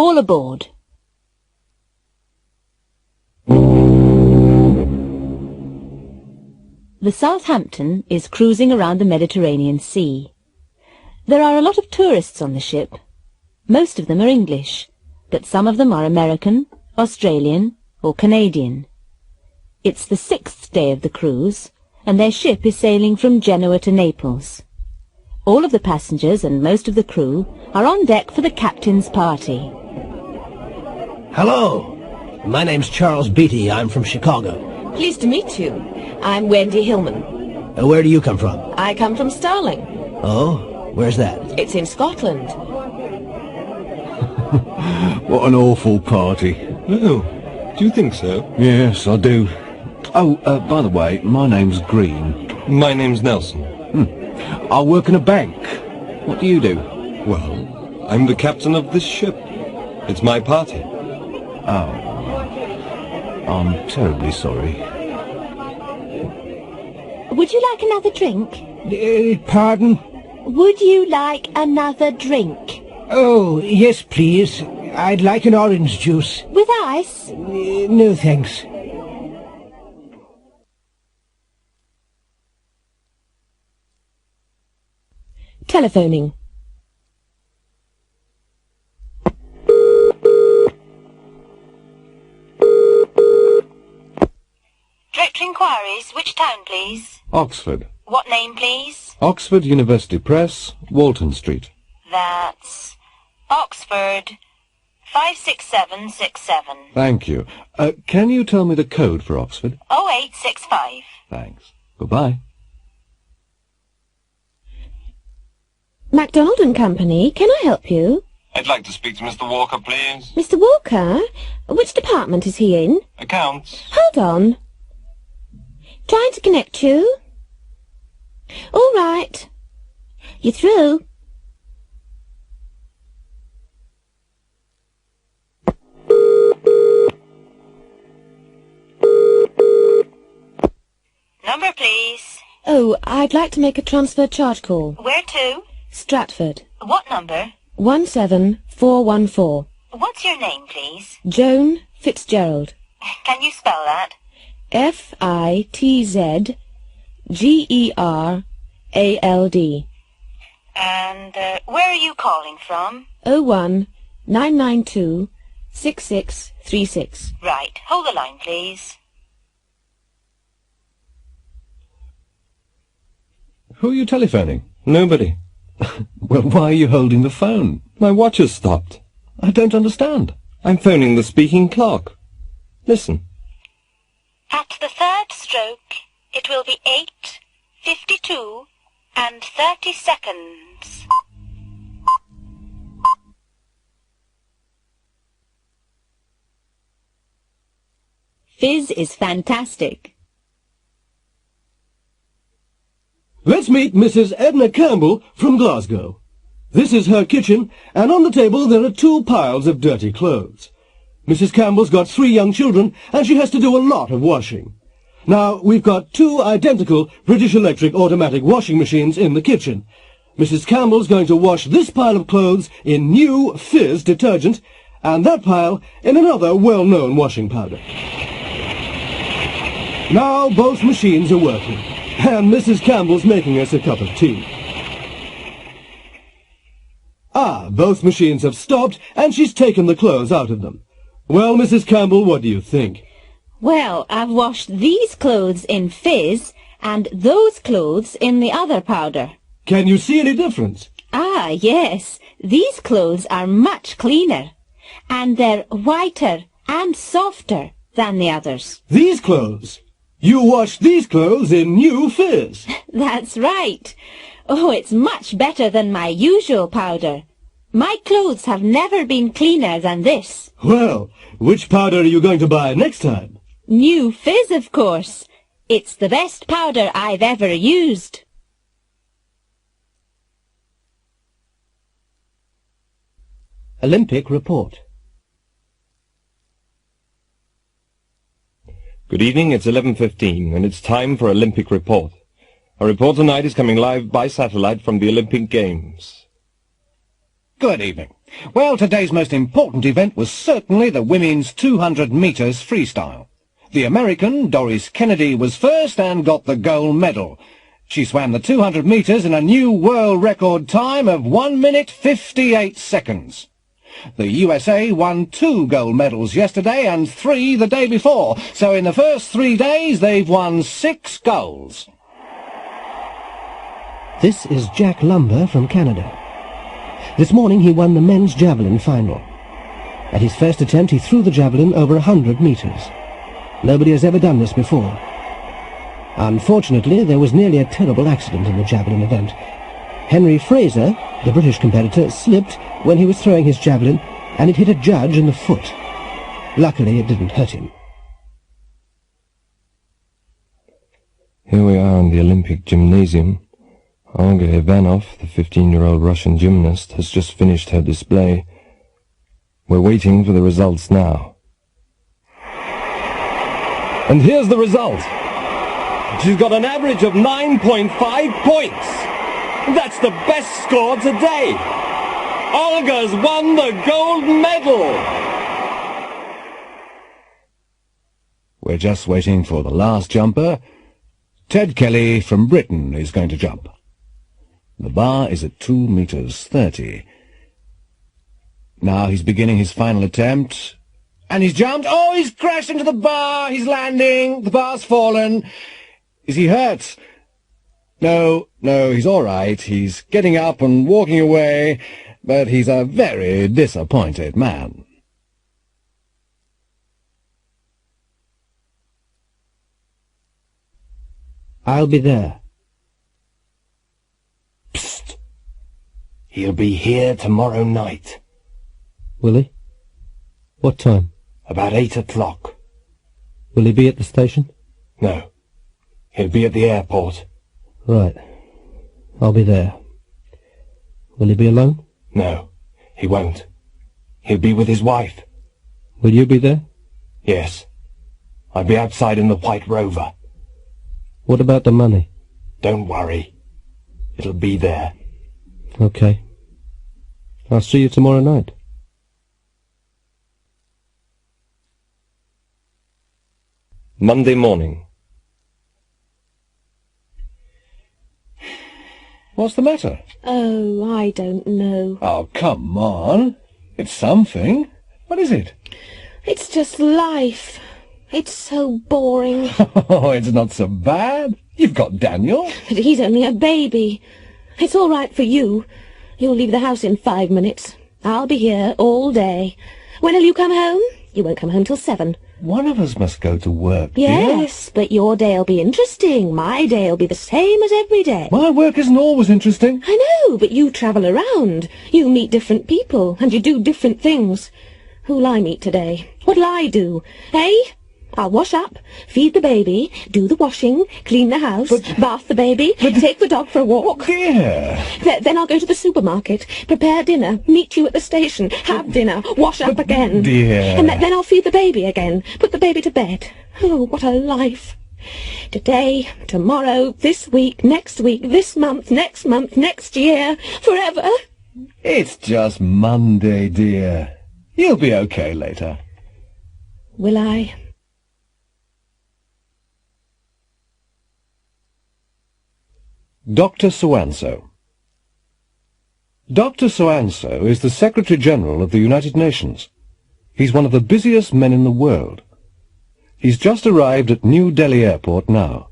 All aboard. The Southampton is cruising around the Mediterranean Sea. There are a lot of tourists on the ship. Most of them are English, but some of them are American, Australian, or Canadian. It's the 6th day of the cruise, and their ship is sailing from Genoa to Naples. All of the passengers and most of the crew are on deck for the captain's party. Hello, my name's Charles Beatty. I'm from Chicago. Pleased to meet you. I'm Wendy Hillman. Where do you come from? I come from Stirling. Oh, where's that? It's in Scotland. What an awful party. Oh, do you think so? Yes, I do. Oh, by the way, my name's Green. My name's Nelson. I work in a bank. What do you do? Well, I'm the captain of this ship. It's my party. Oh. I'm terribly sorry. Would you like another drink? Pardon? Would you like another drink? Oh, yes, please. I'd like an orange juice. With ice? No, thanks. Telephoning. Director inquiries, which town, please? Oxford. What name, please? Oxford University Press, Walton Street. That's Oxford 56767. Thank you. Can you tell me the code for Oxford? 0865. Thanks. Goodbye. MacDonald and Company, can I help you? I'd like to speak to Mr. Walker, please. Mr. Walker? Which department is he in? Accounts. Hold on. Trying to connect you. All right. You're through. Number, please. Oh, I'd like to make a transfer charge call. Where to? Stratford. What number? 17414. What's your name, please? Joan Fitzgerald. Can you spell that? FITZGERALD. And where are you calling from? 019926636. Right. Hold the line, please. Who are you telephoning? Nobody. Well, why are you holding the phone? My watch has stopped. I don't understand. I'm phoning the speaking clock. Listen. At the 3rd stroke, it will be 8:52 and 30 seconds. Fizz is fantastic. Let's meet Mrs. Edna Campbell from Glasgow. This is her kitchen, and on the table there are 2 piles of dirty clothes. Mrs. Campbell's got 3 young children, and she has to do a lot of washing. Now, we've got 2 identical British Electric automatic washing machines in the kitchen. Mrs. Campbell's going to wash this pile of clothes in new Fizz detergent, and that pile in another well-known washing powder. Now both machines are working, and Mrs. Campbell's making us a cup of tea. Both machines have stopped, and she's taken the clothes out of them. Well, Mrs. Campbell, what do you think? Well, I've washed these clothes in Fizz and those clothes in the other powder. Can you see any difference? Yes. These clothes are much cleaner, and they're whiter and softer than the others. These clothes? You washed these clothes in new Fizz. That's right. Oh, it's much better than my usual powder. My clothes have never been cleaner than this. Well, which powder are you going to buy next time? New Fizz, of course. It's the best powder I've ever used. Olympic report. Good evening, it's 11:15, and it's time for Olympic report. Our report tonight is coming live by satellite from the Olympic Games. Good evening. Well, today's most important event was certainly the women's 200 metres freestyle. The American, Doris Kennedy, was first and got the gold medal. She swam the 200 metres in a new world record time of 1 minute 58 seconds. The USA won 2 gold medals yesterday and 3 the day before, so in the first 3 days they've won 6 golds. This is Jack Lumber from Canada. This morning he won the men's javelin final. At his first attempt he threw the javelin over 100 metres. Nobody has ever done this before. Unfortunately, there was nearly a terrible accident in the javelin event. Henry Fraser, the British competitor, slipped when he was throwing his javelin, and it hit a judge in the foot. Luckily, it didn't hurt him. Here we are in the Olympic gymnasium. Olga Ivanov, the 15-year-old Russian gymnast, has just finished her display. We're waiting for the results now. And here's the result. She's got an average of 9.5 points. That's the best score today. Olga's won the gold medal. We're just waiting for the last jumper. Ted Kelly from Britain is going to jump. The bar is at 2 meters 30. Now he's beginning his final attempt. And he's jumped. Oh, he's crashed into the bar. He's landing. The bar's fallen. Is he hurt? No, he's all right. He's getting up and walking away, but he's a very disappointed man. I'll be there. Psst. He'll be here tomorrow night. Will he? What time? About 8 o'clock. Will he be at the station? No. He'll be at the airport. Right. I'll be there. Will he be alone? No, he won't. He'll be with his wife. Will you be there? Yes. I'll be outside in the White Rover. What about the money? Don't worry. It'll be there. Okay. I'll see you tomorrow night. Monday morning. What's the matter? Oh, I don't know. Oh, come on. It's something. What is it? It's just life. It's so boring. Oh, it's not so bad. You've got Daniel. But he's only a baby. It's all right for you. You'll leave the house in 5 minutes. I'll be here all day. When'll you come home? You won't come home till 7. One of us must go to work, dear. Yes, but your day'll be interesting. My day'll be the same as every day. My work isn't always interesting. I know, but you travel around. You meet different people, and you do different things. Who'll I meet today? What'll I do? Eh? I'll wash up, feed the baby, do the washing, clean the house, bath the baby, take the dog for a walk. Dear. Then I'll go to the supermarket, prepare dinner, meet you at the station, have dinner, wash up again. Dear. And then I'll feed the baby again, put the baby to bed. Oh, what a life. Today, tomorrow, this week, this month, next year, forever. It's just Monday, dear. You'll be okay later. Will I? Dr. So-and-so. Dr. So-and-so is the Secretary-General of the United Nations. He's one of the busiest men in the world. He's just arrived at New Delhi Airport now.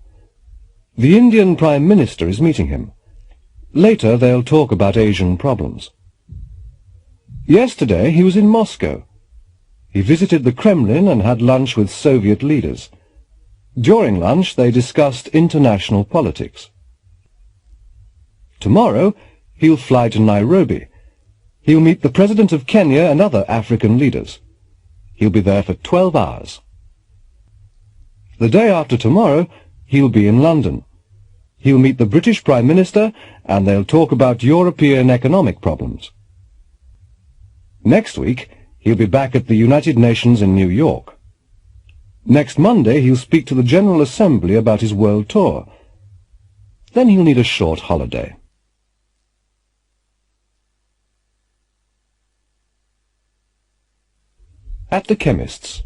The Indian Prime Minister is meeting him. Later they'll talk about Asian problems. Yesterday he was in Moscow. He visited the Kremlin and had lunch with Soviet leaders. During lunch they discussed international politics. Tomorrow he'll fly to Nairobi. He'll meet the President of Kenya and other African leaders. He'll be there for 12 hours. The day after tomorrow he'll be in London. He'll meet the British Prime Minister and they'll talk about European economic problems. Next week he'll be back at the United Nations in New York. Next Monday he'll speak to the General Assembly about his world tour. Then he'll need a short holiday. At the chemist's.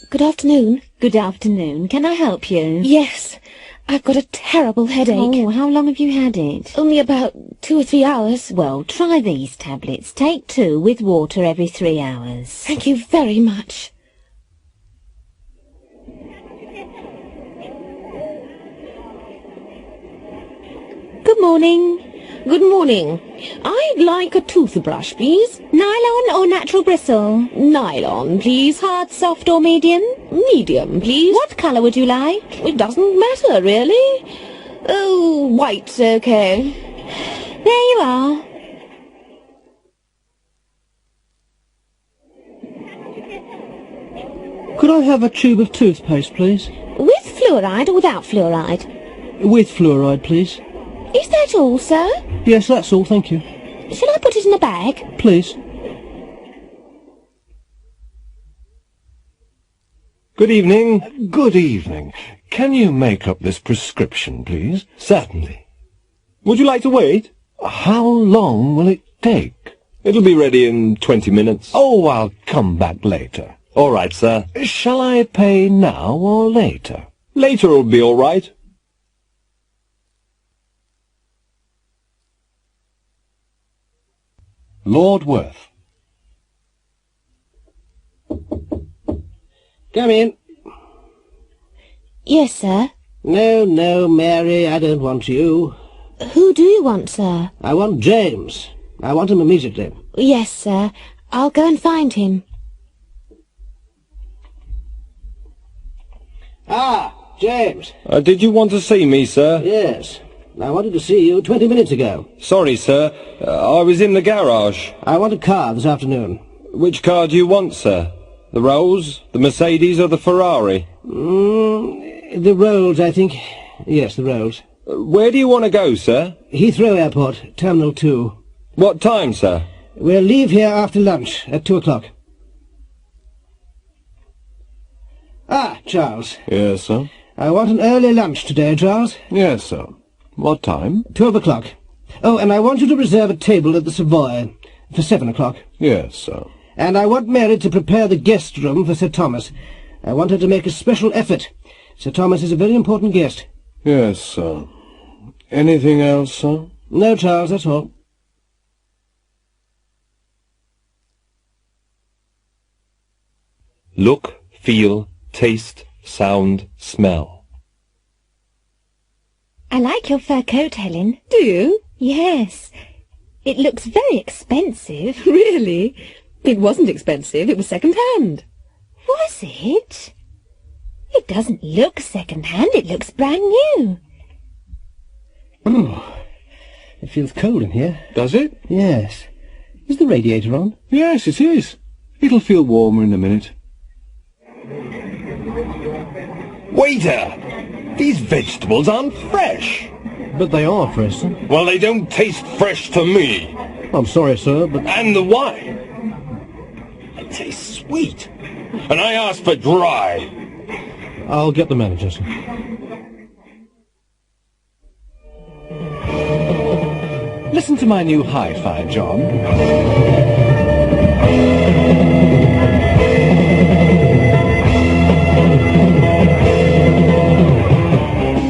Good afternoon. Good afternoon. Can I help you? Yes, I've got a terrible headache. Oh, how long have you had it? Only about 2 or 3 hours. Well, try these tablets. Take 2 with water every 3 hours. Thank you very much. Good morning. Good morning. I'd like a toothbrush, please. Nylon or natural bristle? Nylon, please. Hard, soft or medium? Medium, please. What colour would you like? It doesn't matter, really. Oh, white's okay. There you are. Could I have a tube of toothpaste, please? With fluoride or without fluoride? With fluoride, please. Is that all, sir? Yes, that's all, thank you. Shall I put it in a bag? Please. Good evening. Good evening. Can you make up this prescription, please? Certainly. Would you like to wait? How long will it take? It'll be ready in 20 minutes. Oh, I'll come back later. All right, sir. Shall I pay now or later? Later will be all right. Lord Worth. Come in. Yes, sir. No, no, Mary, I don't want you. Who do you want, sir? I want James. I want him immediately. Yes, sir. I'll go and find him. Ah, James. Did you want to see me, sir? Yes. I wanted to see you 20 minutes ago. Sorry, sir. I was in the garage. I want a car this afternoon. Which car do you want, sir? The Rolls, the Mercedes, or the Ferrari? The Rolls, I think. Yes, the Rolls. Where do you want to go, sir? Heathrow Airport, Terminal 2. What time, sir? We'll leave here after lunch at 2 o'clock. Ah, Charles. Yes, sir. I want an early lunch today, Charles. Yes, sir. What time? 12 o'clock. Oh, and I want you to reserve a table at the Savoy for 7 o'clock. Yes, sir. And I want Mary to prepare the guest room for Sir Thomas. I want her to make a special effort. Sir Thomas is a very important guest. Yes, sir. Anything else, sir? No, Charles, that's all. Look, feel, taste, sound, smell. I like your fur coat, Helen. Do you? Yes. It looks very expensive. Really? It wasn't expensive. It was second-hand. Was it? It doesn't look second-hand. It looks brand new. Oh, it feels cold in here. Does it? Yes. Is the radiator on? Yes, it is. It'll feel warmer in a minute. Waiter! These vegetables aren't fresh. But they are fresh, sir. Well, they don't taste fresh to me. I'm sorry, sir, but... And the wine. It tastes sweet. And I asked for dry. I'll get the manager, sir. Listen to my new hi-fi, John.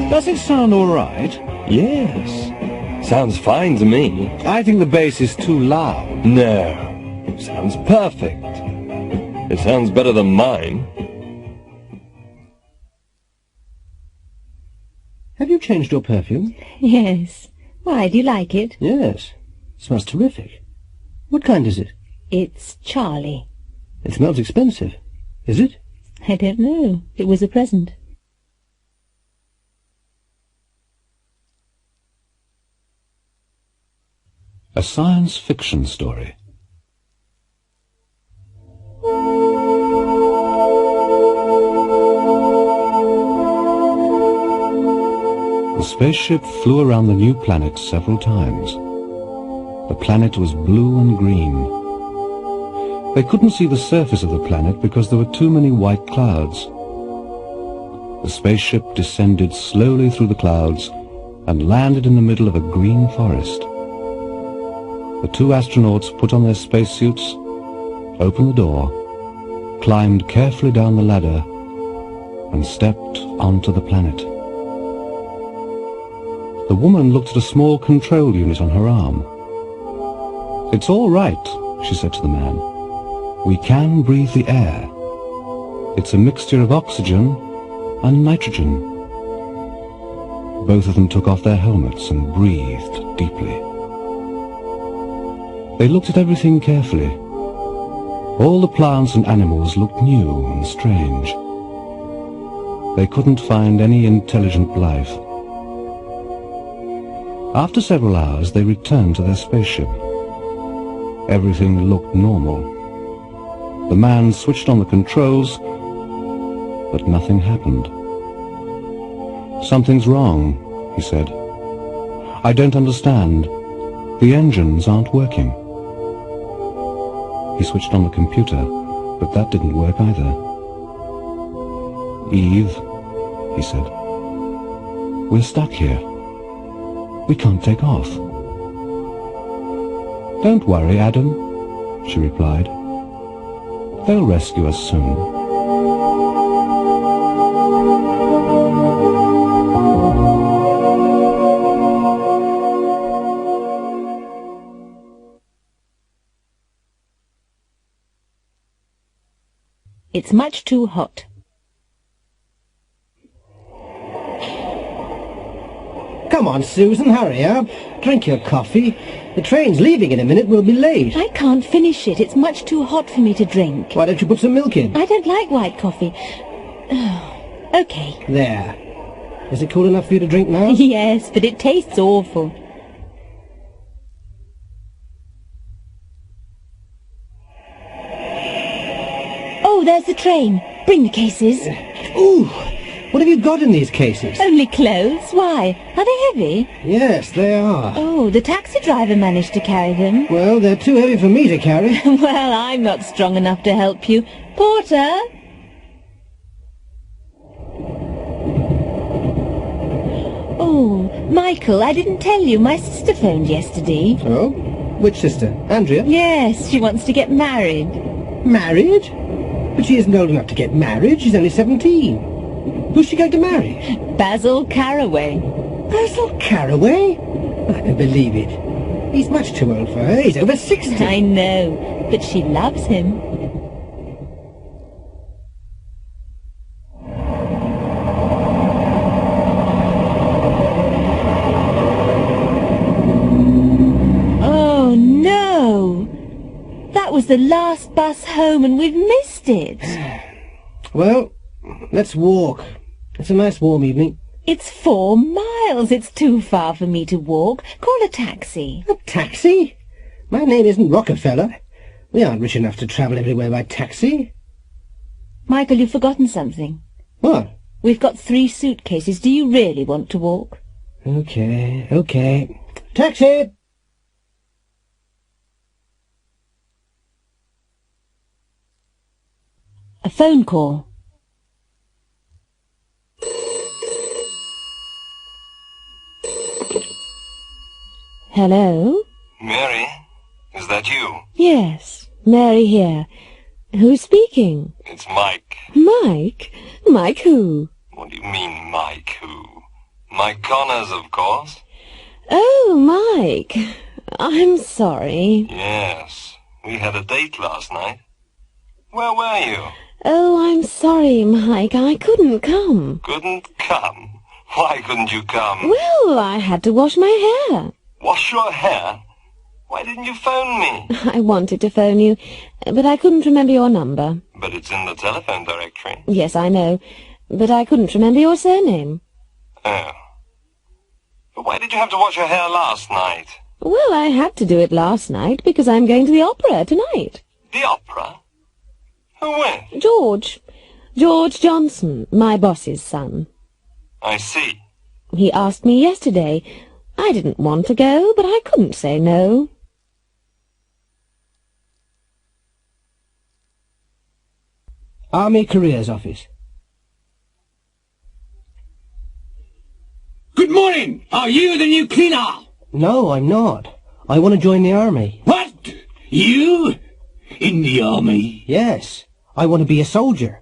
Does it sound all right? Yes. Sounds fine to me. I think the bass is too loud. No. Sounds perfect. It sounds better than mine. Have you changed your perfume? Yes. Why, do you like it? Yes. It smells terrific. What kind is it? It's Charlie. It smells expensive. Is it? I don't know. It was a present. A science fiction story. The spaceship flew around the new planet several times. The planet was blue and green. They couldn't see the surface of the planet because there were too many white clouds. The spaceship descended slowly through the clouds and landed in the middle of a green forest. The two astronauts put on their spacesuits, opened the door, climbed carefully down the ladder, and stepped onto the planet. The woman looked at a small control unit on her arm. "It's all right," she said to the man. "We can breathe the air. It's a mixture of oxygen and nitrogen." Both of them took off their helmets and breathed deeply. They looked at everything carefully. All the plants and animals looked new and strange. They couldn't find any intelligent life. After several hours, they returned to their spaceship. Everything looked normal. The man switched on the controls, but nothing happened. "Something's wrong," he said. "I don't understand. The engines aren't working." He switched on the computer, but that didn't work either. "Eve," he said, "we're stuck here. We can't take off." "Don't worry, Adam," she replied. "They'll rescue us soon." It's much too hot. Come on, Susan, hurry up. Drink your coffee. The train's leaving in a minute. We'll be late. I can't finish it. It's much too hot for me to drink. Why don't you put some milk in? I don't like white coffee. Okay. There. Is it cool enough for you to drink now? Yes, but it tastes awful. Oh, there's the train. Bring the cases. Ooh! What have you got in these cases? Only clothes. Why? Are they heavy? Yes, they are. Oh, the taxi driver managed to carry them. Well, they're too heavy for me to carry. Well, I'm not strong enough to help you. Porter! Oh, Michael, I didn't tell you. My sister phoned yesterday. Oh? Which sister? Andrea? Yes, she wants to get married. Married? But she isn't old enough to get married. She's only 17. Who's she going to marry? Basil Caraway. Basil Caraway? I don't believe it. He's much too old for her. He's over 60. I know, but she loves him. Oh, no! That was the last bus home and we've missed it. Well, let's walk. It's a nice warm evening. It's 4 miles. It's too far for me to walk. Call a taxi. A taxi? My name isn't Rockefeller. We aren't rich enough to travel everywhere by taxi. Michael, you've forgotten something. What? We've got 3 suitcases. Do you really want to walk? Okay. Taxi! A phone call. Hello? Mary, is that you? Yes, Mary here. Who's speaking? It's Mike. Mike? Mike who? What do you mean, Mike who? Mike Connors, of course. Oh, Mike. I'm sorry. Yes, we had a date last night. Where were you? Oh, I'm sorry, Mike. I couldn't come. Couldn't come? Why couldn't you come? Well, I had to wash my hair. Wash your hair? Why didn't you phone me? I wanted to phone you, but I couldn't remember your number. But it's in the telephone directory. Yes, I know, but I couldn't remember your surname. Oh. But why did you have to wash your hair last night? Well, I had to do it last night because I'm going to the opera tonight. The opera? Who with? George Johnson, my boss's son. I see. He asked me yesterday. I didn't want to go, but I couldn't say no. Army Careers Office. Good morning! Are you the new cleaner? No, I'm not. I want to join the army. What? You? In the army? Yes, I want to be a soldier.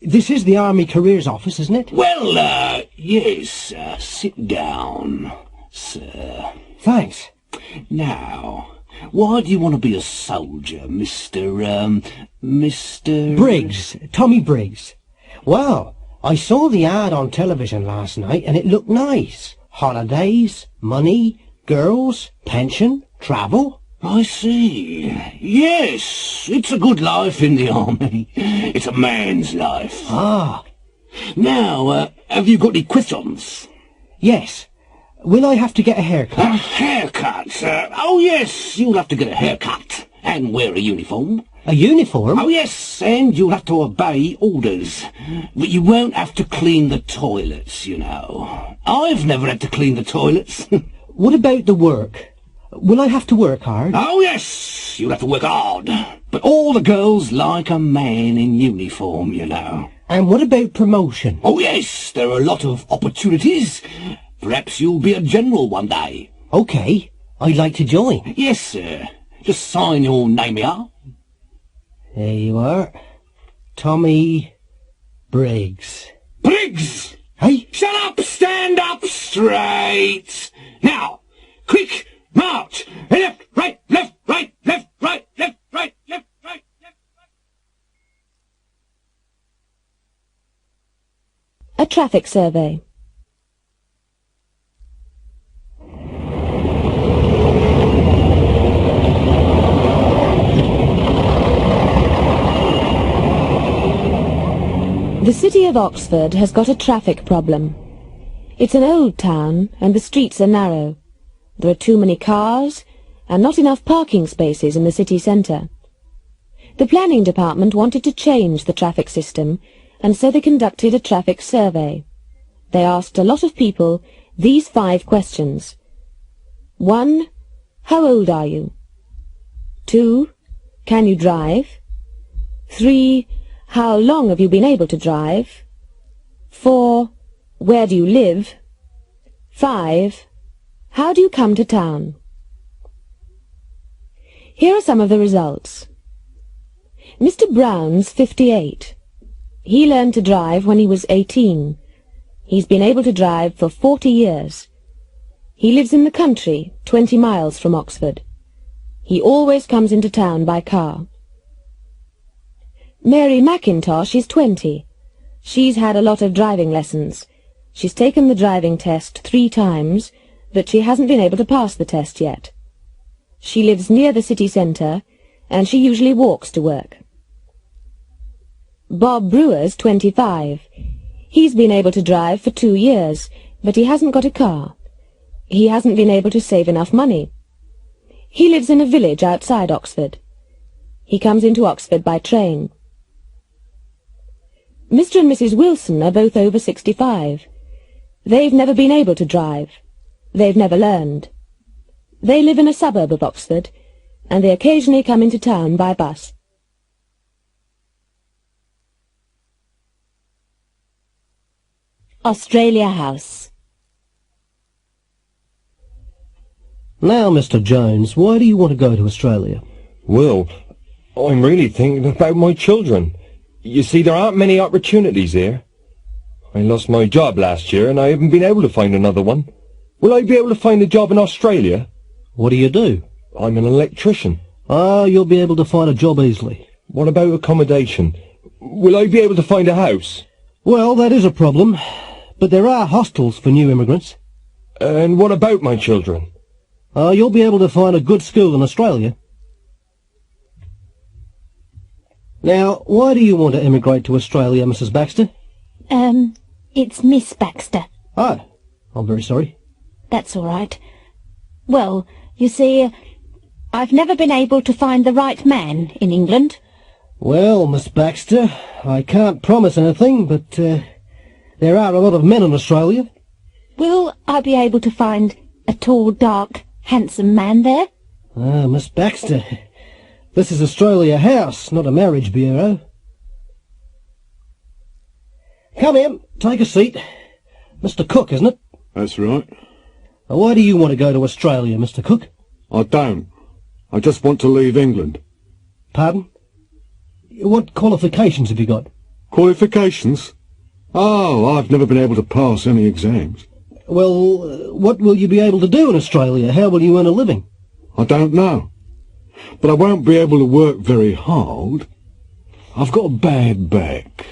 This is the Army Careers Office, isn't it? Well, yes, sit down, sir. Thanks. Now, why do you want to be a soldier, Mr. Briggs. Tommy Briggs. Well, I saw the ad on television last night and it looked nice. Holidays, money, girls, pension, travel. I see. Yes, it's a good life in the army. It's a man's life. Ah. Now, have you got any questions? Yes. Will I have to get a haircut? A haircut? Oh, yes, you'll have to get a haircut. And wear a uniform. A uniform? Oh, yes, and you'll have to obey orders. But you won't have to clean the toilets, you know. I've never had to clean the toilets. What about the work? Will I have to work hard? Oh, yes, you'll have to work hard. But all the girls like a man in uniform, you know. And what about promotion? Oh, yes, there are a lot of opportunities. Perhaps you'll be a general one day. OK, I'd like to join. Yes, sir. Just sign your name here. There you are. Tommy Briggs. Briggs! Hey? Shut up! Stand up straight! Now, quick, march! Left, right, left, right, left, right, left, right, left, right, left, right. A traffic survey. The city of Oxford has got a traffic problem. It's an old town and the streets are narrow. There are too many cars and not enough parking spaces in the city centre. The planning department wanted to change the traffic system and so they conducted a traffic survey. They asked a lot of people these 5 questions. 1. How old are you? 2. Can you drive? 3. How long have you been able to drive? 4. Where do you live? 5. How do you come to town? Here are some of the results. Mr. Brown's 58. He learned to drive when he was 18. He's been able to drive for 40 years. He lives in the country, 20 miles from Oxford. He always comes into town by car. Mary McIntosh is 20. She's had a lot of driving lessons. She's taken the driving test 3 times, but she hasn't been able to pass the test yet. She lives near the city centre, and she usually walks to work. Bob Brewer's 25. He's been able to drive for 2 years, but he hasn't got a car. He hasn't been able to save enough money. He lives in a village outside Oxford. He comes into Oxford by train. Mr. and Mrs. Wilson are both over 65. They've never been able to drive. They've never learned. They live in a suburb of Oxford, and they occasionally come into town by bus. Australia House. Now, Mr. Jones, why do you want to go to Australia? Well, I'm really thinking about my children. You see, there aren't many opportunities here. I lost my job last year and I haven't been able to find another one. Will I be able to find a job in Australia? What do you do? I'm an electrician. Ah, you'll be able to find a job easily. What about accommodation? Will I be able to find a house? Well, that is a problem, but there are hostels for new immigrants. And what about my children? You'll be able to find a good school in Australia. Now, why do you want to immigrate to Australia, Mrs. Baxter? It's Miss Baxter. Oh, I'm very sorry. That's all right. Well, you see, I've never been able to find the right man in England. Well, Miss Baxter, I can't promise anything, but there are a lot of men in Australia. Will I be able to find a tall, dark, handsome man there? Ah, Miss Baxter, this is Australia House, not a marriage bureau. Come in, take a seat. Mr. Cook, isn't it? That's right. Why do you want to go to Australia, Mr. Cook? I don't. I just want to leave England. Pardon? What qualifications have you got? Qualifications? Oh, I've never been able to pass any exams. Well, what will you be able to do in Australia? How will you earn a living? I don't know. But I won't be able to work very hard. I've got a bad back.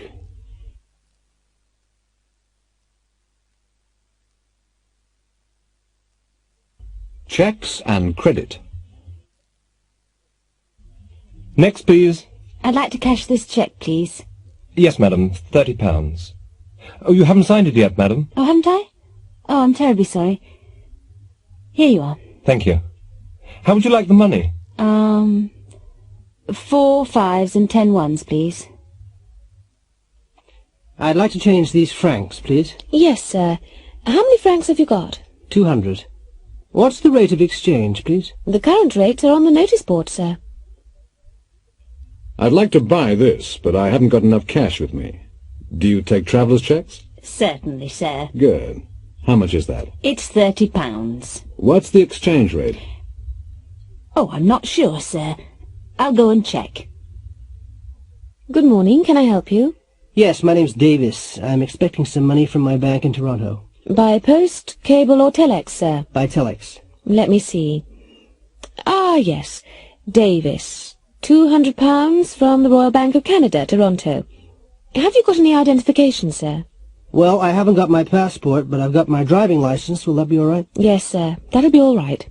Checks and credit. Next, please. I'd like to cash this cheque, please. Yes, madam, £30. Oh, you haven't signed it yet, madam. Oh, haven't I? Oh, I'm terribly sorry. Here you are. Thank you. How would you like the money? 4 5s and 10 1s, please. I'd like to change these francs, please. Yes, sir. How many francs have you got? 200. What's the rate of exchange, please? The current rates are on the notice board, sir. I'd like to buy this, but I haven't got enough cash with me. Do you take traveller's checks? Certainly, sir. Good. How much is that? It's £30. What's the exchange rate? Oh, I'm not sure, sir. I'll go and check. Good morning. Can I help you? Yes, my name's Davis. I'm expecting some money from my bank in Toronto. By post, cable or telex, sir? By telex. Let me see. Ah, yes. Davis. £200 from the Royal Bank of Canada, Toronto. Have you got any identification, sir? Well, I haven't got my passport, but I've got my driving license. Will that be all right? Yes, sir. That'll be all right.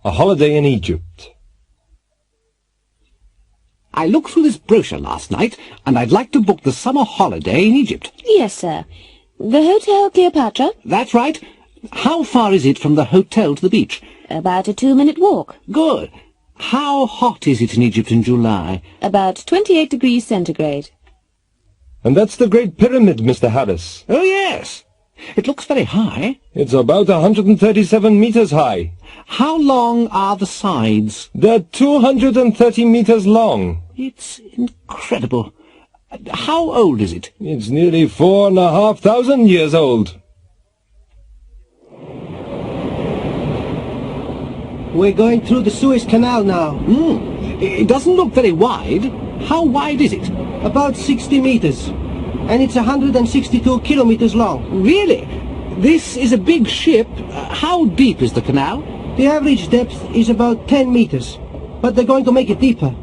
A holiday in Egypt. I looked through this brochure last night, and I'd like to book the summer holiday in Egypt. Yes, sir. The Hotel Cleopatra? That's right. How far is it from the hotel to the beach? About a 2-minute walk. Good. How hot is it in Egypt in July? About 28 degrees centigrade. And that's the Great Pyramid, Mr. Harris. Oh, yes. It looks very high. It's about 137 meters high. How long are the sides? They're 230 meters long. It's incredible. How old is it? It's nearly 4,500 years old. We're going through the Suez Canal now. It doesn't look very wide. How wide is it? About 60 meters. And it's 162 kilometers long. Really? This is a big ship. How deep is the canal? The average depth is about 10 meters. But they're going to make it deeper.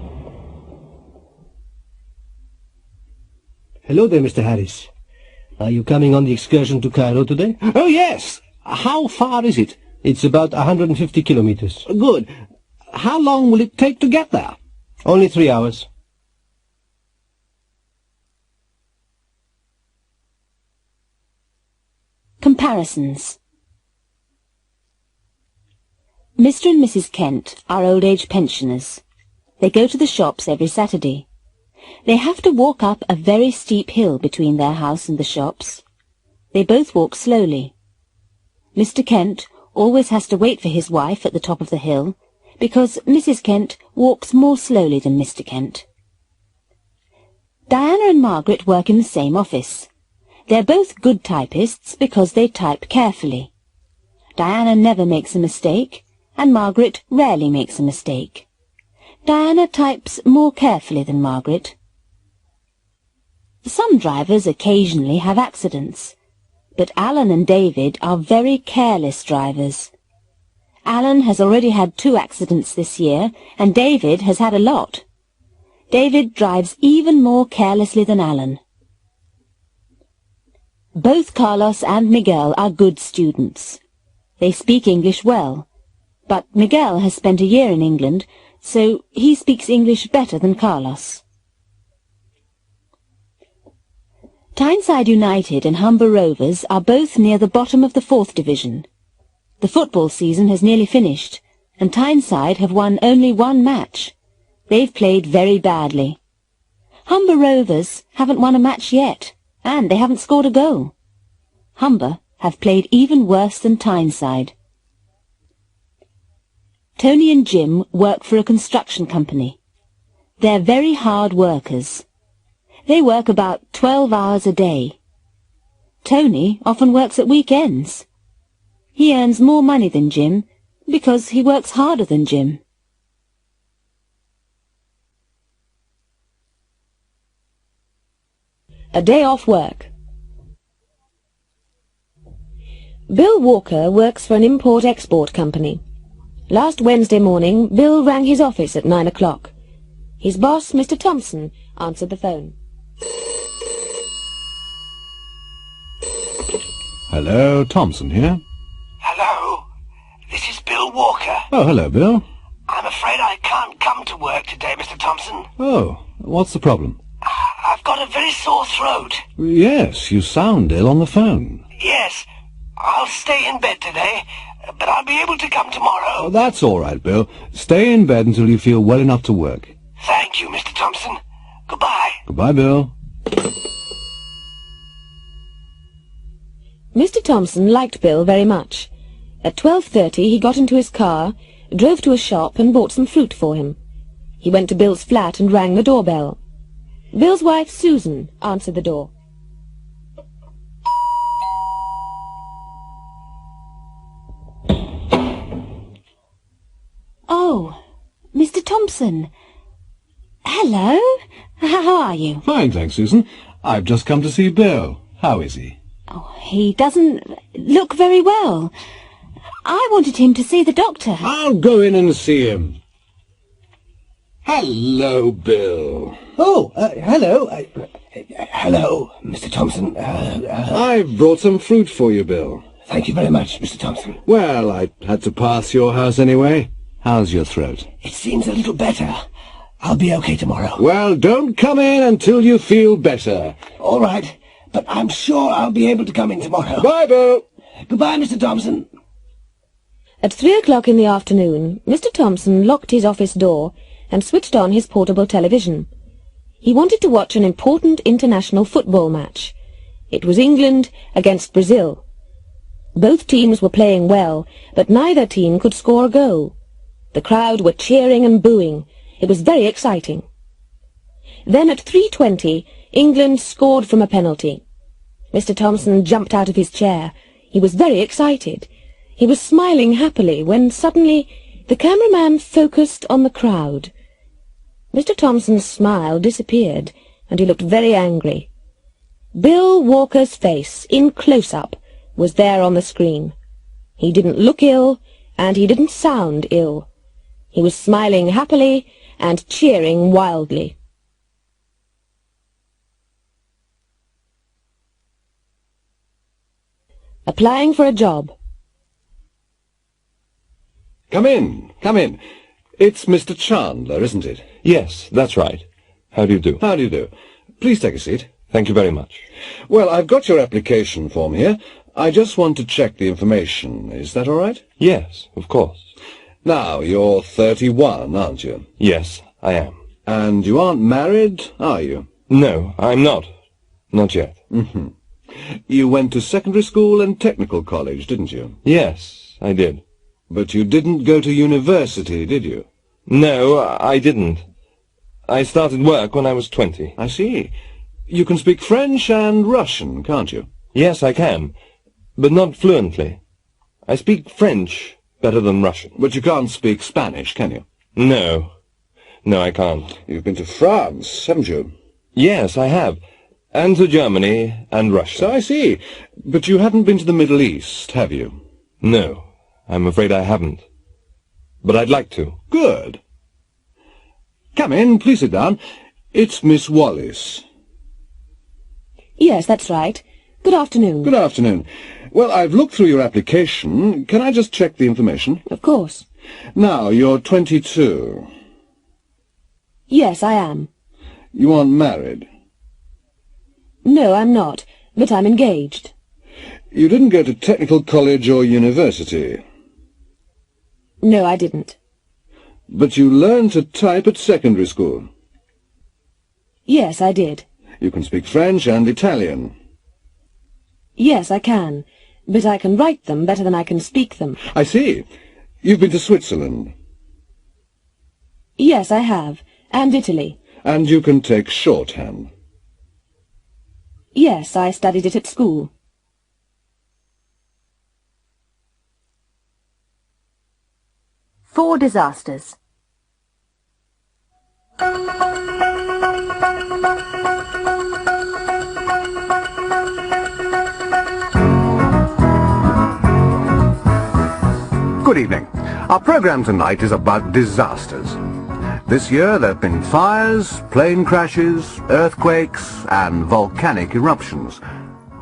Hello there, Mr. Harris. Are you coming on the excursion to Cairo today? Oh, yes. How far is it? It's about 150 kilometers. Good. How long will it take to get there? Only 3 hours. Comparisons. Mr. and Mrs. Kent are old-age pensioners. They go to the shops every Saturday. They have to walk up a very steep hill between their house and the shops. They both walk slowly. Mr. Kent always has to wait for his wife at the top of the hill, because Mrs. Kent walks more slowly than Mr. Kent. Diana and Margaret work in the same office. They're both good typists because they type carefully. Diana never makes a mistake, and Margaret rarely makes a mistake. Diana types more carefully than Margaret. Some drivers occasionally have accidents, but Alan and David are very careless drivers. Alan has already had 2 accidents this year, and David has had a lot. David drives even more carelessly than Alan. Both Carlos and Miguel are good students. They speak English well, but Miguel has spent a year in England, so he speaks English better than Carlos. Tyneside United and Humber Rovers are both near the bottom of the 4th Division. The football season has nearly finished, and Tyneside have won only 1 match. They've played very badly. Humber Rovers haven't won a match yet, and they haven't scored a goal. Humber have played even worse than Tyneside. Tony and Jim work for a construction company. They're very hard workers. They work about 12 hours a day. Tony often works at weekends. He earns more money than Jim because he works harder than Jim. A day off work. Bill Walker works for an import-export company. Last Wednesday morning, Bill rang his office at 9 o'clock. His boss, Mr. Thompson, answered the phone. Hello, Thompson here. Hello, this is Bill Walker. Oh, hello, Bill. I'm afraid I can't come to work today, Mr. Thompson. Oh, what's the problem? I've got a very sore throat. Yes, you sound ill on the phone. Yes, I'll stay in bed today, but I'll be able to come tomorrow. Oh, that's all right, Bill. Stay in bed until you feel well enough to work. Thank you, Mr. Thompson. Goodbye. Goodbye, Bill. Mr. Thompson liked Bill very much. At 12:30 he got into his car, drove to a shop and bought some fruit for him. He went to Bill's flat and rang the doorbell. Bill's wife, Susan, answered the door. Oh, Mr. Thompson. Hello. How are you? Fine, thanks, Susan. I've just come to see Bill. How is he? Oh, he doesn't look very well. I wanted him to see the doctor. I'll go in and see him. Hello, Bill. Oh, hello. Hello, Mr. Thompson. I've brought some fruit for you, Bill. Thank you very much, Mr. Thompson. Well, I had to pass your house anyway. How's your throat? It seems a little better. I'll be okay tomorrow. Well, don't come in until you feel better. All right, but I'm sure I'll be able to come in tomorrow. Bye, Bill. Goodbye, Mr. Thompson. At 3 o'clock in the afternoon, Mr. Thompson locked his office door and switched on his portable television. He wanted to watch an important international football match. It was England against Brazil. Both teams were playing well, but neither team could score a goal. The crowd were cheering and booing. It was very exciting. Then at 3:20, England scored from a penalty. Mr. Thompson jumped out of his chair. He was very excited. He was smiling happily when suddenly the cameraman focused on the crowd. Mr. Thompson's smile disappeared, and he looked very angry. Bill Walker's face, in close-up, was there on the screen. He didn't look ill, and he didn't sound ill. He was smiling happily and cheering wildly. Applying for a job. Come in, come in. It's Mr. Chandler, isn't it? Yes, that's right. How do you do? How do you do? Please take a seat. Thank you very much. Well, I've got your application form here. I just want to check the information. Is that all right? Yes, of course. Now, you're 31, aren't you? Yes, I am. And you aren't married, are you? No, I'm not. Not yet. Mm-hmm. You went to secondary school and technical college, didn't you? Yes, I did. But you didn't go to university, did you? No, I didn't. I started work when I was 20. I see. You can speak French and Russian, can't you? Yes, I can, but not fluently. I speak French better than Russian. But you can't speak Spanish, can you? No. No, I can't. You've been to France, haven't you? Yes, I have. And to Germany and Russia. So I see. But you haven't been to the Middle East, have you? No, I'm afraid I haven't. But I'd like to. Good. Come in, please sit down. It's Miss Wallace. Yes, that's right. Good afternoon. Good afternoon. Well, I've looked through your application. Can I just check the information? Of course. Now, you're 22. Yes, I am. You aren't married? No, I'm not, but I'm engaged. You didn't go to technical college or university? No, I didn't. But you learned to type at secondary school? Yes, I did. You can speak French and Italian? Yes, I can, but I can write them better than I can speak them. I see. You've been to Switzerland? Yes, I have, and Italy. And you can take shorthand? Yes, I studied it at school. 4 disasters. Good evening. Our programme tonight is about disasters. This year there have been fires, plane crashes, earthquakes and volcanic eruptions.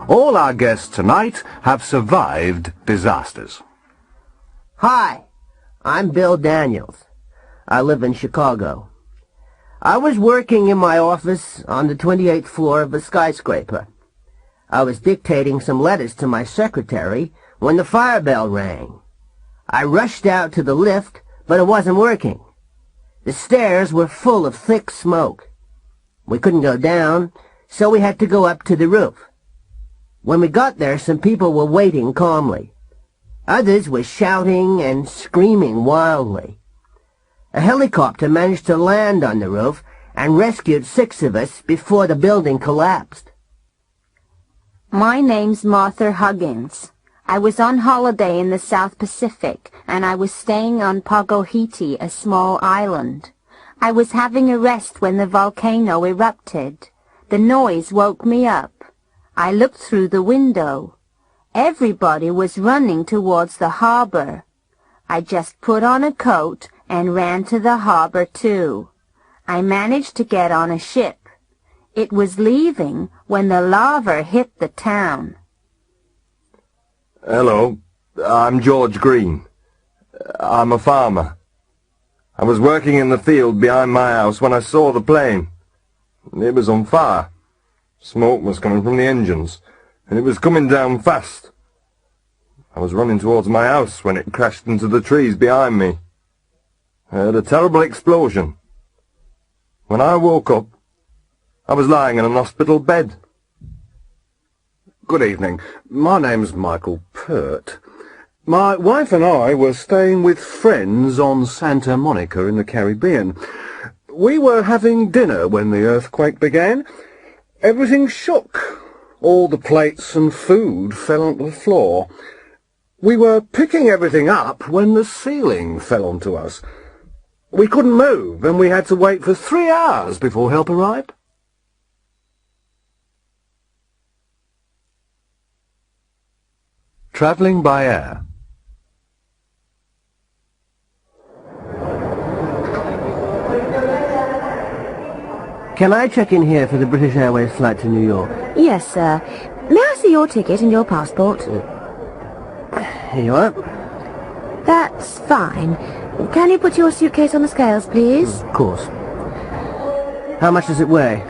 All our guests tonight have survived disasters. Hi, I'm Bill Daniels. I live in Chicago. I was working in my office on the 28th floor of a skyscraper. I was dictating some letters to my secretary when the fire bell rang. I rushed out to the lift, but it wasn't working. The stairs were full of thick smoke. We couldn't go down, so we had to go up to the roof. When we got there, some people were waiting calmly. Others were shouting and screaming wildly. A helicopter managed to land on the roof and rescued 6 of us before the building collapsed. My name's Martha Huggins. I was on holiday in the South Pacific, and I was staying on Pagohiti, a small island. I was having a rest when the volcano erupted. The noise woke me up. I looked through the window. Everybody was running towards the harbor. I just put on a coat and ran to the harbor too. I managed to get on a ship. It was leaving when the lava hit the town. Hello, I'm George Green. I'm a farmer. I was working in the field behind my house when I saw the plane. It was on fire. Smoke was coming from the engines, and it was coming down fast. I was running towards my house when it crashed into the trees behind me. I heard a terrible explosion. When I woke up, I was lying in an hospital bed. Good evening. My name's Michael Pert. My wife and I were staying with friends on Santa Monica in the Caribbean. We were having dinner when the earthquake began. Everything shook. All the plates and food fell onto the floor. We were picking everything up when the ceiling fell onto us. We couldn't move, and we had to wait for 3 hours before help arrived. Travelling by air. Can I check in here for the British Airways flight to New York? Yes, sir. May I see your ticket and your passport? Here you are. That's fine. Can you put your suitcase on the scales, please? Of course. How much does it weigh?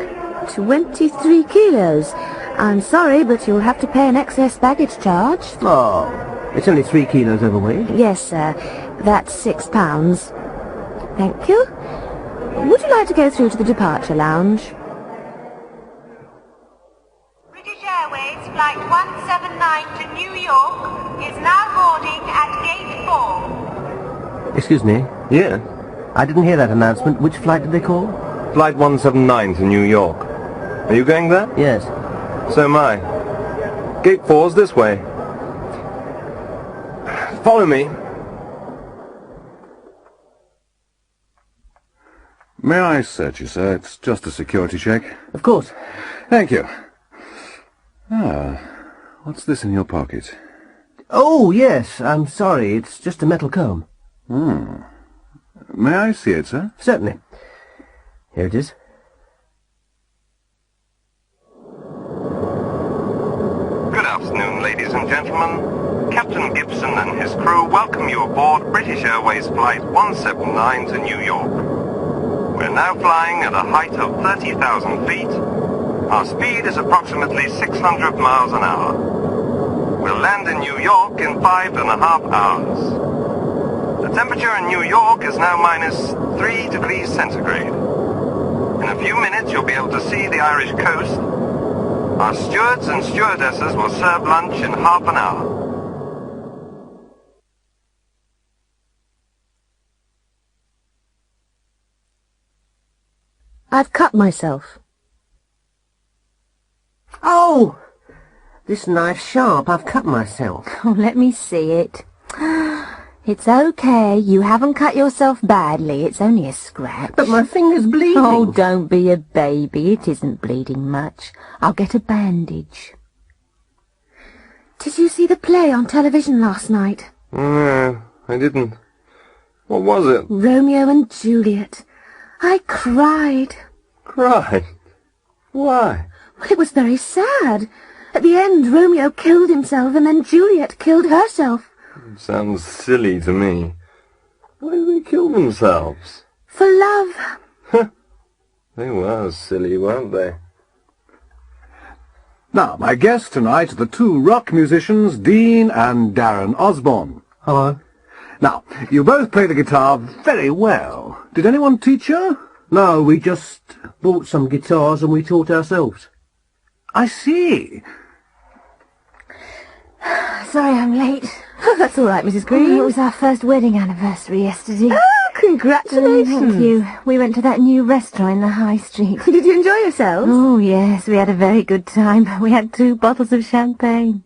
23 kilos. I'm sorry, but you'll have to pay an excess baggage charge. Oh, it's only 3 kilos overweight. Yes, sir. That's £6. Thank you. Would you like to go through to the departure lounge? British Airways Flight 179 to New York is now boarding at Gate 4. Excuse me. Yeah, I didn't hear that announcement. Which flight did they call? Flight 179 to New York. Are you going there? Yes. So am I. Gate 4's this way. Follow me. May I search you, sir? It's just a security check. Of course. Thank you. What's this in your pocket? Oh, yes. I'm sorry. It's just a metal comb. May I see it, sir? Certainly. Here it is. Good afternoon, ladies and gentlemen. Captain Gibson and his crew welcome you aboard British Airways Flight 179 to New York. We're now flying at a height of 30,000 feet. Our speed is approximately 600 miles an hour. We'll land in New York in 5.5 hours. The temperature in New York is now minus 3 degrees centigrade. In a few minutes you'll be able to see the Irish coast. Our stewards and stewardesses will serve lunch in half an hour. I've cut myself. Oh! This knife's sharp. I've cut myself. Oh, let me see it. It's okay. You haven't cut yourself badly. It's only a scratch. But my finger's bleeding. Oh, don't be a baby. It isn't bleeding much. I'll get a bandage. Did you see the play on television last night? No, I didn't. What was it? Romeo and Juliet. I cried. Cried? Why? Well, it was very sad. At the end, Romeo killed himself and then Juliet killed herself. Sounds silly to me. Why did they kill themselves? For love. They were silly, weren't they? Now, my guests tonight are the two rock musicians, Dean and Darren Osborne. Hello. Now, you both play the guitar very well. Did anyone teach you? No, we just bought some guitars and we taught ourselves. I see. Sorry I'm late. Oh, that's all right, Mrs. Green. It was our first wedding anniversary yesterday. Oh, congratulations. Thank you. We went to that new restaurant in the high street. Did you enjoy yourselves? Oh, yes, we had a very good time. We had 2 bottles of champagne.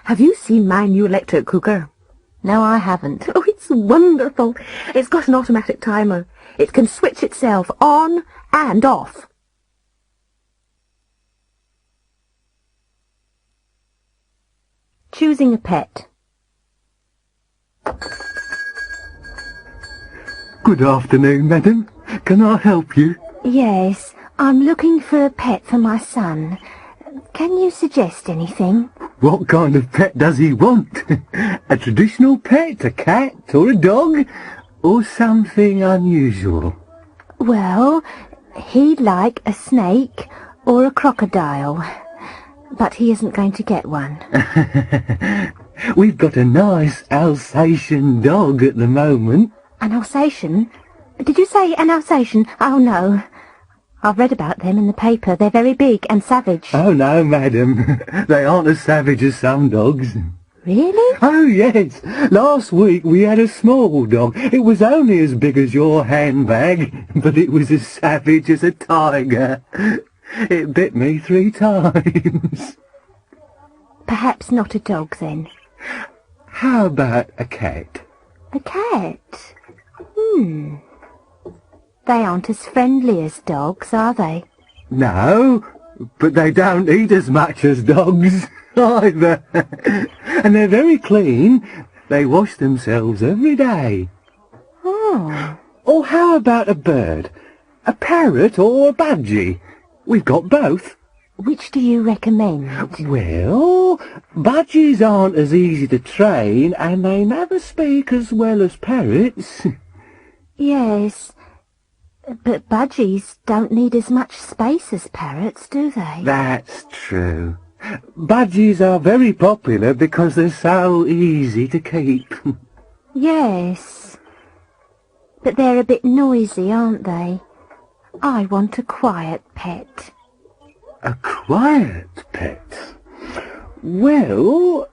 Have you seen my new electric cooker? No, I haven't. Oh, it's wonderful. It's got an automatic timer. It can switch itself on and off. Choosing a pet. Good afternoon, madam. Can I help you? Yes, I'm looking for a pet for my son. Can you suggest anything? What kind of pet does he want? A traditional pet, a cat or a dog? Or something unusual? Well, he'd like a snake or a crocodile. But he isn't going to get one. We've got a nice Alsatian dog at the moment. An Alsatian? Did you say an Alsatian? Oh, no. I've read about them in the paper. They're very big and savage. Oh, no, madam. They aren't as savage as some dogs. Really? Oh, yes. Last week we had a small dog. It was only as big as your handbag, but it was as savage as a tiger. It bit me 3 times. Perhaps not a dog, then. How about a cat? A cat? They aren't as friendly as dogs, are they? No, but they don't eat as much as dogs, either. And they're very clean. They wash themselves every day. Oh. Or how about a bird? A parrot or a budgie? We've got both. Which do you recommend? Well, budgies aren't as easy to train, and they never speak as well as parrots. Yes, but budgies don't need as much space as parrots, do they? That's true. Budgies are very popular because they're so easy to keep. Yes, but they're a bit noisy, aren't they? I want a quiet pet. A quiet pet? Well,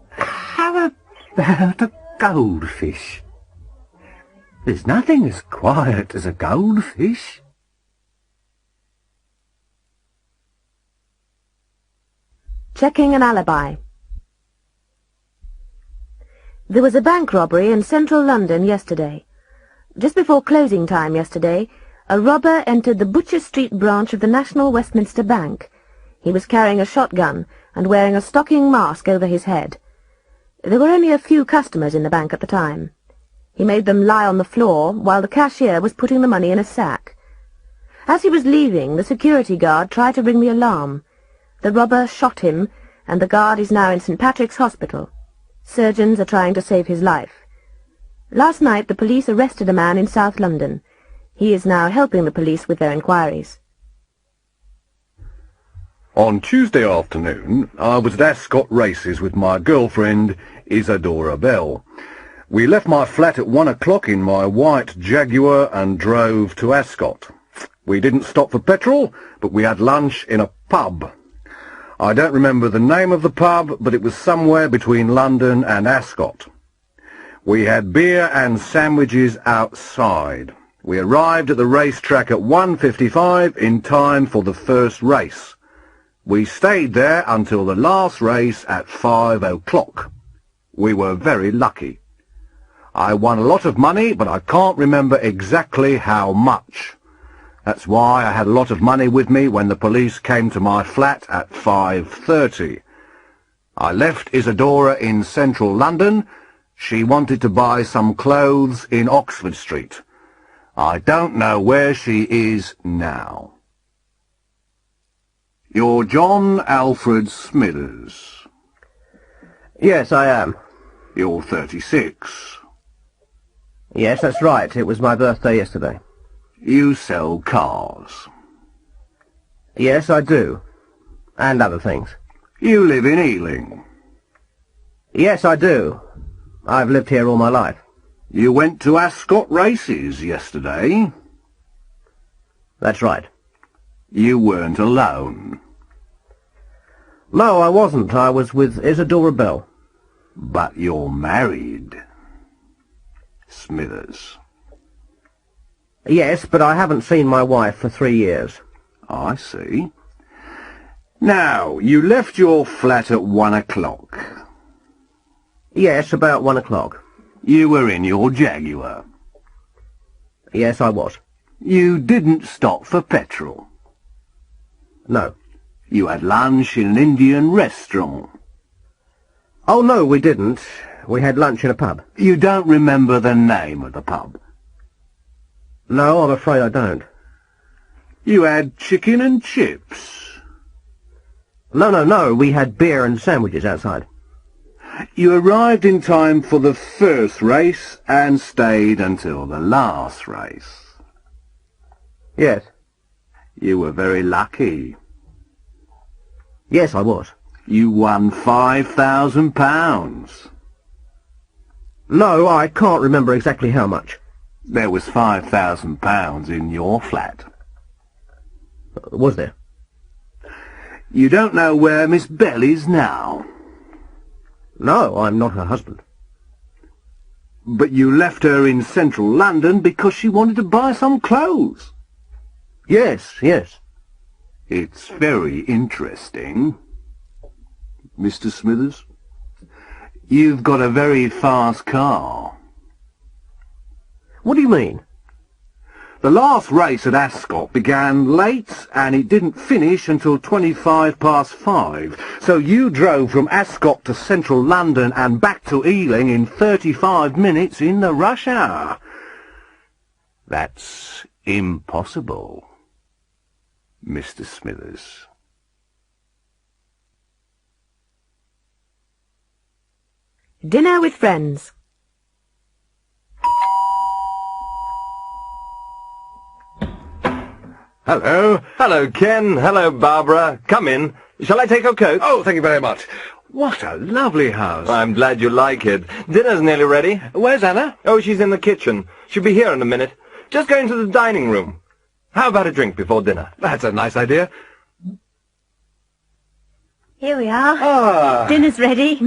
how about a goldfish? There's nothing as quiet as a goldfish. Checking an alibi. There was a bank robbery in central London yesterday. Just before closing time yesterday, a robber entered the Butcher Street branch of the National Westminster Bank. He was carrying a shotgun and wearing a stocking mask over his head. There were only a few customers in the bank at the time. He made them lie on the floor while the cashier was putting the money in a sack. As he was leaving, the security guard tried to ring the alarm. The robber shot him, and the guard is now in St. Patrick's Hospital. Surgeons are trying to save his life. Last night the police arrested a man in South London. He is now helping the police with their inquiries. On Tuesday afternoon, I was at Ascot Races with my girlfriend, Isadora Bell. We left my flat at 1 o'clock in my white Jaguar and drove to Ascot. We didn't stop for petrol, but we had lunch in a pub. I don't remember the name of the pub, but it was somewhere between London and Ascot. We had beer and sandwiches outside. We arrived at the racetrack at 1:55 in time for the first race. We stayed there until the last race at 5 o'clock. We were very lucky. I won a lot of money, but I can't remember exactly how much. That's why I had a lot of money with me when the police came to my flat at 5:30. I left Isadora in central London. She wanted to buy some clothes in Oxford Street. I don't know where she is now. You're John Alfred Smithers. Yes, I am. You're 36. Yes, that's right. It was my birthday yesterday. You sell cars. Yes, I do. And other things. You live in Ealing. Yes, I do. I've lived here all my life. You went to Ascot races yesterday. That's right. You weren't alone. No, I wasn't. I was with Isadora Bell. But you're married, Smithers. Yes, but I haven't seen my wife for 3 years. I see. Now, you left your flat at 1 o'clock. Yes, about 1 o'clock. You were in your Jaguar. Yes, I was. You didn't stop for petrol. No. You had lunch in an Indian restaurant. Oh, no, we didn't. We had lunch in a pub. You don't remember the name of the pub? No, I'm afraid I don't. You had chicken and chips. No, we had beer and sandwiches outside. You arrived in time for the first race and stayed until the last race. Yes. You were very lucky. Yes, I was. You won £5,000. No, I can't remember exactly how much. There was £5,000 in your flat. Was there? You don't know where Miss Bell is now? No, I'm not her husband. But you left her in central London because she wanted to buy some clothes. Yes. It's very interesting, Mr. Smithers. You've got a very fast car. What do you mean? The last race at Ascot began late and it didn't finish until 5:25. So you drove from Ascot to central London and back to Ealing in 35 minutes in the rush hour. That's impossible, Mr. Smithers. Dinner with friends. Hello. Hello, Ken. Hello, Barbara. Come in. Shall I take your coat? Oh, thank you very much. What a lovely house. I'm glad you like it. Dinner's nearly ready. Where's Anna? Oh, she's in the kitchen. She'll be here in a minute. Just go into the dining room. How about a drink before dinner? That's a nice idea. Here we are. Ah. Dinner's ready.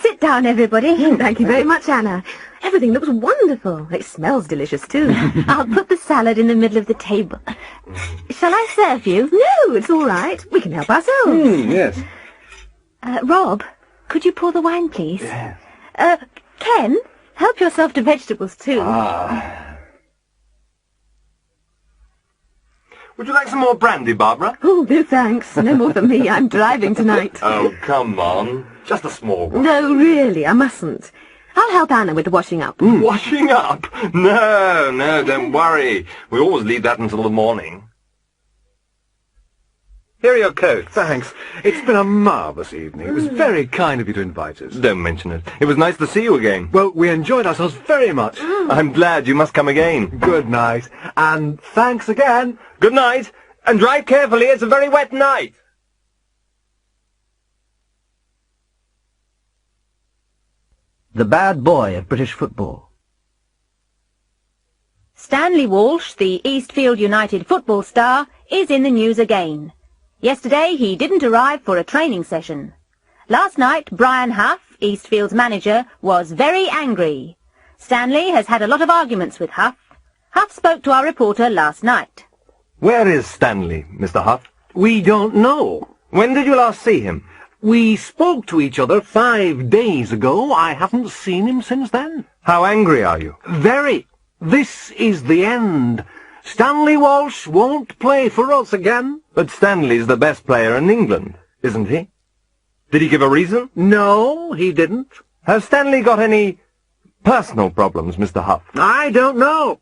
Sit down, everybody. Thank you very much, Anna. Everything looks wonderful. It smells delicious, too. I'll put the salad in the middle of the table. Shall I serve you? No, it's all right. We can help ourselves. Yes. Rob, could you pour the wine, please? Yes. Ken, help yourself to vegetables, too. Would you like some more brandy, Barbara? Oh, no thanks. No more for me. I'm driving tonight. Oh, come on. Just a small one. No, really, I mustn't. I'll help Anna with the washing up. Washing up? No, don't worry. We always leave that until the morning. Here are your coats. Thanks. It's been a marvellous evening. It was very kind of you to invite us. Don't mention it. It was nice to see you again. Well, we enjoyed ourselves very much. I'm glad. You must come again. Good night. And thanks again. Good night. And drive carefully. It's a very wet night. The bad boy of British football. Stanley Walsh, the Eastfield United football star, is in the news again. Yesterday he didn't arrive for a training session. Last night, Brian Huff, Eastfield's manager, was very angry. Stanley has had a lot of arguments with Huff. Huff spoke to our reporter last night. Where is Stanley, Mr. Huff? We don't know. When did you last see him? We spoke to each other 5 days ago. I haven't seen him since then. How angry are you? Very. This is the end. Stanley Walsh won't play for us again. But Stanley's the best player in England, isn't he? Did he give a reason? No, he didn't. Has Stanley got any personal problems, Mr. Huff? I don't know.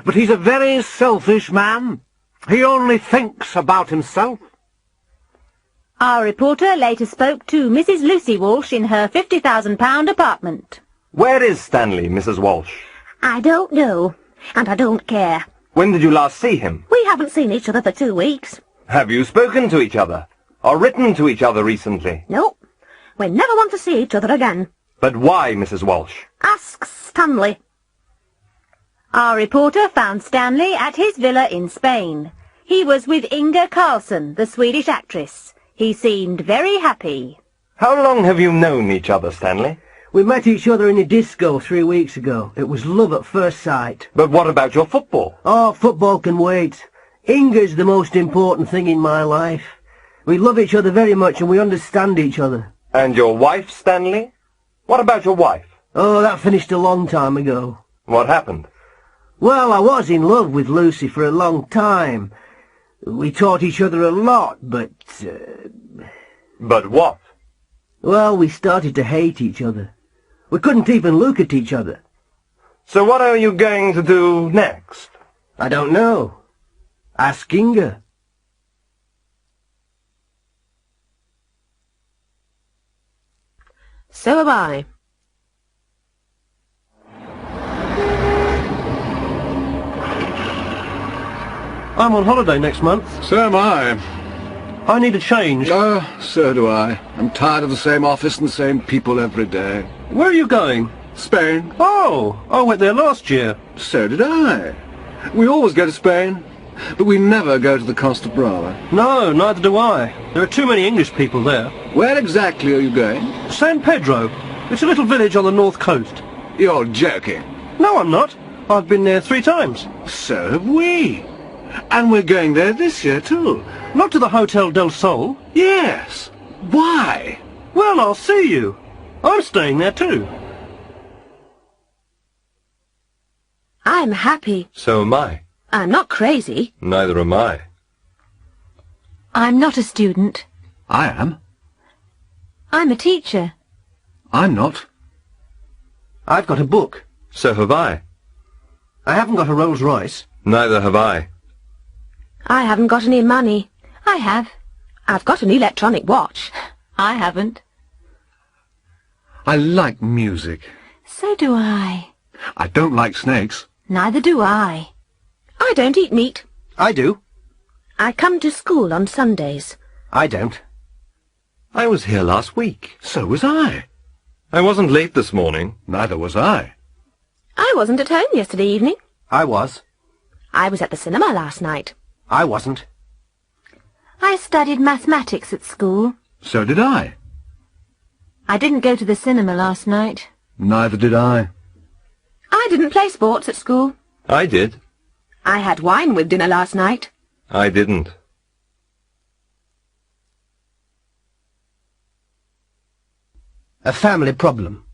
But he's a very selfish man. He only thinks about himself. Our reporter later spoke to Mrs. Lucy Walsh in her £50,000 apartment. Where is Stanley, Mrs. Walsh? I don't know, and I don't care. When did you last see him? We haven't seen each other for 2 weeks. Have you spoken to each other? Or written to each other recently? No, we never want to see each other again. But why, Mrs. Walsh? Ask Stanley. Our reporter found Stanley at his villa in Spain. He was with Inga Carlson, the Swedish actress. He seemed very happy. How long have you known each other, Stanley? We met each other in a disco 3 weeks ago. It was love at first sight. But what about your football? Oh, football can wait. Inga's the most important thing in my life. We love each other very much and we understand each other. And your wife, Stanley? What about your wife? Oh, that finished a long time ago. What happened? Well, I was in love with Lucy for a long time. We taught each other a lot, but... But what? Well, we started to hate each other. We couldn't even look at each other. So what are you going to do next? I don't know. Ask Inga. So am I. I'm on holiday next month. So am I. I need a change. Oh, so do I. I'm tired of the same office and the same people every day. Where are you going? Spain. Oh, I went there last year. So did I. We always go to Spain, but we never go to the Costa Brava. No, neither do I. There are too many English people there. Where exactly are you going? San Pedro. It's a little village on the north coast. You're joking. No, I'm not. I've been there 3 times. So have we. And we're going there this year, too. Not to the Hotel del Sol. Yes. Why? Well, I'll see you. I'm staying there too. I'm happy. So am I. I'm not crazy. Neither am I. I'm not a student. I am. I'm a teacher. I'm not. I've got a book. So have I. I haven't got a Rolls Royce. Neither have I. I haven't got any money. I have. I've got an electronic watch. I haven't. I like music. So do I. I don't like snakes. Neither do I. I don't eat meat. I do. I come to school on Sundays. I don't. I was here last week. So was I. I wasn't late this morning. Neither was I. I wasn't at home yesterday evening. I was. I was at the cinema last night. I wasn't. I studied mathematics at school. So did I. I didn't go to the cinema last night. Neither did I. I didn't play sports at school. I did. I had wine with dinner last night. I didn't. A family problem.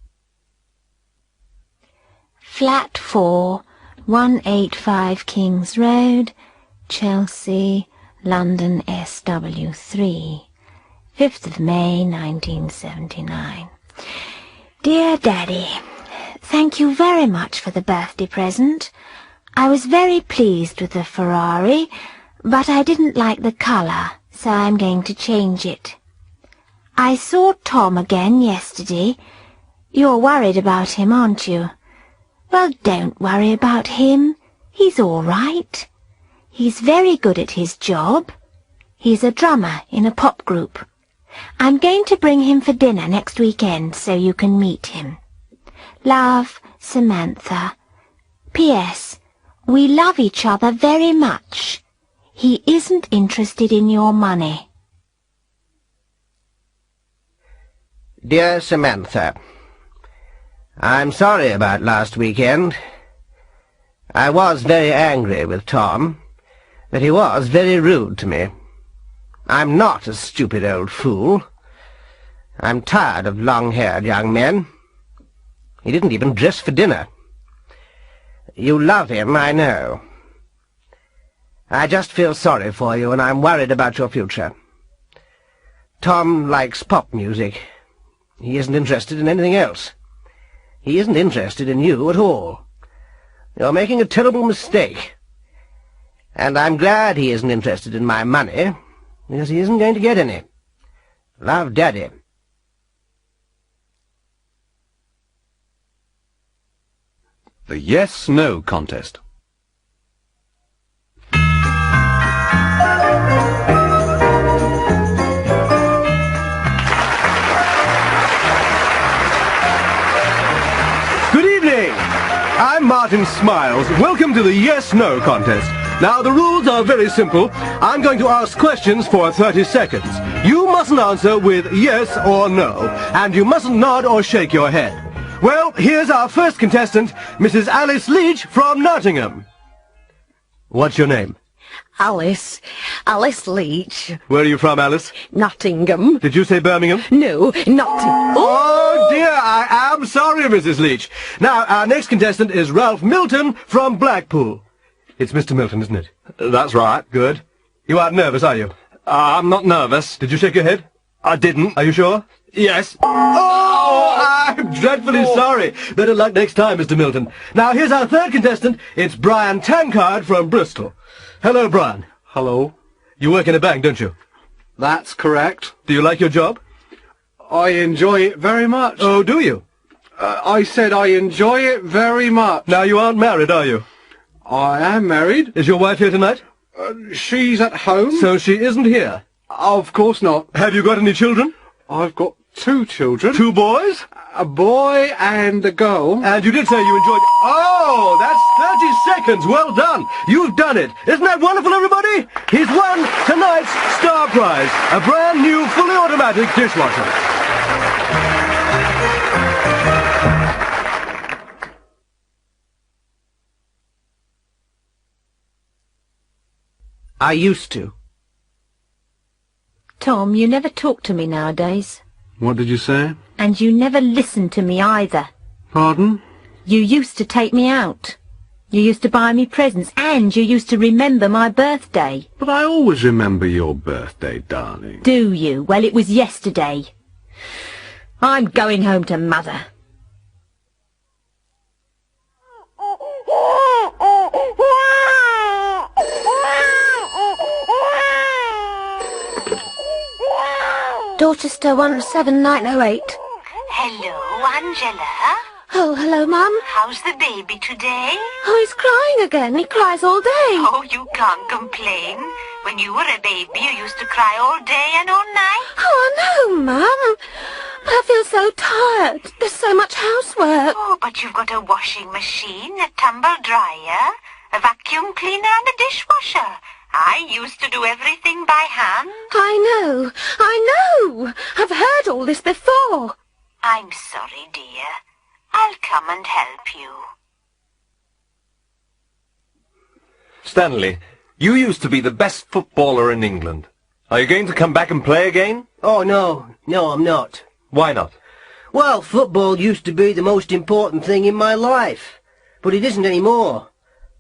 Flat 4, 185 Kings Road, Chelsea, London SW3, 5th of May 1979. Dear Daddy, thank you very much for the birthday present. I was very pleased with the Ferrari, but I didn't like the colour, so I'm going to change it. I saw Tom again yesterday. You're worried about him, aren't you? Well, don't worry about him. He's all right. He's very good at his job. He's a drummer in a pop group. I'm going to bring him for dinner next weekend so you can meet him. Love, Samantha. P.S. We love each other very much. He isn't interested in your money. Dear Samantha, I'm sorry about last weekend. I was very angry with Tom, but he was very rude to me. I'm not a stupid old fool. I'm tired of long-haired young men. He didn't even dress for dinner. You love him, I know. I just feel sorry for you, and I'm worried about your future. Tom likes pop music. He isn't interested in anything else. He isn't interested in you at all. You're making a terrible mistake. And I'm glad he isn't interested in my money, because he isn't going to get any. Love, Daddy. The yes-no contest. Good evening! I'm Martin Smiles. Welcome to the yes-no contest. Now, the rules are very simple. I'm going to ask questions for 30 seconds. You mustn't answer with yes or no, and you mustn't nod or shake your head. Well, here's our first contestant, Mrs. Alice Leach from Nottingham. What's your name? Alice Leach. Where are you from, Alice? Nottingham. Did you say Birmingham? No, Nottingham. Oh dear, I am sorry, Mrs. Leach. Now, our next contestant is Ralph Milton from Blackpool. It's Mr. Milton, isn't it? That's right. Good. You aren't nervous, are you? I'm not nervous. Did you shake your head? I didn't. Are you sure? Yes. Oh, I'm dreadfully sorry. Better luck next time, Mr. Milton. Now, here's our third contestant. It's Brian Tankard from Bristol. Hello, Brian. Hello. You work in a bank, don't you? That's correct. Do you like your job? I enjoy it very much. Oh, do you? I said I enjoy it very much. Now, you aren't married, are you? I am married. Is your wife here tonight? She's at home. So she isn't here? Of course not. Have you got any children? I've got 2 children. 2 boys? A boy and a girl. And you did say you enjoyed... Oh, that's 30 seconds. Well done. You've done it. Isn't that wonderful, everybody? He's won tonight's star prize, a brand new fully automatic dishwasher. I used to. Tom, you never talk to me nowadays. What did you say? And you never listen to me either. Pardon? You used to take me out. You used to buy me presents, and you used to remember my birthday. But I always remember your birthday, darling. Do you? Well, it was yesterday. I'm going home to Mother. Dorchester 17908. Hello, Angela. Oh, hello, Mum. How's the baby today? Oh, he's crying again. He cries all day. Oh, you can't complain. When you were a baby, you used to cry all day and all night. Oh, no, Mum. But I feel so tired. There's so much housework. Oh, but you've got a washing machine, a tumble dryer, a vacuum cleaner and a dishwasher. I used to do everything by hand. I know. I've heard all this before. I'm sorry, dear. I'll come and help you. Stanley, you used to be the best footballer in England. Are you going to come back and play again? Oh, no, I'm not. Why not? Well, football used to be the most important thing in my life, but it isn't anymore.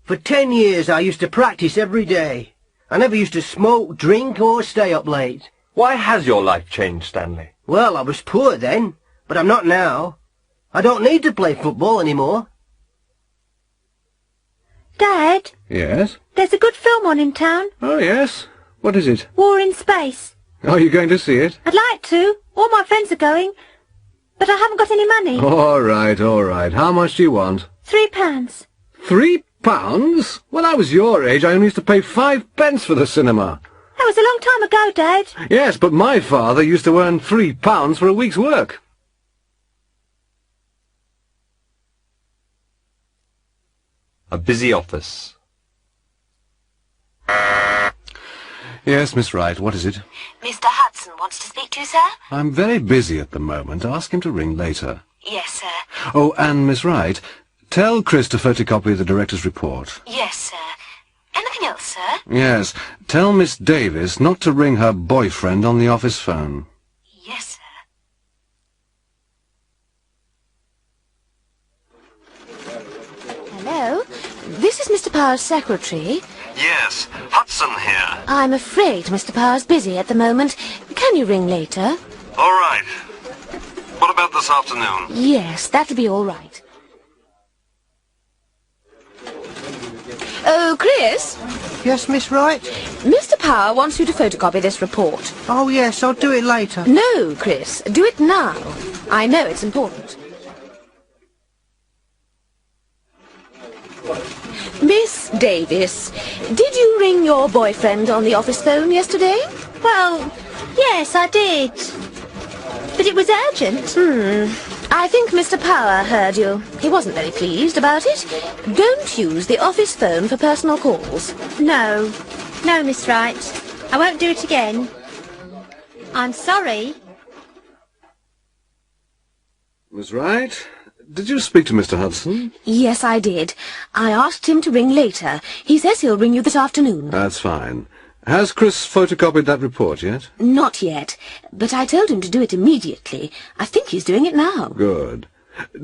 For 10 years I used to practice every day. I never used to smoke, drink, or stay up late. Why has your life changed, Stanley? Well, I was poor then, but I'm not now. I don't need to play football anymore. Dad? Yes? There's a good film on in town. Oh, yes. What is it? War in Space. Are you going to see it? I'd like to. All my friends are going. But I haven't got any money. All right. How much do you want? £3. £3? When I was your age, I only used to pay 5 pence for the cinema. That was a long time ago, Dad. Yes, but my father used to earn £3 for a week's work. A busy office. Yes, Miss Wright, what is it? Mr. Hudson wants to speak to you, sir? I'm very busy at the moment. Ask him to ring later. Yes, sir. Oh, and Miss Wright, tell Christopher to copy the director's report. Yes, sir. Anything else, sir? Yes, tell Miss Davis not to ring her boyfriend on the office phone. Yes, sir. Mr. Power's secretary? Yes, Hudson here. I'm afraid Mr. Power's busy at the moment. Can you ring later? All right. What about this afternoon? Yes, that'll be all right. Oh, Chris? Yes, Miss Wright? Mr. Power wants you to photocopy this report. Oh, yes, I'll do it later. No, Chris, do it now. I know it's important. Miss Davis, did you ring your boyfriend on the office phone yesterday? Well, yes, I did. But it was urgent. I think Mr. Power heard you. He wasn't very pleased about it. Don't use the office phone for personal calls. No. No, Miss Wright. I won't do it again. I'm sorry. Miss Wright, did you speak to Mr. Hudson? Yes, I did. I asked him to ring later. He says he'll ring you this afternoon. That's fine. Has Chris photocopied that report yet? Not yet, but I told him to do it immediately. I think he's doing it now. Good.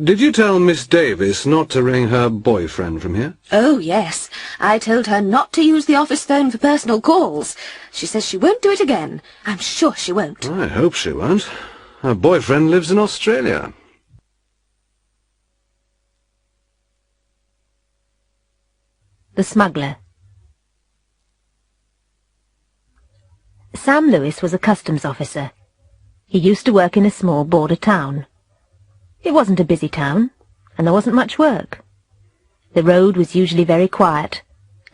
Did you tell Miss Davis not to ring her boyfriend from here? Oh, yes. I told her not to use the office phone for personal calls. She says she won't do it again. I'm sure she won't. I hope she won't. Her boyfriend lives in Australia. The Smuggler. Sam Lewis was a customs officer. He used to work in a small border town. It wasn't a busy town, and there wasn't much work. The road was usually very quiet,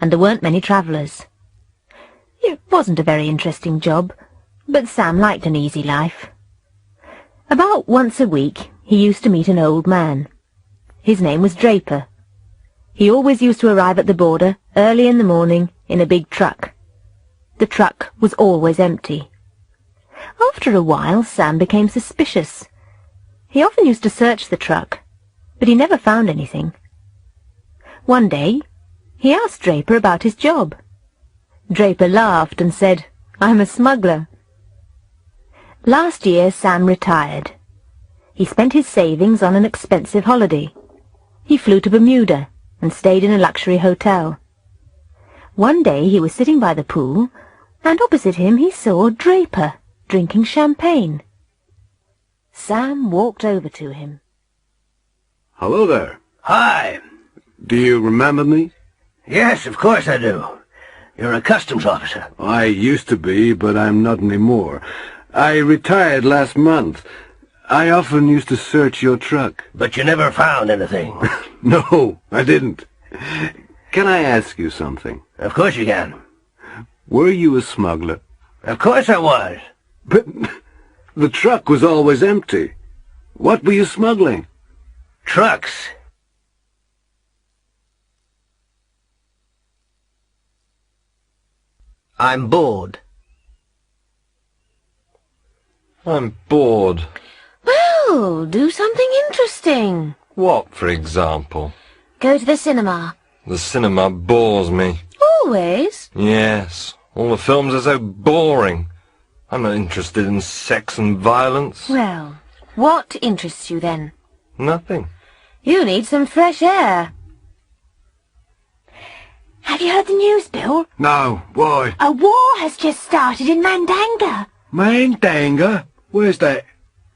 and there weren't many travellers. It wasn't a very interesting job, but Sam liked an easy life. About once a week he used to meet an old man. His name was Draper. He always used to arrive at the border early in the morning in a big truck. The truck was always empty. After a while, Sam became suspicious. He often used to search the truck, but he never found anything. One day, he asked Draper about his job. Draper laughed and said, "I'm a smuggler." Last year, Sam retired. He spent his savings on an expensive holiday. He flew to Bermuda and stayed in a luxury hotel. One day he was sitting by the pool, and opposite him he saw Draper drinking champagne. Sam walked over to him. Hello there. Hi. Do you remember me? Yes, of course I do. You're a customs officer. I used to be, but I'm not anymore. I retired last month. I often used to search your truck. But you never found anything. No, I didn't. Can I ask you something? Of course you can. Were you a smuggler? Of course I was. But the truck was always empty. What were you smuggling? Trucks. I'm bored. I'm bored. Well, do something interesting. What, for example? Go to the cinema. The cinema bores me. Always? Yes. All the films are so boring. I'm not interested in sex and violence. Well, what interests you then? Nothing. You need some fresh air. Have you heard the news, Bill? No, why? A war has just started in Mandanga. Mandanga? Where's that?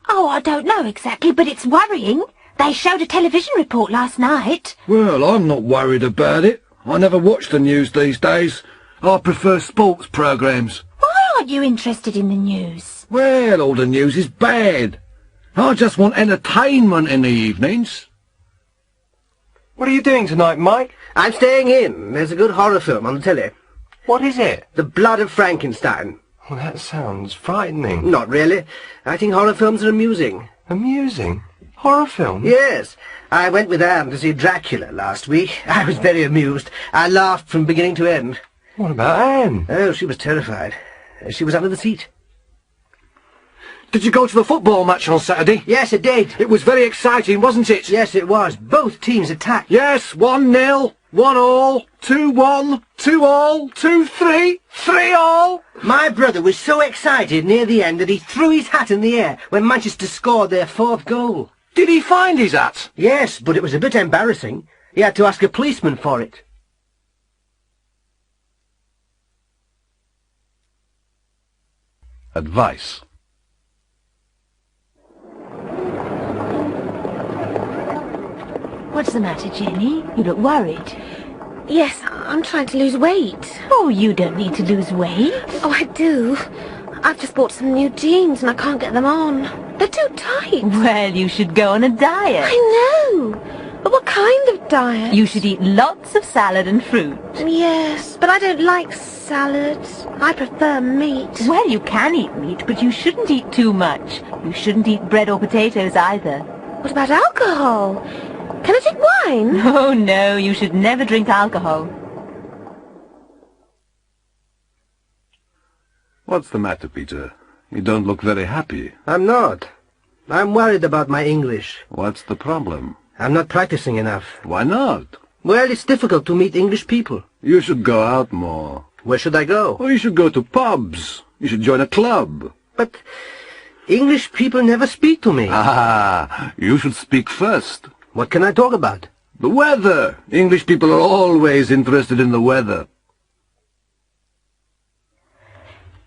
Oh, I don't know exactly, but it's worrying. They showed a television report last night. Well, I'm not worried about it. I never watch the news these days. I prefer sports programmes. Why aren't you interested in the news? Well, all the news is bad. I just want entertainment in the evenings. What are you doing tonight, Mike? I'm staying in. There's a good horror film on the telly. What is it? The Blood of Frankenstein. Well, that sounds frightening. Not really. I think horror films are amusing. Amusing? Horror film? Yes. I went with Anne to see Dracula last week. I was very amused. I laughed from beginning to end. What about Anne? Oh, she was terrified. She was under the seat. Did you go to the football match on Saturday? Yes, I did. It was very exciting, wasn't it? Yes, it was. Both teams attacked. Yes, 1-0, 1-all, 2-1, 2-all, 2-3, 3-all. My brother was so excited near the end that he threw his hat in the air when Manchester scored their fourth goal. Did he find his hat? Yes, but it was a bit embarrassing. He had to ask a policeman for it. advice. What's the matter, Jenny? You look worried. Yes, I'm trying to lose weight. Oh, you don't need to lose weight. Oh, I do. I've just bought some new jeans and I can't get them on. They're too tight. Well, you should go on a diet. I know. But what kind of diet? You should eat lots of salad and fruit. Yes, but I don't like salad. I prefer meat. Well, you can eat meat, but you shouldn't eat too much. You shouldn't eat bread or potatoes either. What about alcohol? Can I drink wine? Oh, no, you should never drink alcohol. What's the matter, Peter? You don't look very happy. I'm not. I'm worried about my English. What's the problem? I'm not practicing enough. Why not? Well, it's difficult to meet English people. You should go out more. Where should I go? Oh, you should go to pubs. You should join a club. But English people never speak to me. Ah, you should speak first. What can I talk about? The weather. English people are always interested in the weather.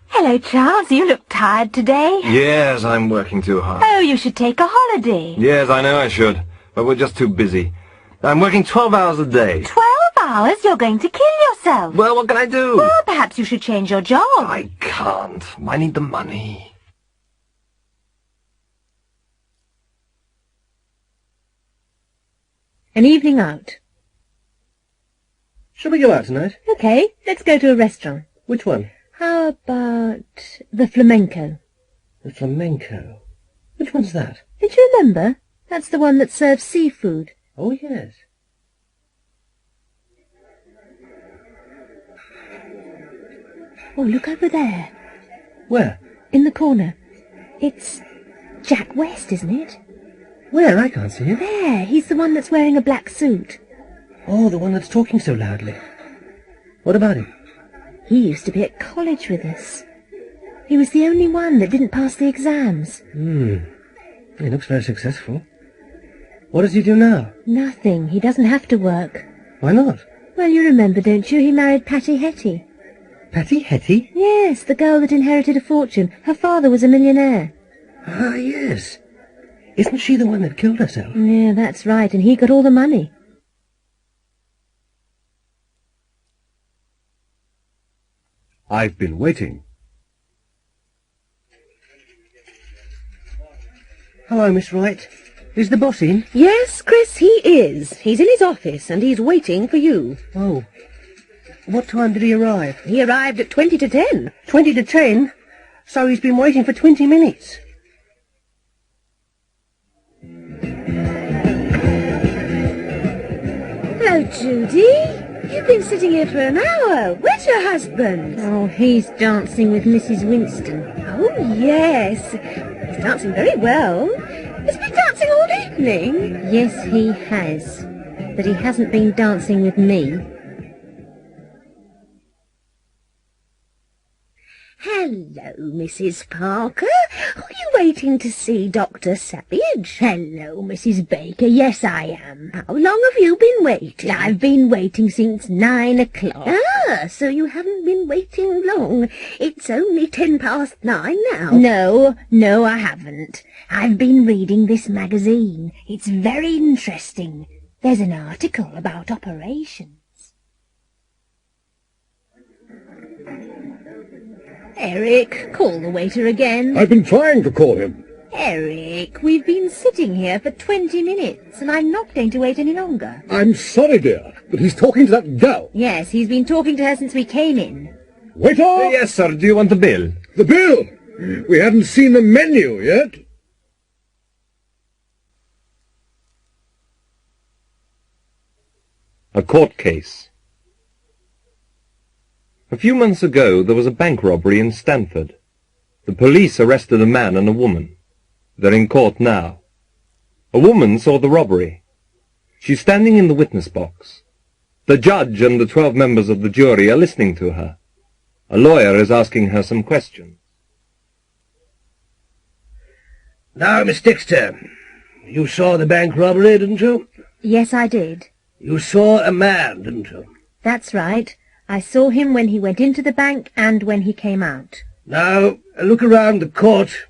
Hello, Charles. You look tired today. Yes, I'm working too hard. Oh, you should take a holiday. Yes, I know I should, but we're just too busy. I'm working 12 hours a day. 12 hours? You're going to kill yourself. Well, what can I do? Well, perhaps you should change your job. I can't. I need the money. An evening out. Shall we go out tonight? Okay, let's go to a restaurant. Which one? How about the Flamenco? The Flamenco. Which one's that? Don't you remember? That's the one that serves seafood. Oh, yes. Oh, look over there. Where? In the corner. It's Jack West, isn't it? Where? I can't see him. There, he's the one that's wearing a black suit. Oh, the one that's talking so loudly. What about him? He used to be at college with us. He was the only one that didn't pass the exams. He looks very successful. What does he do now? Nothing. He doesn't have to work. Why not? Well, you remember, don't you? He married Patty Hetty. Patty Hetty? Yes, the girl that inherited a fortune. Her father was a millionaire. Ah, yes. Isn't she the one that killed herself? Yeah, that's right, and he got all the money. I've been waiting. Hello, Miss Wright. Is the boss in? Yes, Chris, he is. He's in his office, and he's waiting for you. Oh. What time did he arrive? He arrived at 20 to 10. 20 to 10? So he's been waiting for 20 minutes. Hello, Judy. You've been sitting here for an hour. Where's your husband? Oh, he's dancing with Mrs. Winston. Oh, yes. He's dancing very well. Has he been dancing all evening? Yes, he has. But he hasn't been dancing with me. Hello, Mrs. Parker. Are you waiting to see Dr. Savage? Hello, Mrs. Baker. Yes, I am. How long have you been waiting? I've been waiting since 9 o'clock. Ah, so you haven't been waiting long. It's only 9:10 now. No, I haven't. I've been reading this magazine. It's very interesting. There's an article about operations. Eric, call the waiter again. I've been trying to call him. Eric, we've been sitting here for 20 minutes, and I'm not going to wait any longer. I'm sorry, dear, but he's talking to that girl. Yes, he's been talking to her since we came in. Waiter! Yes, sir. Do you want the bill? The bill? We haven't seen the menu yet. A court case. A few months ago there was a bank robbery in Stamford. The police arrested a man and a woman. They're in court now. A woman saw the robbery. She's standing in the witness box. The judge and the 12 members of the jury are listening to her. A lawyer is asking her some questions. Now, Miss Dexter, you saw the bank robbery, didn't you? Yes, I did. You saw a man, didn't you? That's right. I saw him when he went into the bank and when he came out. Now, look around the court.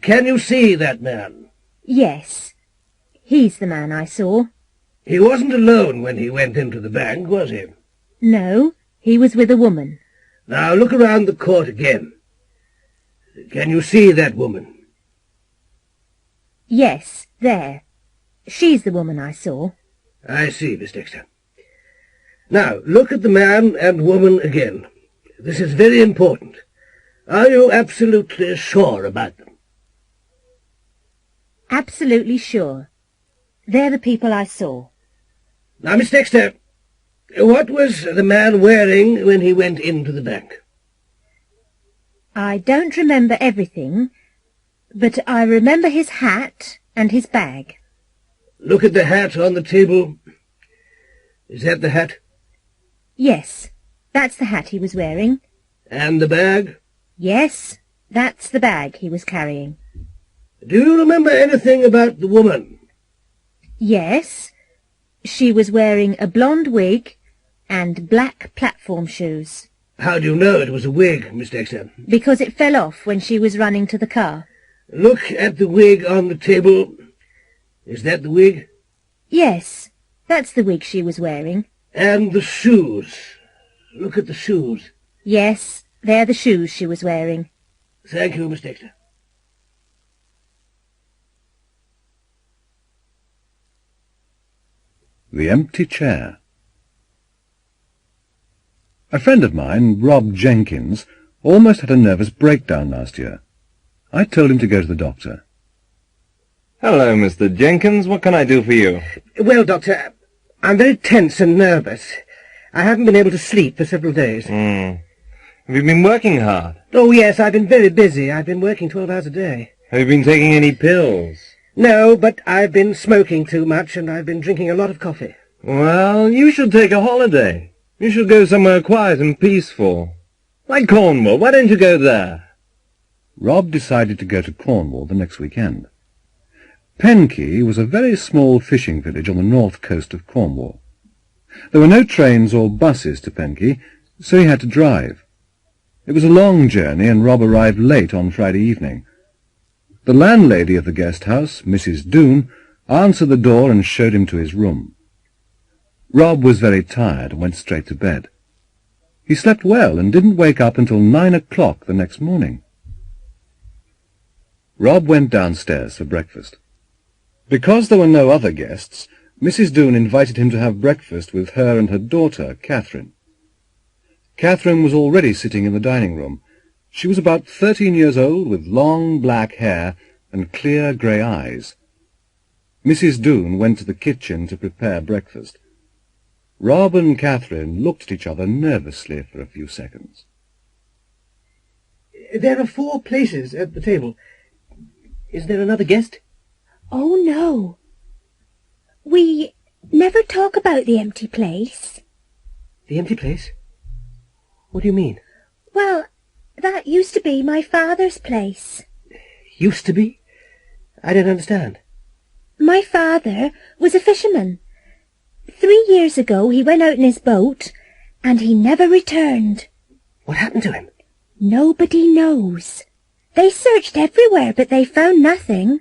Can you see that man? Yes. He's the man I saw. He wasn't alone when he went into the bank, was he? No, he was with a woman. Now, look around the court again. Can you see that woman? Yes, there. She's the woman I saw. I see, Miss Dexter. Now, look at the man and woman again. This is very important. Are you absolutely sure about them? Absolutely sure. They're the people I saw. Now, Miss Dexter, what was the man wearing when he went into the bank? I don't remember everything, but I remember his hat and his bag. Look at the hat on the table. Is that the hat? Yes, that's the hat he was wearing. And the bag? Yes, that's the bag he was carrying. Do you remember anything about the woman? Yes, she was wearing a blonde wig and black platform shoes. How do you know it was a wig, Miss Dexter? Because it fell off when she was running to the car. Look at the wig on the table. Is that the wig? Yes, that's the wig she was wearing. And the shoes. Look at the shoes. Yes, they're the shoes she was wearing. Thank you, Miss Dexter. The empty chair. A friend of mine, Rob Jenkins, almost had a nervous breakdown last year. I told him to go to the doctor. Hello, Mr. Jenkins. What can I do for you? Well, Doctor, I'm very tense and nervous. I haven't been able to sleep for several days. Have you been working hard? Oh, yes, I've been very busy. I've been working 12 hours a day. Have you been taking any pills? No, but I've been smoking too much and I've been drinking a lot of coffee. Well, you should take a holiday. You should go somewhere quiet and peaceful. Like Cornwall. Why don't you go there? Rob decided to go to Cornwall the next weekend. Penkey was a very small fishing village on the north coast of Cornwall. There were no trains or buses to Penkey, so he had to drive. It was a long journey, and Rob arrived late on Friday evening. The landlady of the guest house, Mrs. Doone, answered the door and showed him to his room. Rob was very tired and went straight to bed. He slept well and didn't wake up until 9 o'clock the next morning. Rob went downstairs for breakfast. Because there were no other guests, Mrs. Doone invited him to have breakfast with her and her daughter, Catherine. Catherine was already sitting in the dining room. She was about 13 years old, with long black hair and clear grey eyes. Mrs. Doone went to the kitchen to prepare breakfast. Rob and Catherine looked at each other nervously for a few seconds. There are 4 places at the table. Is there another guest? Oh, no. We never talk about the empty place. The empty place? What do you mean? Well, that used to be my father's place. Used to be? I don't understand. My father was a fisherman. 3 years ago he went out in his boat, and he never returned. What happened to him? Nobody knows. They searched everywhere, but they found nothing.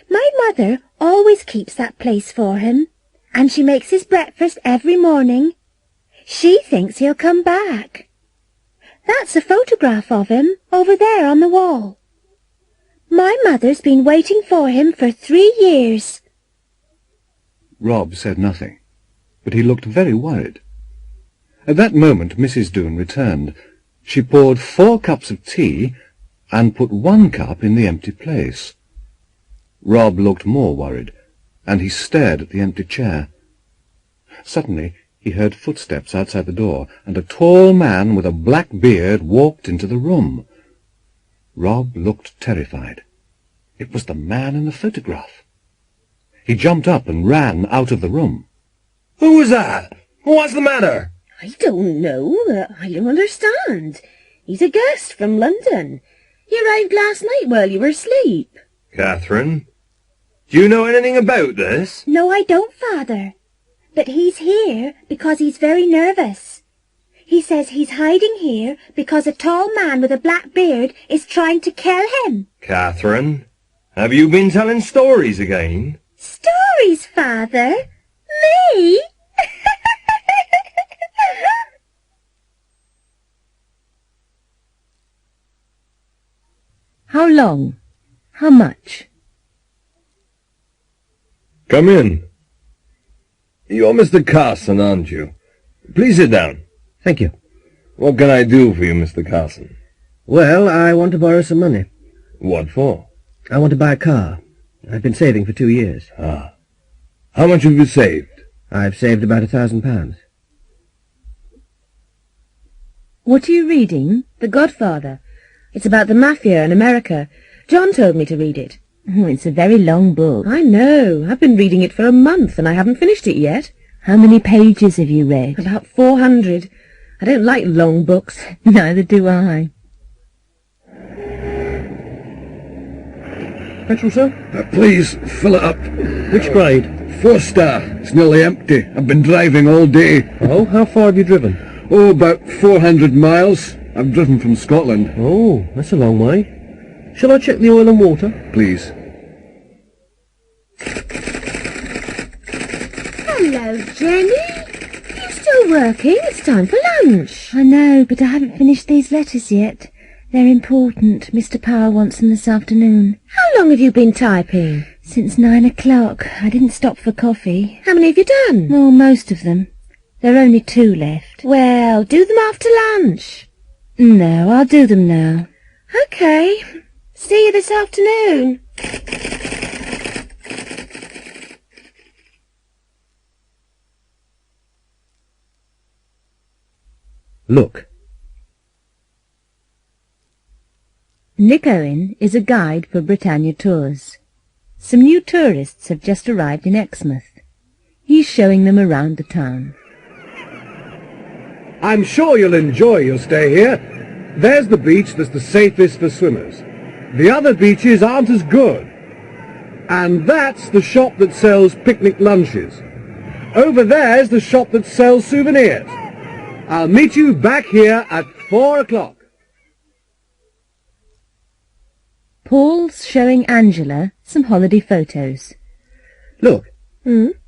My mother always keeps that place for him, and she makes his breakfast every morning. She thinks he'll come back. That's a photograph of him over there on the wall. My mother's been waiting for him for 3 years. Rob said nothing, but he looked very worried. At that moment Mrs. Doone returned. She poured 4 cups of tea and put 1 cup in the empty place. Rob looked more worried, and he stared at the empty chair. Suddenly he heard footsteps outside the door, and a tall man with a black beard walked into the room. Rob looked terrified. It was the man in the photograph. He jumped up and ran out of the room. Who was that? What's the matter? I don't know. I don't understand. He's a guest from London. He arrived last night while you were asleep. Catherine, do you know anything about this? No, I don't, Father. But he's here because he's very nervous. He says he's hiding here because a tall man with a black beard is trying to kill him. Catherine, have you been telling stories again? Stories, Father? Me? How long? How much? Come in. You're Mr. Carson, aren't you? Please sit down. Thank you. What can I do for you, Mr. Carson? Well, I want to borrow some money. What for? I want to buy a car. I've been saving for 2 years. Ah. How much have you saved? I've saved about £1,000. What are you reading? The Godfather. It's about the mafia in America. John told me to read it. Oh, it's a very long book. I know. I've been reading it for a month and I haven't finished it yet. How many pages have you read? About 400. I don't like long books. Neither do I. Petrol, sir? Please, fill it up. Which grade? 4-star. It's nearly empty. I've been driving all day. Oh, how far have you driven? Oh, about 400 miles. I've driven from Scotland. Oh, that's a long way. Shall I check the oil and water? Please. Hello, Jenny. You still working? It's time for lunch. I know, but I haven't finished these letters yet. They're important. Mr. Power wants them this afternoon. How long have you been typing? Since 9 o'clock. I didn't stop for coffee. How many have you done? Oh, most of them. There are only 2 left. Well, do them after lunch. No, I'll do them now. Okay. See you this afternoon. Look. Nick Owen is a guide for Britannia Tours. Some new tourists have just arrived in Exmouth. He's showing them around the town. I'm sure you'll enjoy your stay here. There's the beach that's the safest for swimmers. The other beaches aren't as good. And that's the shop that sells picnic lunches. Over there's the shop that sells souvenirs. I'll meet you back here at 4 o'clock. Paul's showing Angela some holiday photos. Look.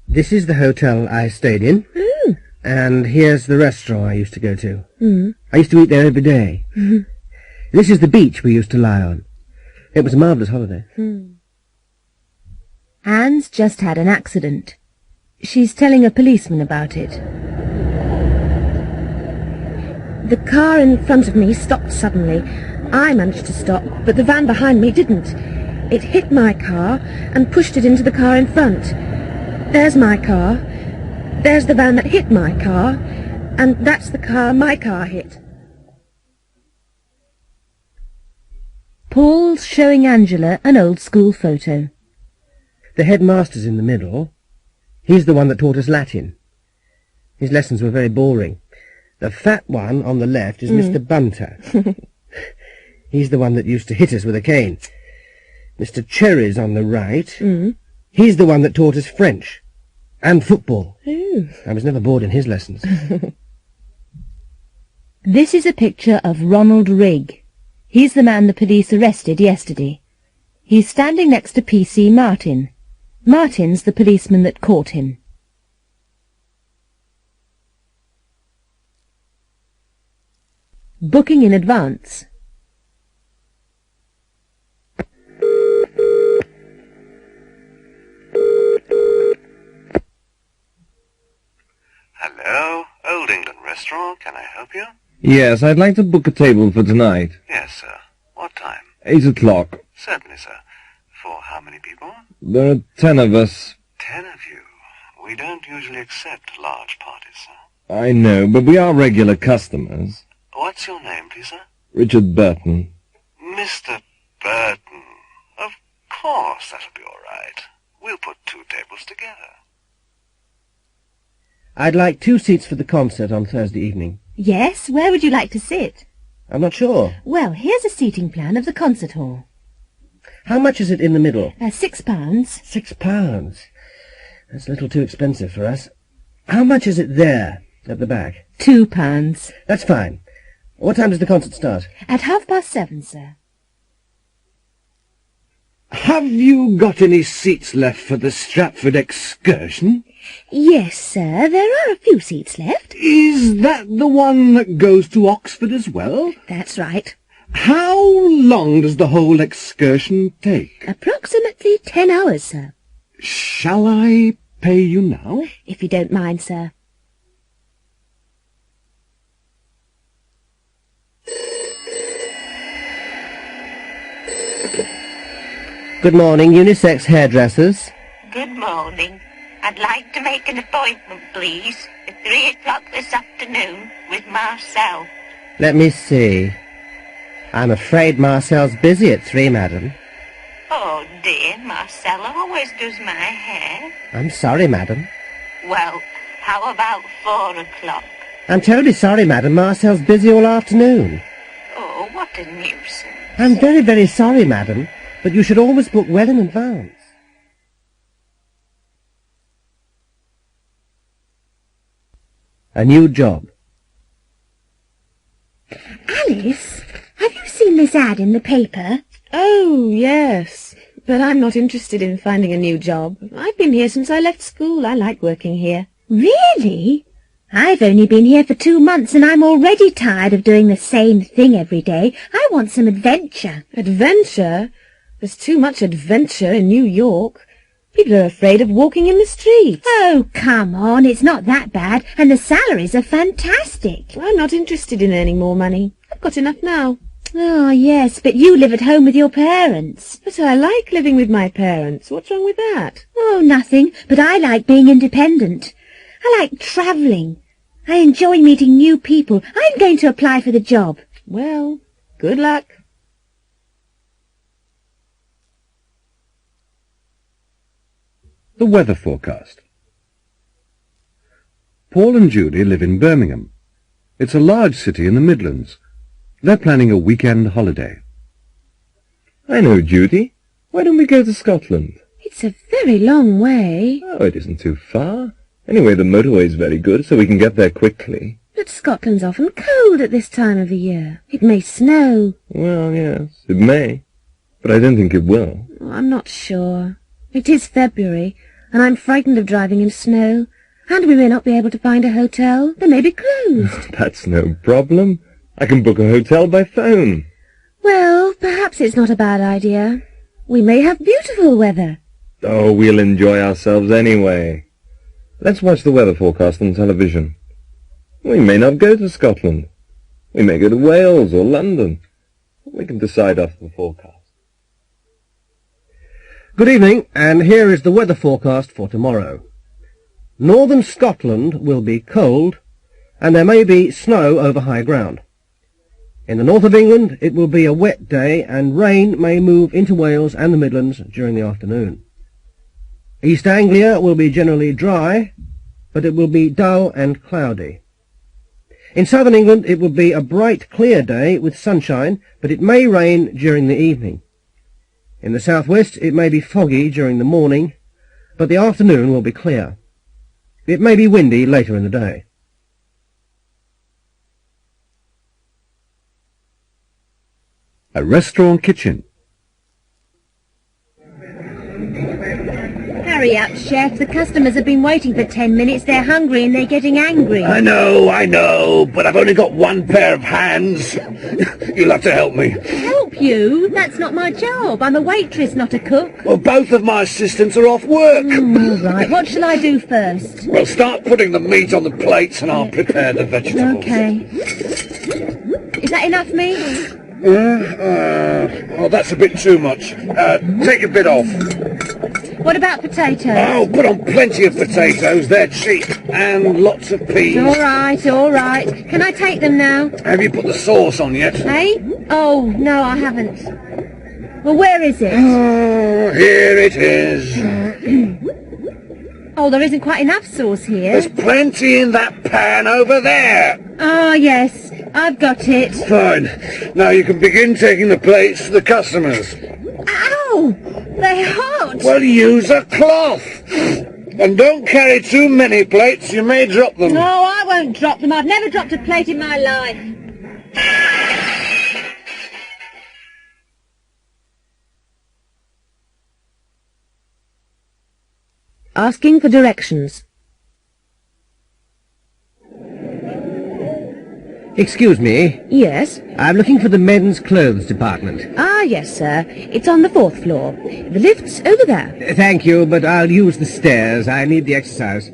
This is the hotel I stayed in. And here's the restaurant I used to go to. I used to eat there every day. This is the beach we used to lie on. It was a marvellous holiday. Anne's just had an accident. She's telling a policeman about it. The car in front of me stopped suddenly. I managed to stop, but the van behind me didn't. It hit my car and pushed it into the car in front. There's my car. There's the van that hit my car. And that's the car my car hit. Paul's showing Angela an old school photo. The headmaster's in the middle. He's the one that taught us Latin. His lessons were very boring. The fat one on the left is Mr. Bunter. He's the one that used to hit us with a cane. Mr. Cherry's on the right. He's the one that taught us French and football. I was never bored in his lessons. This is a picture of Ronald Rigg. He's the man the police arrested yesterday. He's standing next to P.C. Martin. Martin's the policeman that caught him. Booking in advance. Hello, Old England Restaurant. Can I help you? Yes, I'd like to book a table for tonight. Yes, sir. What time? 8 o'clock. Certainly, sir. For how many people? There are 10 of us. 10 of you. We don't usually accept large parties, sir. I know, but we are regular customers. What's your name, please, sir? Richard Burton. Mr. Burton. Of course, that'll be all right. We'll put 2 tables together. I'd like 2 seats for the concert on Thursday evening. Yes, where would you like to sit? I'm not sure. Well, here's a seating plan of the concert hall. How much is it in the middle? £6. £6? That's a little too expensive for us. How much is it there? At the back. £2. That's fine. What time does the concert start? At 7:30, sir. Have you got any seats left for the Stratford excursion? Yes, sir, there are a few seats left. Is that the one that goes to Oxford as well? That's right. How long does the whole excursion take? Approximately 10 hours, sir. Shall I pay you now? If you don't mind, sir. Good morning, unisex hairdressers. Good morning. I'd like to make an appointment, please, at 3 o'clock this afternoon with Marcel. Let me see. I'm afraid Marcel's busy at 3, madam. Oh, dear, Marcel always does my hair. I'm sorry, madam. Well, how about 4 o'clock? I'm terribly sorry, madam. Marcel's busy all afternoon. Oh, what a nuisance. I'm very, very sorry, madam, but you should always book well in advance. A new job. Alice, have you seen this ad in the paper? Oh, yes. But I'm not interested in finding a new job. I've been here since I left school. I like working here. Really? I've only been here for 2 months and I'm already tired of doing the same thing every day. I want some adventure. Adventure? There's too much adventure in New York. People are afraid of walking in the streets. Oh, come on, it's not that bad, and the salaries are fantastic. I'm not interested in earning more money. I've got enough now. Oh, yes, but you live at home with your parents. But I like living with my parents. What's wrong with that? Oh, nothing, but I like being independent. I like travelling. I enjoy meeting new people. I'm going to apply for the job. Well, good luck. The weather forecast. Paul and Judy live in Birmingham. It's a large city in the Midlands. They're planning a weekend holiday. I know, Judy. Why don't we go to Scotland? It's a very long way. Oh, it isn't too far. Anyway, the motorway's very good, so we can get there quickly. But Scotland's often cold at this time of the year. It may snow. Well, yes, it may. But I don't think it will. Oh, I'm not sure. It is February, and I'm frightened of driving in snow. And we may not be able to find a hotel. They may be closed. That's no problem. I can book a hotel by phone. Well, perhaps it's not a bad idea. We may have beautiful weather. Oh, we'll enjoy ourselves anyway. Let's watch the weather forecast on television. We may not go to Scotland. We may go to Wales or London. We can decide after the forecast. Good evening, and here is the weather forecast for tomorrow. Northern Scotland will be cold, and there may be snow over high ground. In the north of England, it will be a wet day, and rain may move into Wales and the Midlands during the afternoon. East Anglia will be generally dry, but it will be dull and cloudy. In southern England, it will be a bright, clear day with sunshine, but it may rain during the evening. In the southwest, it may be foggy during the morning, but the afternoon will be clear. It may be windy later in the day. A restaurant kitchen. Hurry up, Chef. The customers have been waiting for 10 minutes. They're hungry and they're getting angry. I know, but I've only got one pair of hands. You'll have to help me. Help you? That's not my job. I'm a waitress, not a cook. Well, both of my assistants are off work. All right, what shall I do first? Well, start putting the meat on the plates and I'll prepare the vegetables. Okay. Is that enough meat? Oh, that's a bit too much. Take a bit off. What about potatoes? Oh, put on plenty of potatoes. They're cheap. And lots of peas. All right. Can I take them now? Have you put the sauce on yet? Eh? Oh, no, I haven't. Well, where is it? Oh, here it is. Oh, there isn't quite enough sauce here. There's plenty in that pan over there. Ah, yes, I've got it. Fine. Now you can begin taking the plates to the customers. Ow! They're hot. Well, use a cloth. And don't carry too many plates, you may drop them. No, I won't drop them. I've never dropped a plate in my life. Asking for directions. Excuse me. Yes? I'm looking for the men's clothes department. Ah, yes, sir. It's on the 4th floor. The lift's over there. Thank you, but I'll use the stairs. I need the exercise.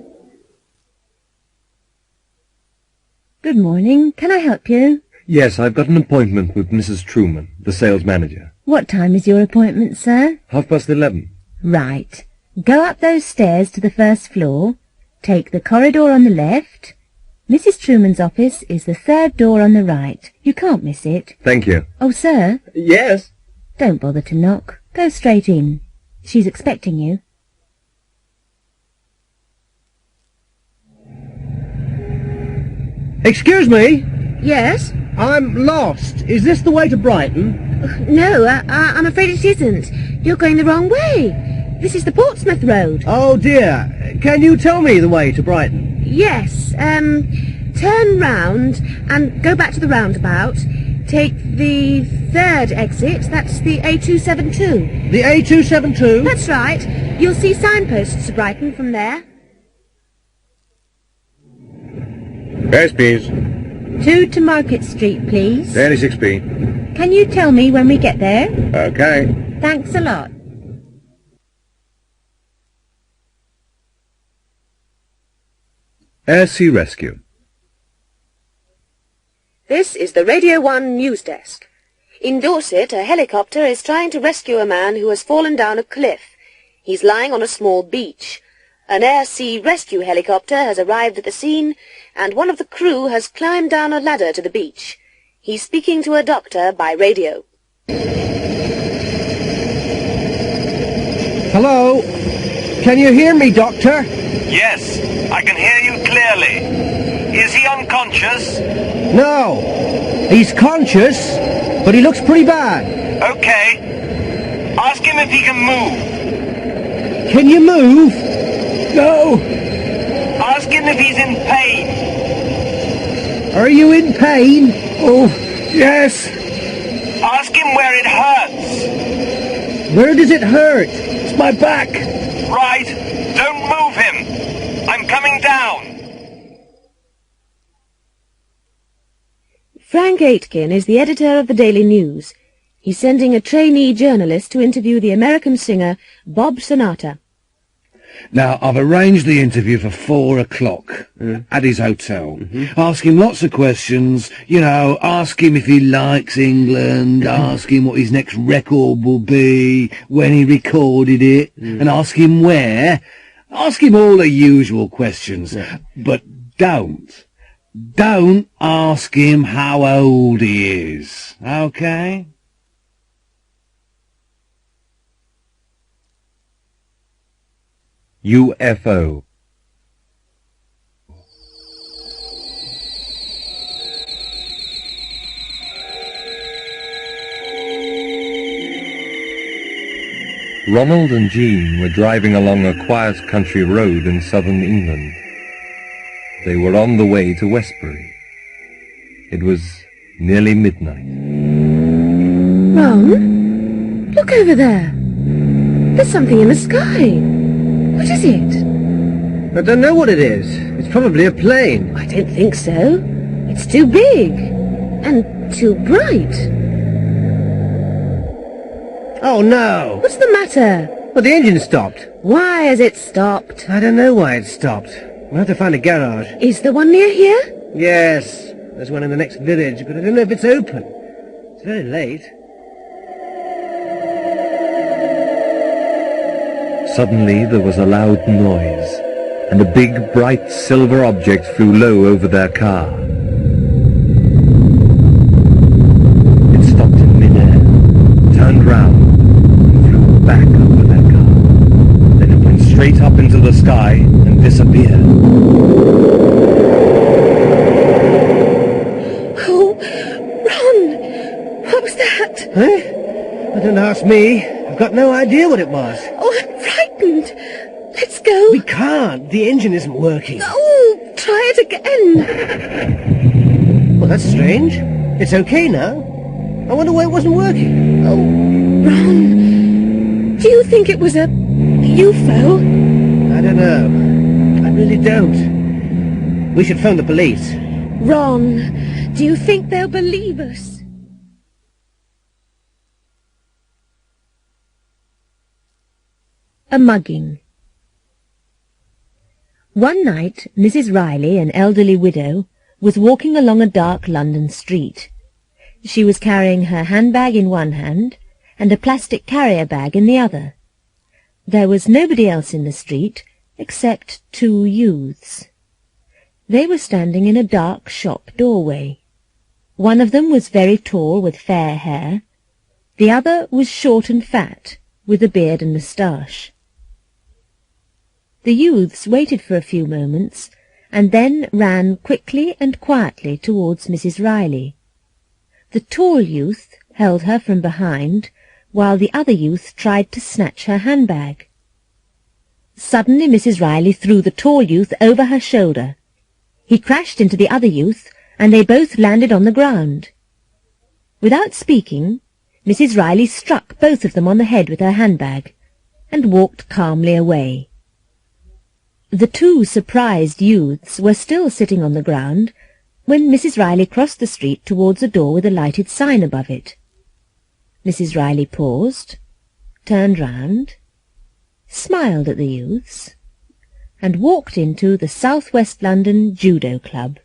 Good morning. Can I help you? Yes, I've got an appointment with Mrs. Truman, the sales manager. What time is your appointment, sir? 11:30. Right. Go up those stairs to the 1st floor. Take the corridor on the left. Mrs. Truman's office is the 3rd door on the right. You can't miss it. Thank you. Oh, sir? Yes? Don't bother to knock. Go straight in. She's expecting you. Excuse me? Yes? I'm lost. Is this the way to Brighton? No, I'm afraid it isn't. You're going the wrong way. This is the Portsmouth Road. Oh, dear. Can you tell me the way to Brighton? Yes, turn round and go back to the roundabout. Take the 3rd exit, that's the A272. The A272? That's right. You'll see signposts to Brighton from there. Yes, please. 2 to Market Street, please. 36p. Can you tell me when we get there? Okay. Thanks a lot. Air Sea Rescue. This is the Radio 1 news desk. In Dorset, a helicopter is trying to rescue a man who has fallen down a cliff. He's lying on a small beach. An Air Sea Rescue helicopter has arrived at the scene, and one of the crew has climbed down a ladder to the beach. He's speaking to a doctor by radio. Hello? Can you hear me, Doctor? Yes, I can hear you clearly. Is he unconscious? No. He's conscious, but he looks pretty bad. Okay. Ask him if he can move. Can you move? No. Ask him if he's in pain. Are you in pain? Oh, yes. Ask him where it hurts. Where does it hurt? It's my back. Right. Don't move him. I'm coming down. Frank Aitken is the editor of the Daily News. He's sending a trainee journalist to interview the American singer Bob Sonata. Now, I've arranged the interview for 4 o'clock at his hotel. Ask him lots of questions, you know, ask him if he likes England, ask him what his next record will be, when he recorded it, and ask him where. Ask him all the usual questions, but don't ask him how old he is, okay? UFO. Ronald and Jean were driving along a quiet country road in southern England. They were on the way to Westbury. It was nearly midnight. Ron, look over there. There's something in the sky. What is it? I don't know what it is. It's probably a plane. I don't think so. It's too big. And too bright. Oh, no. What's the matter? Well, the engine stopped. Why has it stopped? I don't know why it stopped. We'll have to find a garage. Is there one near here? Yes. There's one in the next village, but I don't know if it's open. It's very late. Suddenly there was a loud noise, and a big, bright silver object flew low over their car. It stopped in midair, turned round, and flew back over their car. Then it went straight up into the sky and disappeared. Oh, Ron! What was that? Huh? Don't ask me. I've got no idea what it was. Oh, I'm frightened. Let's go. We can't. The engine isn't working. Oh, try it again. Well, that's strange. It's okay now. I wonder why it wasn't working. Oh, Ron, do you think it was a UFO? I don't know. I really don't. We should phone the police. Ron, do you think they'll believe us? A mugging. One night, Mrs. Riley, an elderly widow, was walking along a dark London street. She was carrying her handbag in one hand and a plastic carrier bag in the other. There was nobody else in the street except two youths. They were standing in a dark shop doorway. One of them was very tall with fair hair. The other was short and fat, with a beard and moustache. The youths waited for a few moments, and then ran quickly and quietly towards Mrs. Riley. The tall youth held her from behind, while the other youth tried to snatch her handbag. Suddenly Mrs. Riley threw the tall youth over her shoulder. He crashed into the other youth, and they both landed on the ground. Without speaking, Mrs. Riley struck both of them on the head with her handbag, and walked calmly away. The two surprised youths were still sitting on the ground when Mrs. Riley crossed the street towards a door with a lighted sign above it. Mrs. Riley paused, turned round, smiled at the youths, and walked into the South West London Judo Club.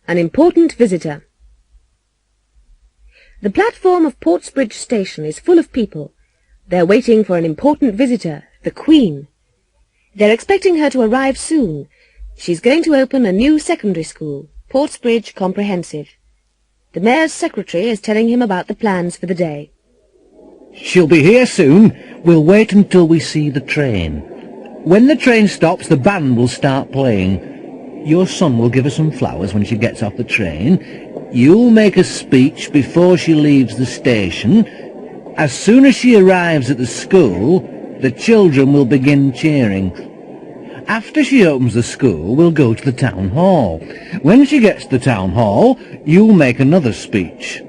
An important visitor. The platform of Portsbridge Station is full of people. They're waiting for an important visitor, the Queen. They're expecting her to arrive soon. She's going to open a new secondary school, Portsbridge Comprehensive. The Mayor's secretary is telling him about the plans for the day. She'll be here soon. We'll wait until we see the train. When the train stops, the band will start playing. Your son will give her some flowers when she gets off the train. You'll make a speech before she leaves the station. As soon as she arrives at the school, the children will begin cheering. After she opens the school, we'll go to the town hall. When she gets to the town hall, you'll make another speech.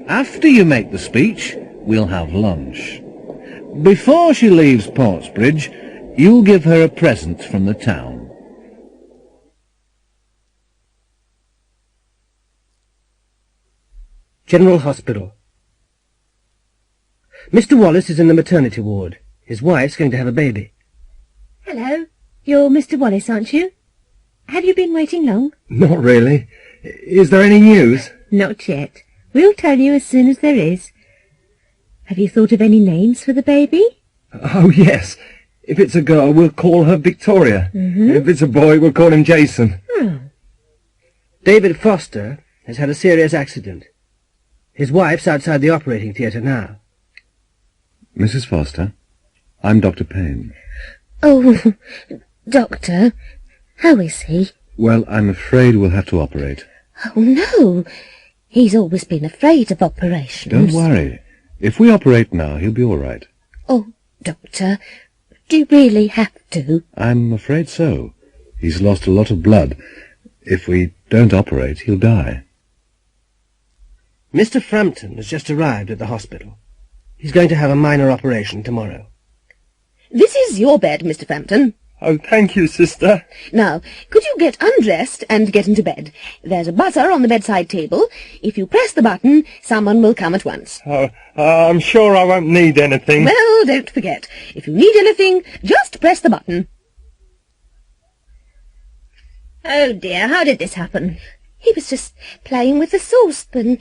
After you make the speech, we'll have lunch. Before she leaves Portsbridge, you'll give her a present from the town. General Hospital. Mr. Wallace is in the maternity ward. His wife's going to have a baby. Hello. You're Mr. Wallace, aren't you? Have you been waiting long? Not really. Is there any news? Not yet. We'll tell you as soon as there is. Have you thought of any names for the baby? Oh, yes. If it's a girl, we'll call her Victoria. If it's a boy, we'll call him Jason. David Foster has had a serious accident. His wife's outside the operating theatre now. Mrs. Foster, I'm Dr. Payne. Oh, Doctor, how is he? Well, I'm afraid we'll have to operate. Oh, no. He's always been afraid of operations. Don't worry. If we operate now, he'll be all right. Oh, Doctor, do you really have to? I'm afraid so. He's lost a lot of blood. If we don't operate, he'll die. Mr. Frampton has just arrived at the hospital. He's going to have a minor operation tomorrow. This is your bed, Mr. Frampton. Oh, thank you, sister. Now, could you get undressed and get into bed? There's a buzzer on the bedside table. If you press the button, someone will come at once. Oh, I'm sure I won't need anything. Well, don't forget. If you need anything, just press the button. Oh, dear, how did this happen? He was just playing with the saucepan,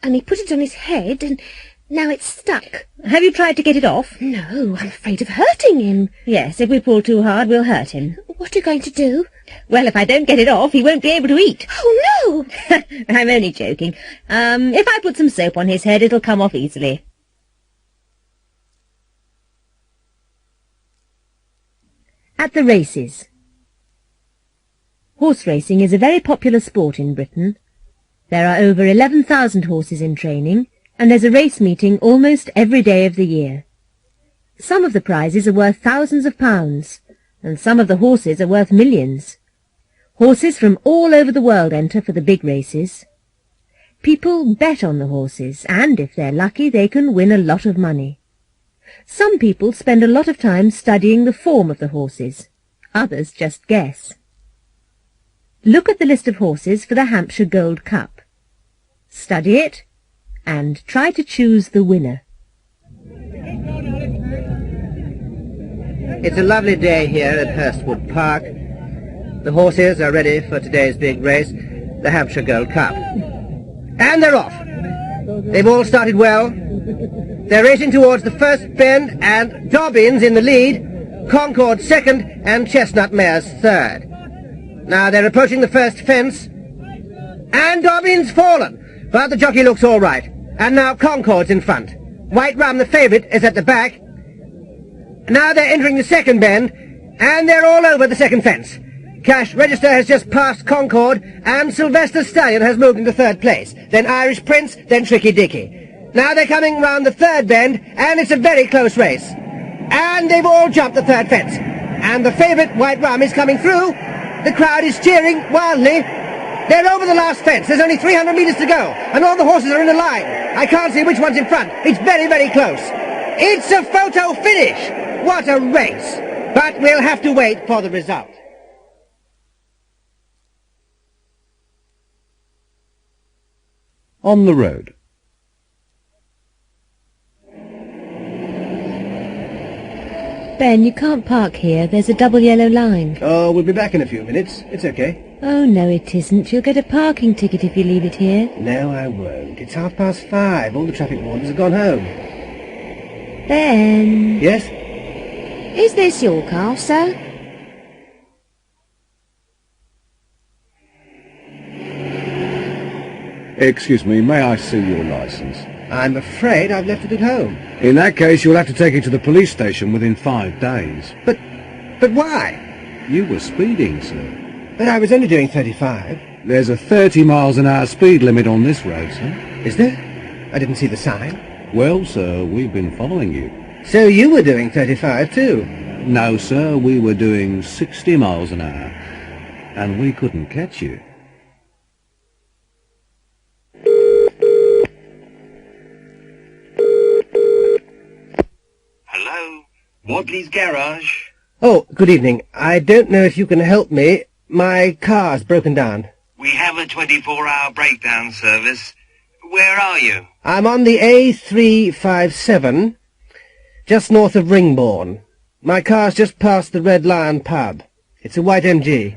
and he put it on his head, and now it's stuck. Have you tried to get it off? No, I'm afraid of hurting him. Yes, if we pull too hard, we'll hurt him. What are you going to do? Well, if I don't get it off, he won't be able to eat. Oh, no! I'm only joking. If I put some soap on his head, it'll come off easily. At the races. Horse racing is a very popular sport in Britain. There are over 11,000 horses in training, and there's a race meeting almost every day of the year. Some of the prizes are worth thousands of pounds, and some of the horses are worth millions. Horses from all over the world enter for the big races. People bet on the horses, and if they're lucky, they can win a lot of money. Some people spend a lot of time studying the form of the horses. Others just guess. Look at the list of horses for the Hampshire Gold Cup. Study it, and try to choose the winner. It's a lovely day here at Hurstwood Park. The horses are ready for today's big race, the Hampshire Gold Cup. And they're off. They've all started well. They're racing towards the first bend, and Dobbins in the lead, Concord second, and Chestnut Mares third. Now they're approaching the first fence, and Dobbins fallen, but the jockey looks all right. And now Concord's in front. White Rum, the favourite, is at the back. Now they're entering the second bend, and they're all over the second fence. Cash Register has just passed Concord, and Sylvester Stallion has moved into third place. Then Irish Prince, then Tricky Dicky. Now they're coming round the third bend, and it's a very close race. And they've all jumped the third fence. And the favourite, White Rum, is coming through. The crowd is cheering wildly. They're over the last fence. There's only 300 metres to go, and all the horses are in a line. I can't see which one's in front. It's very, very close. It's a photo finish! What a race! But we'll have to wait for the result. On the road. Ben, you can't park here. There's a double yellow line. Oh, we'll be back in a few minutes. It's okay. Oh, no, it isn't. You'll get a parking ticket if you leave it here. No, I won't. It's 5:30. All the traffic wardens have gone home. Ben. Yes? Is this your car, sir? Excuse me, may I see your licence? I'm afraid I've left it at home. In that case, you'll have to take it to the police station within 5 days. But why? You were speeding, sir. But I was only doing 35. There's a 30 miles an hour speed limit on this road, sir. Is there? I didn't see the sign. Well, sir, we've been following you. So you were doing 35 too? No, sir, we were doing 60 miles an hour. And we couldn't catch you. Hello? Wadley's Garage? Oh, good evening. I don't know if you can help me. My car's broken down. We have a 24-hour breakdown service. Where are you? I'm on the A357, just north of Ringbourne. My car's just past the Red Lion pub. It's a white MG.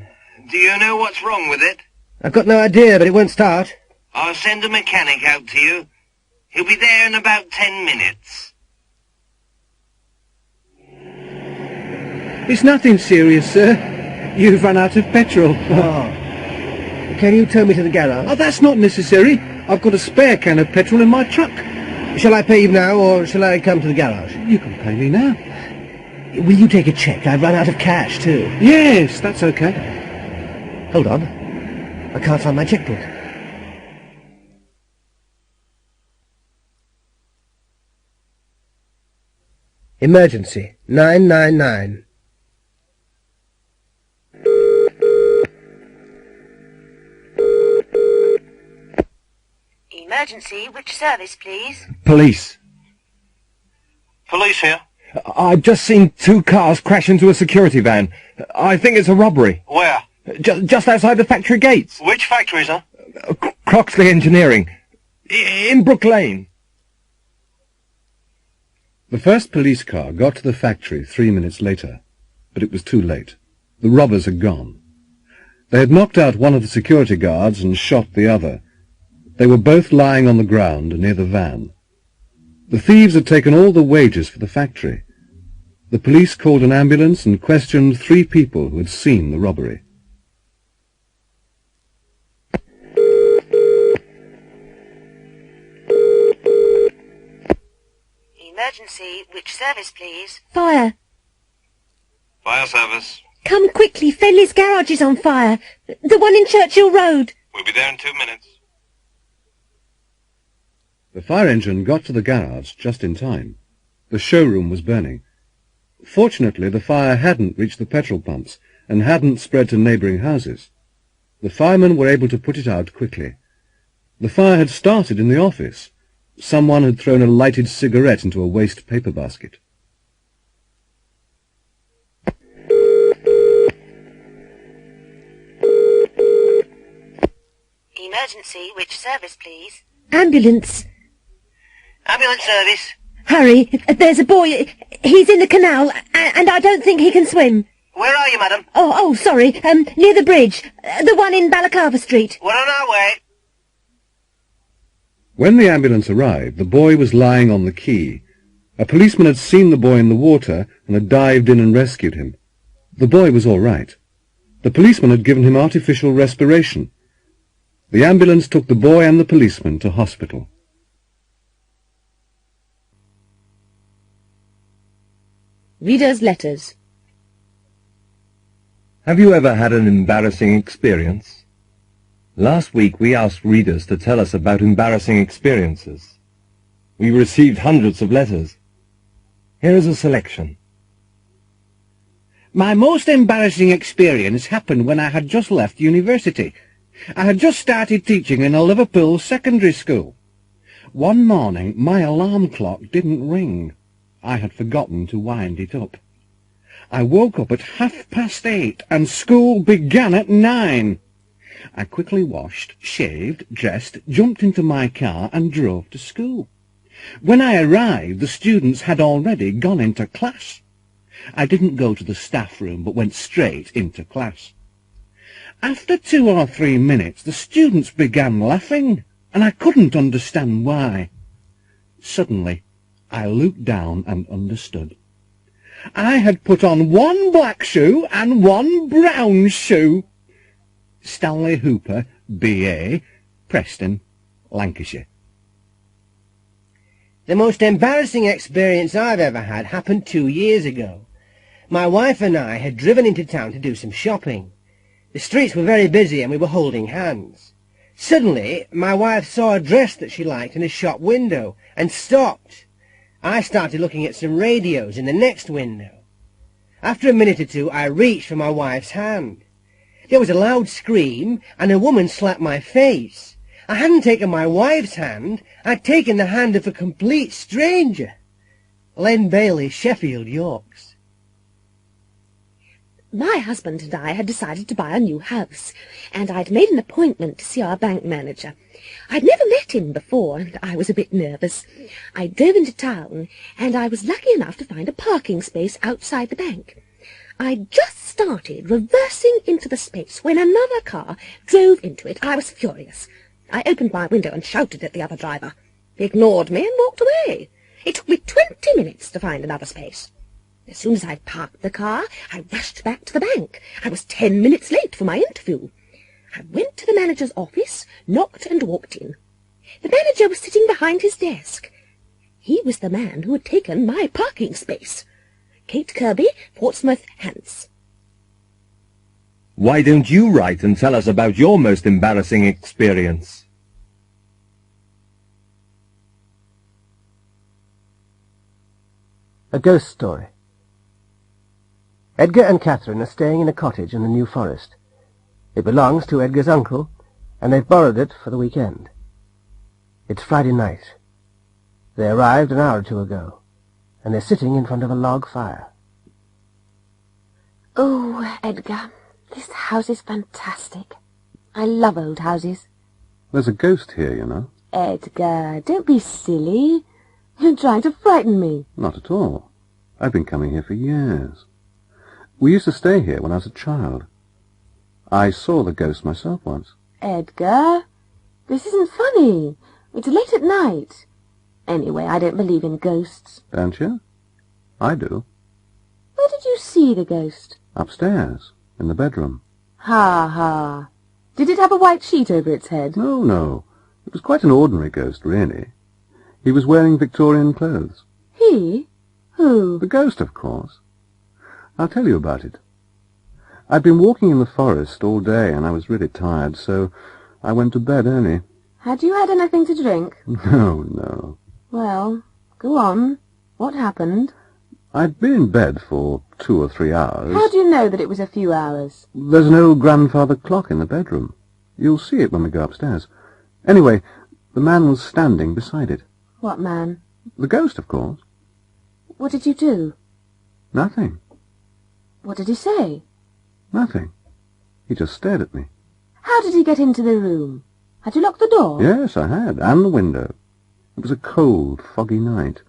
Do you know what's wrong with it? I've got no idea, but it won't start. I'll send a mechanic out to you. He'll be there in about 10 minutes. It's nothing serious, sir. You've run out of petrol. Oh. Can you tow me to the garage? Oh, that's not necessary. I've got a spare can of petrol in my truck. Shall I pay you now, or shall I come to the garage? You can pay me now. Will you take a cheque? I've run out of cash, too. Yes, that's okay. Hold on. I can't find my chequebook. Emergency 999. Emergency, which service, please? Police. Police here. I've just seen 2 cars crash into a security van. I think it's a robbery. Where? Just outside the factory gates. Which factory, sir? Croxley Engineering. In Brook Lane. The first police car got to the factory 3 minutes later, but it was too late. The robbers had gone. They had knocked out one of the security guards and shot the other. They were both lying on the ground near the van. The thieves had taken all the wages for the factory. The police called an ambulance and questioned 3 people who had seen the robbery. Emergency, which service, please? Fire. Fire service. Come quickly, Fenley's garage is on fire. The one in Churchill Road. We'll be there in 2 minutes. The fire engine got to the garage just in time. The showroom was burning. Fortunately, the fire hadn't reached the petrol pumps and hadn't spread to neighbouring houses. The firemen were able to put it out quickly. The fire had started in the office. Someone had thrown a lighted cigarette into a waste paper basket. Emergency, which service, please? Ambulance. Ambulance service. Hurry, there's a boy. He's in the canal, and I don't think he can swim. Where are you, madam? Oh, sorry. Near the bridge. The one in Balaclava Street. We're on our way. When the ambulance arrived, the boy was lying on the quay. A policeman had seen the boy in the water and had dived in and rescued him. The boy was all right. The policeman had given him artificial respiration. The ambulance took the boy and the policeman to hospital. Reader's letters. Have you ever had an embarrassing experience? Last week we asked readers to tell us about embarrassing experiences. We received hundreds of letters. Here is a selection. My most embarrassing experience happened when I had just left university. I had just started teaching in a Liverpool secondary school. One morning my alarm clock didn't ring. I had forgotten to wind it up. I woke up at 8:30 and school began at 9. I quickly washed, shaved, dressed, jumped into my car and drove to school. When I arrived, the students had already gone into class. I didn't go to the staff room, but went straight into class. After 2 or 3 minutes, the students began laughing, and I couldn't understand why. Suddenly, I looked down and understood. I had put on one black shoe and one brown shoe. Stanley Hooper, B.A., Preston, Lancashire. The most embarrassing experience I've ever had happened 2 years ago. My wife and I had driven into town to do some shopping. The streets were very busy and we were holding hands. Suddenly, my wife saw a dress that she liked in a shop window and stopped. I started looking at some radios in the next window. After a minute or two, I reached for my wife's hand. There was a loud scream, and a woman slapped my face. I hadn't taken my wife's hand. I'd taken the hand of a complete stranger. Len Bailey, Sheffield, Yorks. My husband and I had decided to buy a new house, and I'd made an appointment to see our bank manager. I'd never met him before, and I was a bit nervous. I drove into town, and I was lucky enough to find a parking space outside the bank. I'd just started reversing into the space when another car drove into it. I was furious. I opened my window and shouted at the other driver. He ignored me and walked away. It took me 20 minutes to find another space. As soon as I'd parked the car, I rushed back to the bank. I was 10 minutes late for my interview. I went to the manager's office, knocked and walked in. The manager was sitting behind his desk. He was the man who had taken my parking space. Kate Kirby, Portsmouth, Hants. Why don't you write and tell us about your most embarrassing experience? A ghost story. Edgar and Catherine are staying in a cottage in the New Forest. It belongs to Edgar's uncle, and they've borrowed it for the weekend. It's Friday night. They arrived an hour or two ago, and they're sitting in front of a log fire. Oh, Edgar, this house is fantastic. I love old houses. There's a ghost here, you know. Edgar, don't be silly. You're trying to frighten me. Not at all. I've been coming here for years. We used to stay here when I was a child. I saw the ghost myself once. Edgar, this isn't funny. It's late at night. Anyway, I don't believe in ghosts. Don't you? I do. Where did you see the ghost? Upstairs, in the bedroom. Ha ha. Did it have a white sheet over its head? No, no. It was quite an ordinary ghost, really. He was wearing Victorian clothes. He? Who? The ghost, of course. I'll tell you about it. I'd been walking in the forest all day, and I was really tired, so I went to bed early. Had you had anything to drink? No. Well, go on. What happened? I'd been in bed for 2 or 3 hours. How do you know that it was a few hours? There's an old grandfather clock in the bedroom. You'll see it when we go upstairs. Anyway, the man was standing beside it. What man? The ghost, of course. What did you do? Nothing. What did he say? Nothing. He just stared at me. How did he get into the room? Had you locked the door? Yes, I had, and the window. It was a cold, foggy night.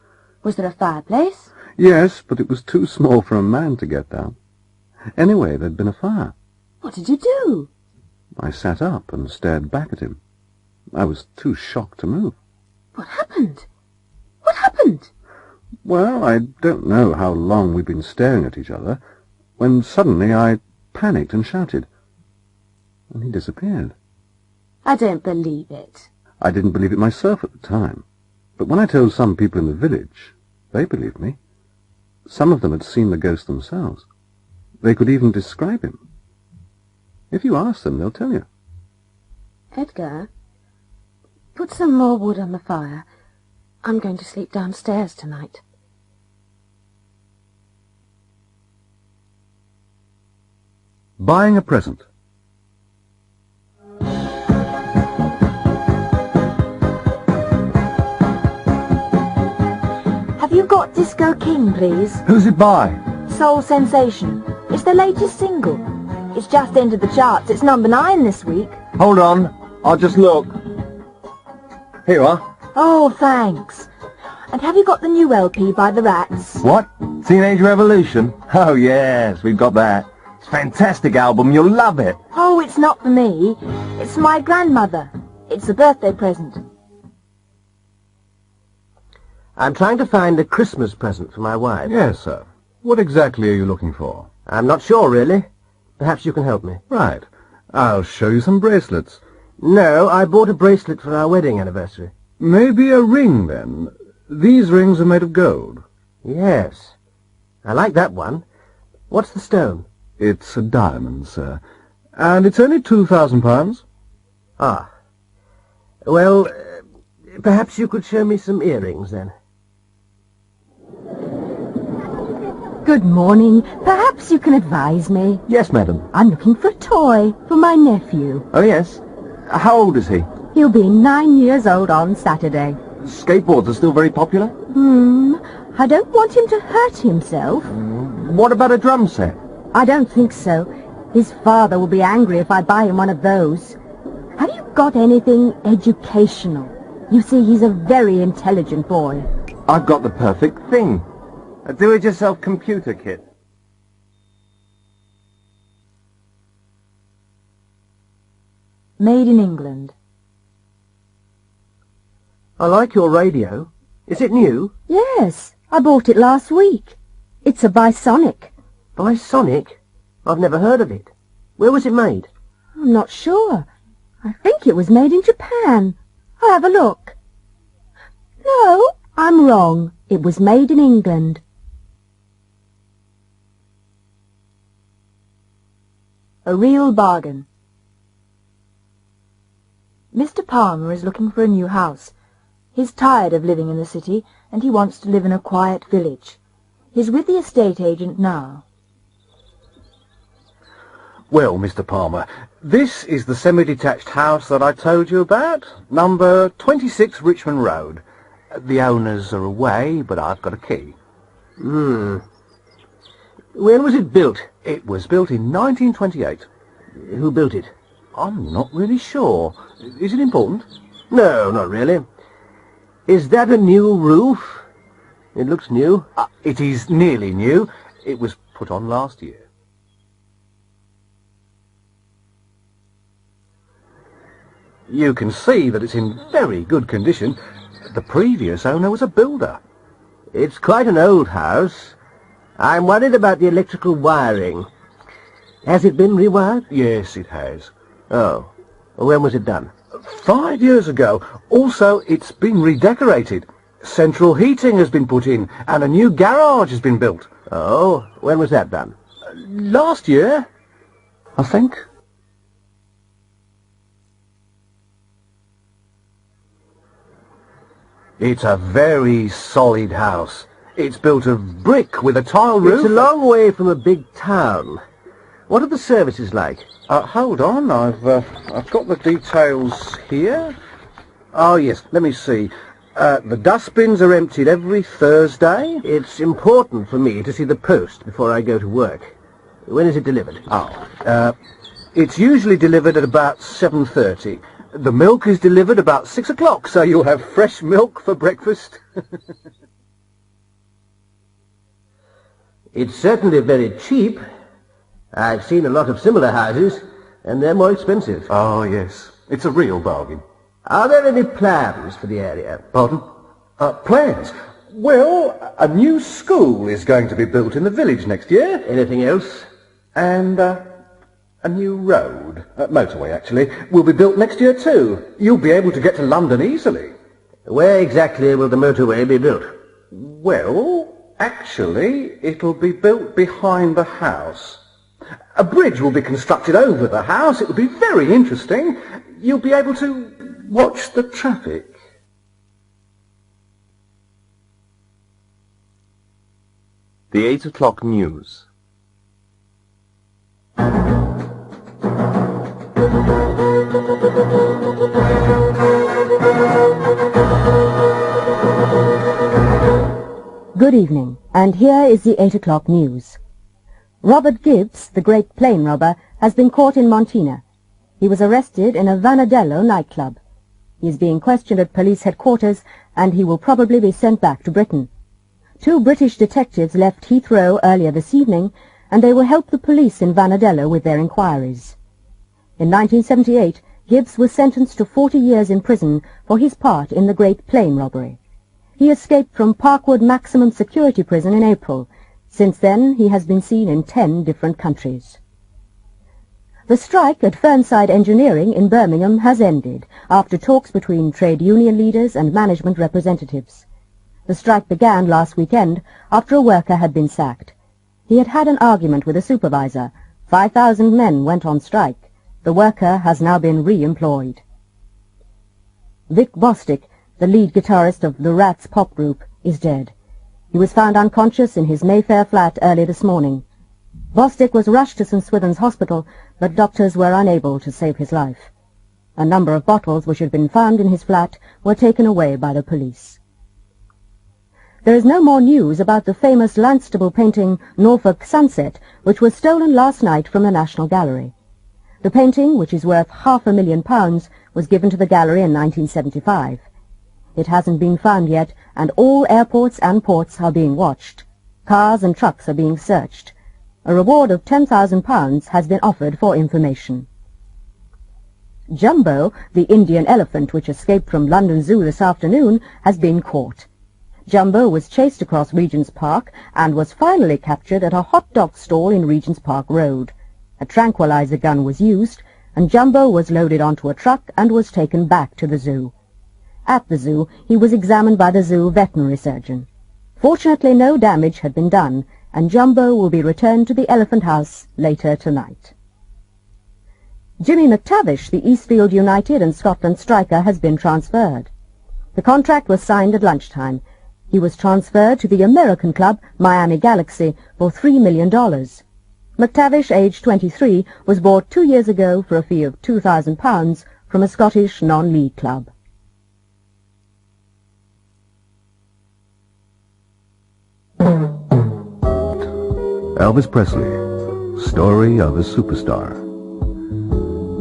Was there a fireplace? Yes, but it was too small for a man to get down. Anyway, there'd been a fire. What did you do? I sat up and stared back at him. I was too shocked to move. What happened? What happened? Well, I don't know how long we'd been staring at each other, when suddenly I panicked and shouted. And he disappeared. I don't believe it. I didn't believe it myself at the time, but when I told some people in the village, they believed me. Some of them had seen the ghost themselves. They could even describe him. If you ask them, they'll tell you. Edgar, put some more wood on the fire. I'm going to sleep downstairs tonight. Buying a present. Have you got Disco King, please? Who's it by? Soul Sensation. It's their latest single. It's just entered the charts. It's number 9 this week. Hold on, I'll just look. Here you are. Oh, thanks. And have you got the new LP by the Rats? What? Teenage Revolution? Oh yes, we've got that. It's a fantastic album, you'll love it. Oh, it's not for me. It's for my grandmother. It's a birthday present. I'm trying to find a Christmas present for my wife. Yes, sir. What exactly are you looking for? I'm not sure, really. Perhaps you can help me. Right. I'll show you some bracelets. No, I bought a bracelet for our wedding anniversary. Maybe a ring, then. These rings are made of gold. Yes. I like that one. What's the stone? It's a diamond, sir. And it's only £2,000. Ah. Well, perhaps you could show me some earrings, then. Good morning. Perhaps you can advise me. Yes, madam. I'm looking for a toy for my nephew. Oh yes. How old is he? He'll be 9 years old on Saturday. Skateboards are still very popular? I don't want him to hurt himself. What about a drum set? I don't think so. His father will be angry if I buy him one of those. Have you got anything educational? You see, he's a very intelligent boy. I've got the perfect thing. A do-it-yourself computer kit. Made in England. I like your radio. Is it new? Yes, I bought it last week. It's a Bisonic. Bisonic? I've never heard of it. Where was it made? I'm not sure. I think it was made in Japan. I'll have a look. No, I'm wrong. It was made in England. A real bargain. Mr. Palmer is looking for a new house. He's tired of living in the city, and he wants to live in a quiet village. He's with the estate agent now. Well, Mr. Palmer, this is the semi-detached house that I told you about, number 26 Richmond Road. The owners are away, but I've got a key. When was it built? It was built in 1928. Who built it? I'm not really sure. Is it important? No, not really. Is that a new roof? It looks new. It is nearly new. It was put on last year. You can see that it's in very good condition. The previous owner was a builder. It's quite an old house. I'm worried about the electrical wiring. Has it been rewired? Yes, it has. Oh. When was it done? 5 years ago. Also, it's been redecorated. Central heating has been put in, and a new garage has been built. Oh, when was that done? Last year, I think. It's a very solid house. It's built of brick with a tile roof. It's a long way from a big town. What are the services like? Hold on, I've got the details here. Oh, yes, let me see. The dustbins are emptied every Thursday. It's important for me to see the post before I go to work. When is it delivered? It's usually delivered at about 7:30. The milk is delivered about 6 o'clock, so you'll have fresh milk for breakfast. It's certainly very cheap. I've seen a lot of similar houses, and they're more expensive. Oh, yes. It's a real bargain. Are there any plans for the area? Pardon? Plans? Well, a new school is going to be built in the village next year. Anything else? And a new road, motorway actually, will be built next year too. You'll be able to get to London easily. Where exactly will the motorway be built? Well, actually, it'll be built behind the house. A bridge will be constructed over the house. It will be very interesting. You'll be able to watch the traffic. The 8 o'clock news. Good evening, and here is the 8 o'clock news. Robert Gibbs, the great plane robber, has been caught in Montina. He was arrested in a Vanadello nightclub. He is being questioned at police headquarters, and he will probably be sent back to Britain. 2 British detectives left Heathrow earlier this evening, and they will help the police in Vanadello with their inquiries. In 1978, Gibbs was sentenced to 40 years in prison for his part in the great plane robbery. He escaped from Parkwood Maximum Security Prison in April. Since then, he has been seen in 10 different countries. The strike at Fernside Engineering in Birmingham has ended after talks between trade union leaders and management representatives. The strike began last weekend after a worker had been sacked. He had had an argument with a supervisor. 5,000 men went on strike. The worker has now been re-employed. Vic Bostic, the lead guitarist of the Rats pop group, is dead. He was found unconscious in his Mayfair flat early this morning. Bostic was rushed to St Swithin's Hospital, but doctors were unable to save his life. A number of bottles which had been found in his flat were taken away by the police. There is no more news about the famous Lanstable painting Norfolk Sunset, which was stolen last night from the National Gallery. The painting, which is worth £500,000, was given to the gallery in 1975. It hasn't been found yet, and all airports and ports are being watched. Cars and trucks are being searched. A reward of £10,000 has been offered for information. Jumbo, the Indian elephant which escaped from London Zoo this afternoon, has been caught. Jumbo was chased across Regent's Park and was finally captured at a hot dog stall in Regent's Park Road. A tranquilizer gun was used, and Jumbo was loaded onto a truck and was taken back to the zoo. At the zoo, he was examined by the zoo veterinary surgeon. Fortunately, no damage had been done, and Jumbo will be returned to the Elephant House later tonight. Jimmy McTavish, the Eastfield United and Scotland striker, has been transferred. The contract was signed at lunchtime. He was transferred to the American club, Miami Galaxy, for $3 million. McTavish, aged 23, was bought 2 years ago for a fee of £2,000 from a Scottish non-league club. Elvis Presley, story of a superstar.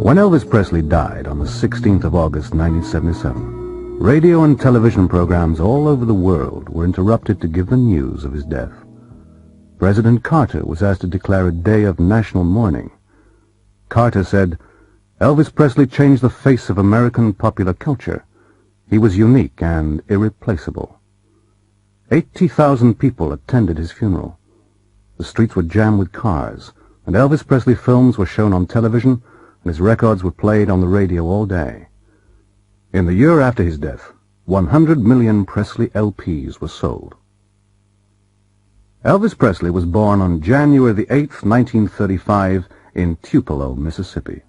When Elvis Presley died on the 16th of August 1977, radio and television programs all over the world were interrupted to give the news of his death. President Carter was asked to declare a day of national mourning. Carter said, "Elvis Presley changed the face of American popular culture. He was unique and irreplaceable." 80,000 people attended his funeral. The streets were jammed with cars, and Elvis Presley films were shown on television, and his records were played on the radio all day. In the year after his death, 100 million Presley LPs were sold. Elvis Presley was born on January the 8th, 1935, in Tupelo, Mississippi.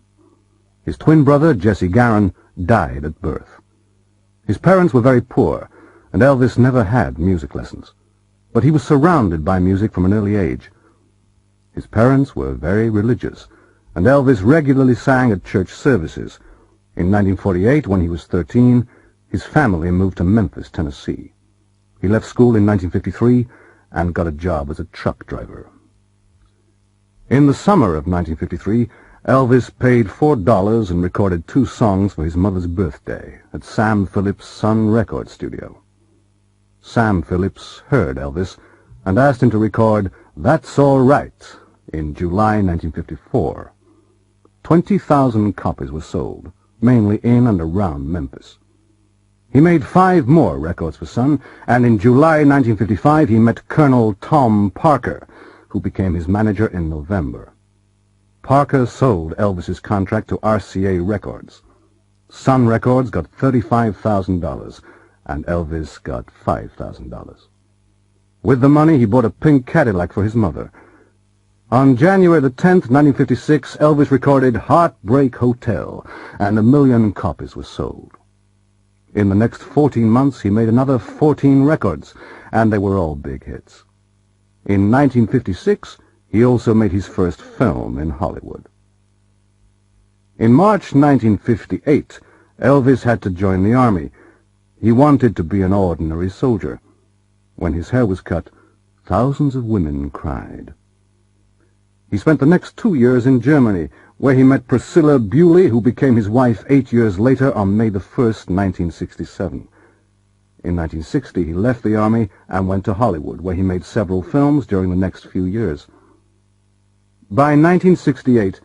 His twin brother, Jesse Garon, died at birth. His parents were very poor, and Elvis never had music lessons. But he was surrounded by music from an early age. His parents were very religious, and Elvis regularly sang at church services. In 1948, when he was 13, his family moved to Memphis, Tennessee. He left school in 1953 and got a job as a truck driver. In the summer of 1953, Elvis paid $4 and recorded 2 songs for his mother's birthday at Sam Phillips' Sun Record Studio. Sam Phillips heard Elvis and asked him to record That's All Right in July 1954. 20,000 copies were sold, mainly in and around Memphis. He made 5 more records for Sun, and in July 1955 he met Colonel Tom Parker, who became his manager in November. Parker sold Elvis's contract to RCA Records. Sun Records got $35,000, and Elvis got $5,000. With the money, he bought a pink Cadillac for his mother. On January the 10th, 1956, Elvis recorded Heartbreak Hotel, and 1 million copies were sold. In the next 14 months, he made another 14 records, and they were all big hits. In 1956, he also made his first film in Hollywood. In March 1958, Elvis had to join the army. He wanted to be an ordinary soldier. When his hair was cut, thousands of women cried. He spent the next 2 years in Germany, where he met Priscilla Bewley, who became his wife 8 years later on May the 1st, 1967. In 1960, he left the army and went to Hollywood, where he made several films during the next few years. By 1968,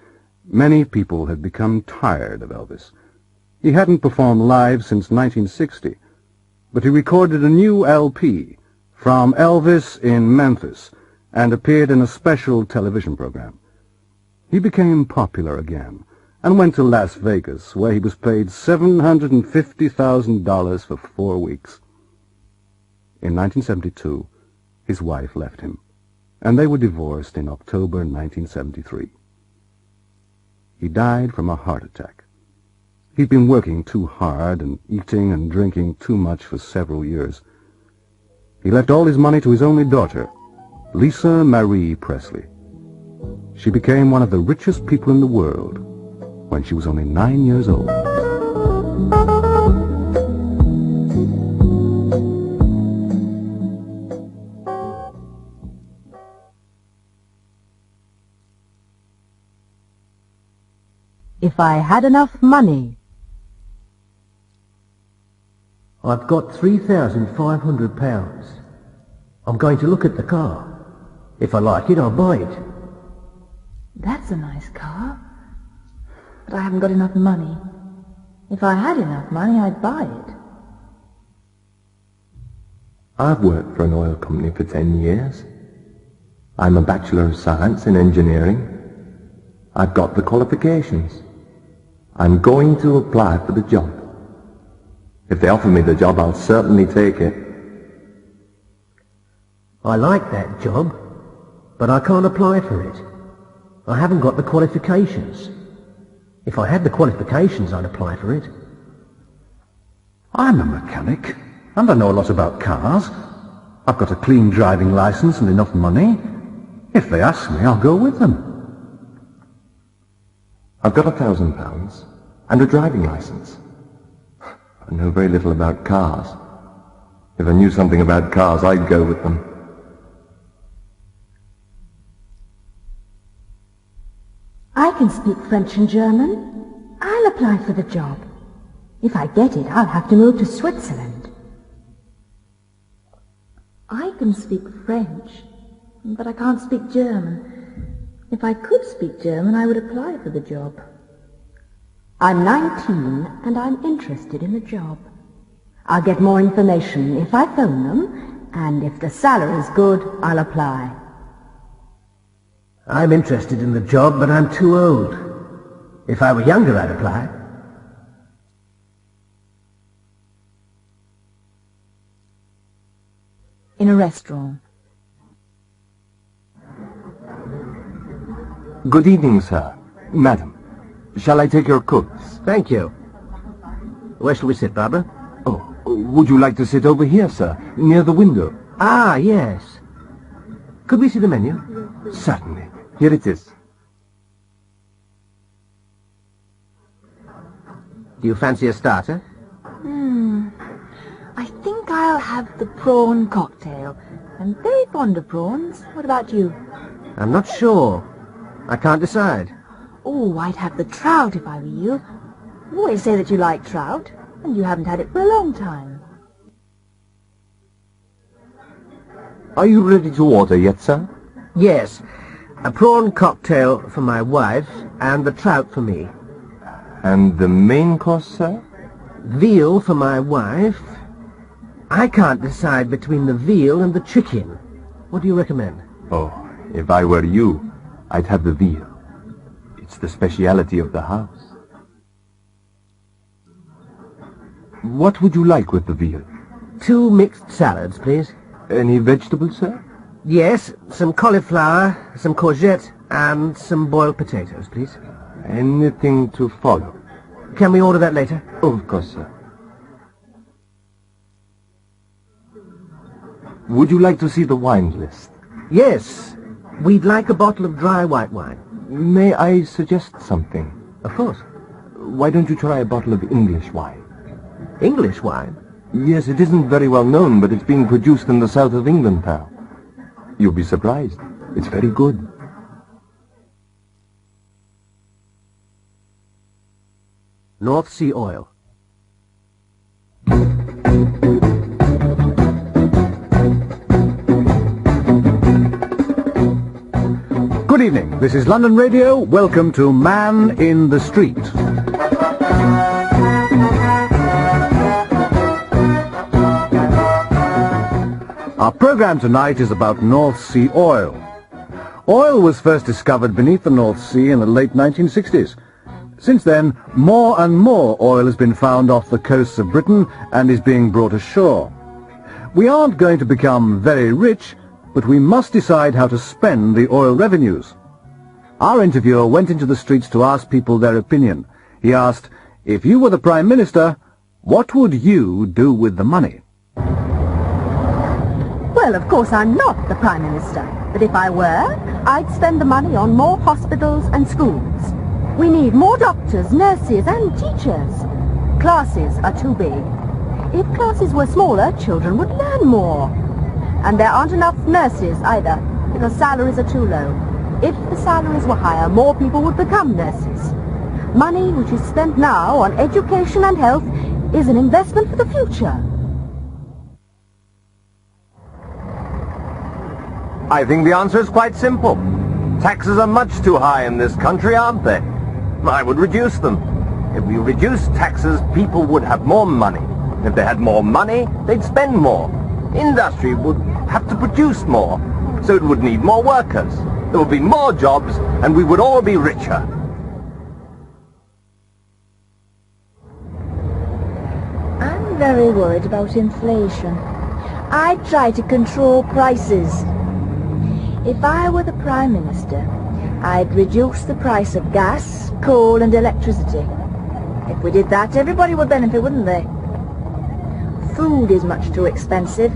many people had become tired of Elvis. He hadn't performed live since 1960, but he recorded a new LP, From Elvis in Memphis, and appeared in a special television program. He became popular again and went to Las Vegas, where he was paid $750,000 for 4 weeks. In 1972, his wife left him, and they were divorced in October 1973. He died from a heart attack. He'd been working too hard and eating and drinking too much for several years. He left all his money to his only daughter, Lisa Marie Presley. She became one of the richest people in the world when she was only 9 years old. If I had enough money. I've got £3,500. I'm going to look at the car. If I like it, I'll buy it. That's a nice car. But I haven't got enough money. If I had enough money, I'd buy it. I've worked for an oil company for 10 years. I'm a Bachelor of Science in Engineering. I've got the qualifications. I'm going to apply for the job. If they offer me the job, I'll certainly take it. I like that job, but I can't apply for it. I haven't got the qualifications. If I had the qualifications, I'd apply for it. I'm a mechanic, and I know a lot about cars. I've got a clean driving license and enough money. If they ask me, I'll go with them. I've got £1,000 and a driving license. I know very little about cars. If I knew something about cars, I'd go with them. I can speak French and German. I'll apply for the job. If I get it, I'll have to move to Switzerland. I can speak French, but I can't speak German. If I could speak German, I would apply for the job. I'm 19, and I'm interested in the job. I'll get more information if I phone them, and if the salary's good, I'll apply. I'm interested in the job, but I'm too old. If I were younger, I'd apply. In a restaurant. Good evening, sir. Madam, shall I take your coats? Thank you. Where shall we sit, Barbara? Oh, Would you like to sit over here, sir, near the window? Ah, yes. Could we see the menu? Certainly. Here it is. Do you fancy a starter? I think I'll have the prawn cocktail. I'm very fond of prawns. What about you? I'm not sure. I can't decide. Oh, I'd have the trout if I were you. You always say that you like trout, and you haven't had it for a long time. Are you ready to order yet, sir? Yes. A prawn cocktail for my wife and the trout for me. And the main course, sir? Veal for my wife. I can't decide between the veal and the chicken. What do you recommend? Oh, if I were you, I'd have the veal. It's the speciality of the house. What would you like with the veal? 2 mixed salads, please. Any vegetables, sir? Yes, some cauliflower, some courgette, and some boiled potatoes, please. Anything to follow? Can we order that later? Oh, of course, sir. Would you like to see the wine list? Yes. We'd like a bottle of dry white wine. May I suggest something? Of course. Why don't you try a bottle of English wine? English wine? Yes, it isn't very well known, but it's being produced in the south of England now. You'll be surprised. It's very good. North Sea oil. Good evening. This is London Radio. Welcome to Man in the Street. Our program tonight is about North Sea oil. Oil was first discovered beneath the North Sea in the late 1960s. Since then, more and more oil has been found off the coasts of Britain and is being brought ashore. We aren't going to become very rich, but we must decide how to spend the oil revenues. Our interviewer went into the streets to ask people their opinion. He asked, if you were the Prime Minister, what would you do with the money? Well, of course I'm not the Prime Minister, but if I were, I'd spend the money on more hospitals and schools. We need more doctors, nurses and teachers. Classes are too big. If classes were smaller, children would learn more. And there aren't enough nurses either, because salaries are too low. If the salaries were higher, more people would become nurses. Money which is spent now on education and health is an investment for the future. I think the answer is quite simple. Taxes are much too high in this country, aren't they? I would reduce them. If we reduced taxes, people would have more money. If they had more money, they'd spend more. Industry would have to produce more, so it would need more workers. There would be more jobs, and we would all be richer. I'm very worried about inflation. I'd try to control prices. If I were the Prime Minister, I'd reduce the price of gas, coal and electricity. If we did that, everybody would benefit, wouldn't they? Food is much too expensive.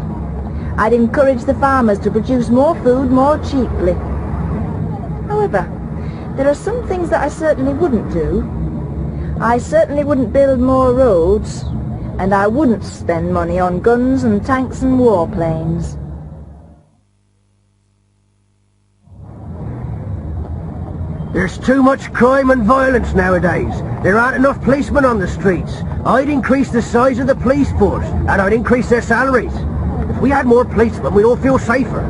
I'd encourage the farmers to produce more food more cheaply. However, there are some things that I certainly wouldn't do. I certainly wouldn't build more roads, and I wouldn't spend money on guns and tanks and warplanes. There's too much crime and violence nowadays. There aren't enough policemen on the streets. I'd increase the size of the police force, and I'd increase their salaries. If we had more policemen, we'd all feel safer.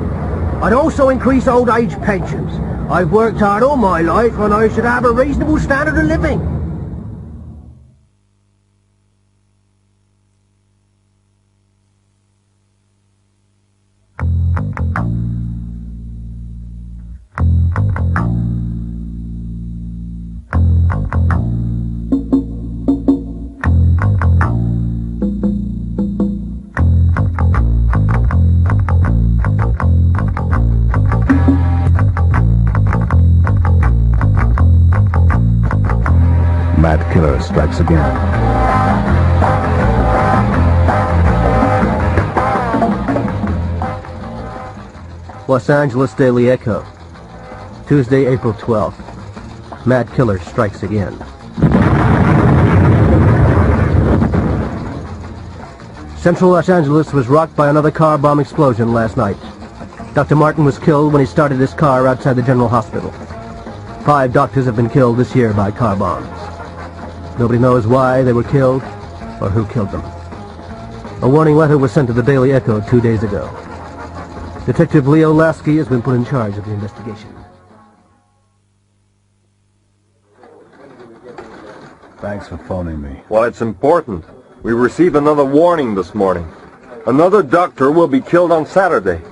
I'd also increase old age pensions. I've worked hard all my life, and I should have a reasonable standard of living. Mad killer strikes again. Los Angeles Daily Echo. Tuesday, April 12th. Mad killer strikes again. Central Los Angeles was rocked by another car bomb explosion last night. Dr. Martin was killed when he started his car outside the General Hospital. 5 doctors have been killed this year by car bombs. Nobody knows why they were killed or who killed them. A warning letter was sent to the Daily Echo 2 days ago. Detective Leo Lasky has been put in charge of the investigation. Thanks for phoning me. Well, it's important. We received another warning this morning. Another doctor will be killed on Saturday.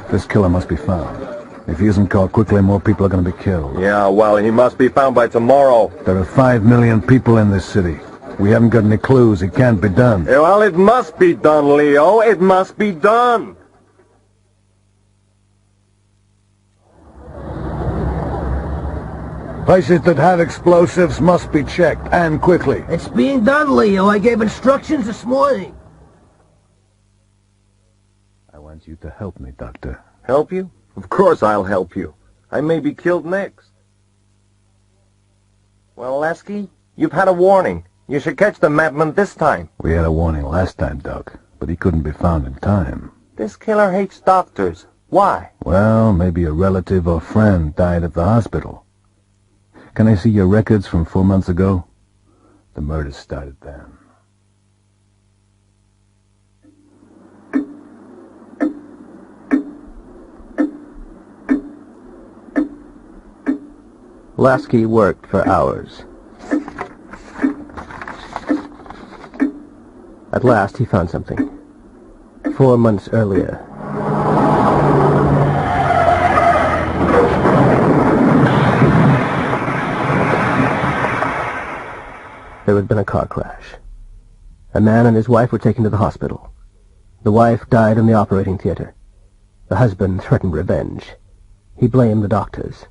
This killer must be found. If he isn't caught quickly, more people are going to be killed. Yeah, well, he must be found by tomorrow. There are 5 million people in this city. We haven't got any clues. It can't be done. Yeah, well, it must be done, Leo. It must be done. Places that have explosives must be checked, and quickly. It's being done, Leo. I gave instructions this morning. I want you to help me, Doctor. Help you? Of course I'll help you. I may be killed next. Well, Lasky, you've had a warning. You should catch the madman this time. We had a warning last time, Doc, but he couldn't be found in time. This killer hates doctors. Why? Well, maybe a relative or friend died at the hospital. Can I see your records from 4 months ago? The murder started then. Lasky worked for hours. At last he found something. 4 months earlier. There had been a car crash. A man and his wife were taken to the hospital. The wife died in the operating theater. The husband threatened revenge. He blamed the doctors.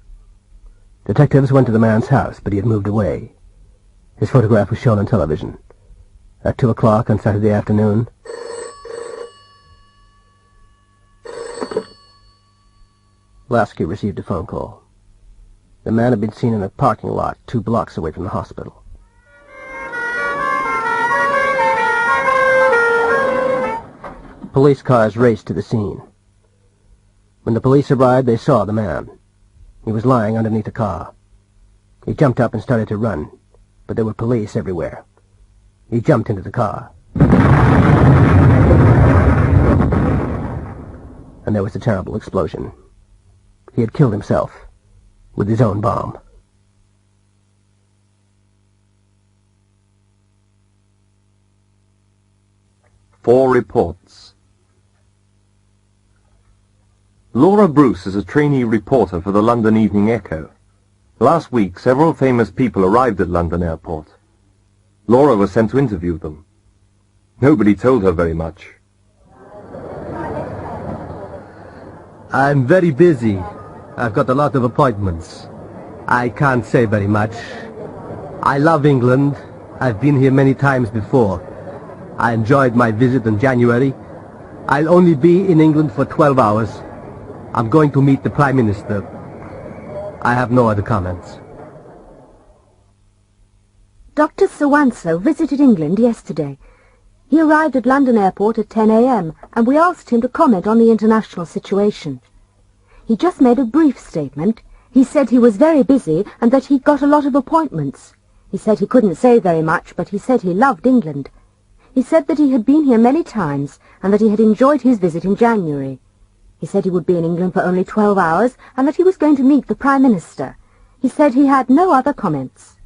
Detectives went to the man's house, but he had moved away. His photograph was shown on television. At 2 o'clock on Saturday afternoon, Lasky received a phone call. The man had been seen in a parking lot 2 blocks away from the hospital. Police cars raced to the scene. When the police arrived, they saw the man. He was lying underneath a car. He jumped up and started to run, but there were police everywhere. He jumped into the car. And there was a terrible explosion. He had killed himself with his own bomb. Four reports. Laura Bruce is a trainee reporter for the London Evening Echo. Last week, several famous people arrived at London Airport. Laura was sent to interview them. Nobody told her very much. I'm very busy. I've got a lot of appointments. I can't say very much. I love England. I've been here many times before. I enjoyed my visit in January. I'll only be in England for 12 hours. I'm going to meet the Prime Minister. I have no other comments. Dr. Sawanso visited England yesterday. He arrived at London Airport at 10 a.m. and we asked him to comment on the international situation. He just made a brief statement. He said he was very busy and that he'd got a lot of appointments. He said he couldn't say very much, but he said he loved England. He said that he had been here many times and that he had enjoyed his visit in January. He said he would be in England for only 12 hours and that he was going to meet the Prime Minister. He said he had no other comments.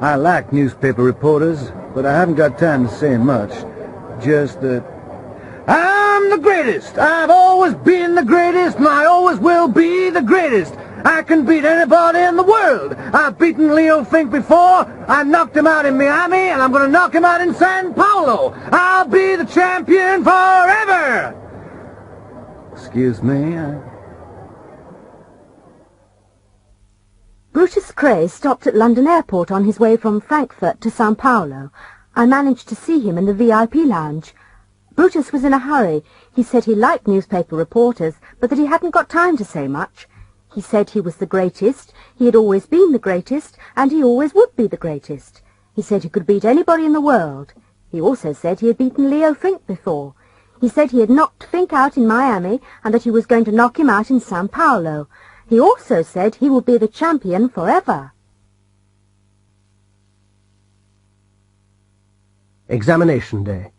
I like newspaper reporters, but I haven't got time to say much. Just that I'm the greatest. I've always been the greatest, and I always will be the greatest. I can beat anybody in the world. I've beaten Leo Fink before. I knocked him out in Miami, and I'm going to knock him out in San Paulo. I'll be the champion forever. Excuse me. Brutus Cray stopped at London Airport on his way from Frankfurt to Sao Paulo. I managed to see him in the VIP lounge. Brutus was in a hurry. He said he liked newspaper reporters, but that he hadn't got time to say much. He said he was the greatest, he had always been the greatest, and he always would be the greatest. He said he could beat anybody in the world. He also said he had beaten Leo Fink before. He said he had knocked Fink out in Miami, and that he was going to knock him out in Sao Paulo. He also said he would be the champion forever. Examination day.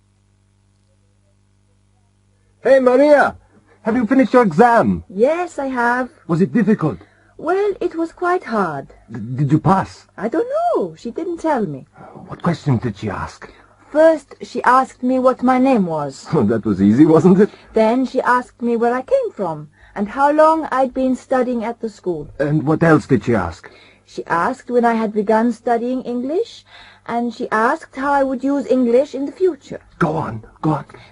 Hey, Maria! Have you finished your exam? Yes, I have. Was it difficult? Well, it was quite hard. Did you pass? I don't know. She didn't tell me. What questions did she ask? First, she asked me what my name was. Oh, that was easy, wasn't it? Then she asked me where I came from and how long I'd been studying at the school. And what else did she ask? She asked when I had begun studying English, and she asked how I would use English in the future. Go on.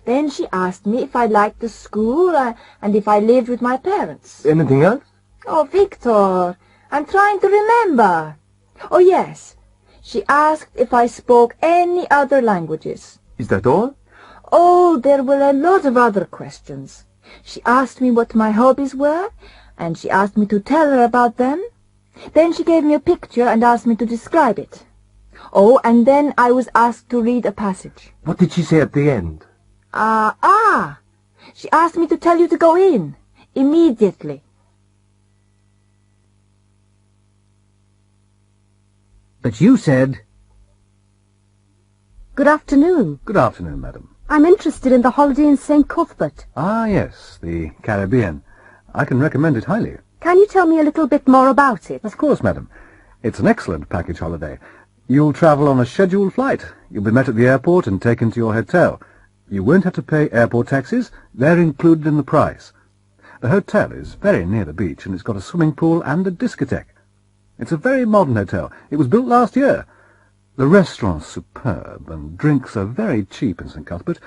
Then she asked me if I liked the school and if I lived with my parents. Anything else? Oh, Victor, I'm trying to remember. Oh, yes. She asked if I spoke any other languages. Is that all? Oh, there were a lot of other questions. She asked me what my hobbies were, and she asked me to tell her about them. Then she gave me a picture and asked me to describe it. Oh, and then I was asked to read a passage. What did she say at the end? She asked me to tell you to go in, immediately. But you said... Good afternoon. Good afternoon, madam. I'm interested in the holiday in St. Cuthbert. Ah, yes, the Caribbean. I can recommend it highly. Can you tell me a little bit more about it? Of course, madam. It's an excellent package holiday. You'll travel on a scheduled flight. You'll be met at the airport and taken to your hotel. You won't have to pay airport taxes. They're included in the price. The hotel is very near the beach, and it's got a swimming pool and a discotheque. It's a very modern hotel. It was built last year. The restaurant's superb, and drinks are very cheap in St. Cuthbert.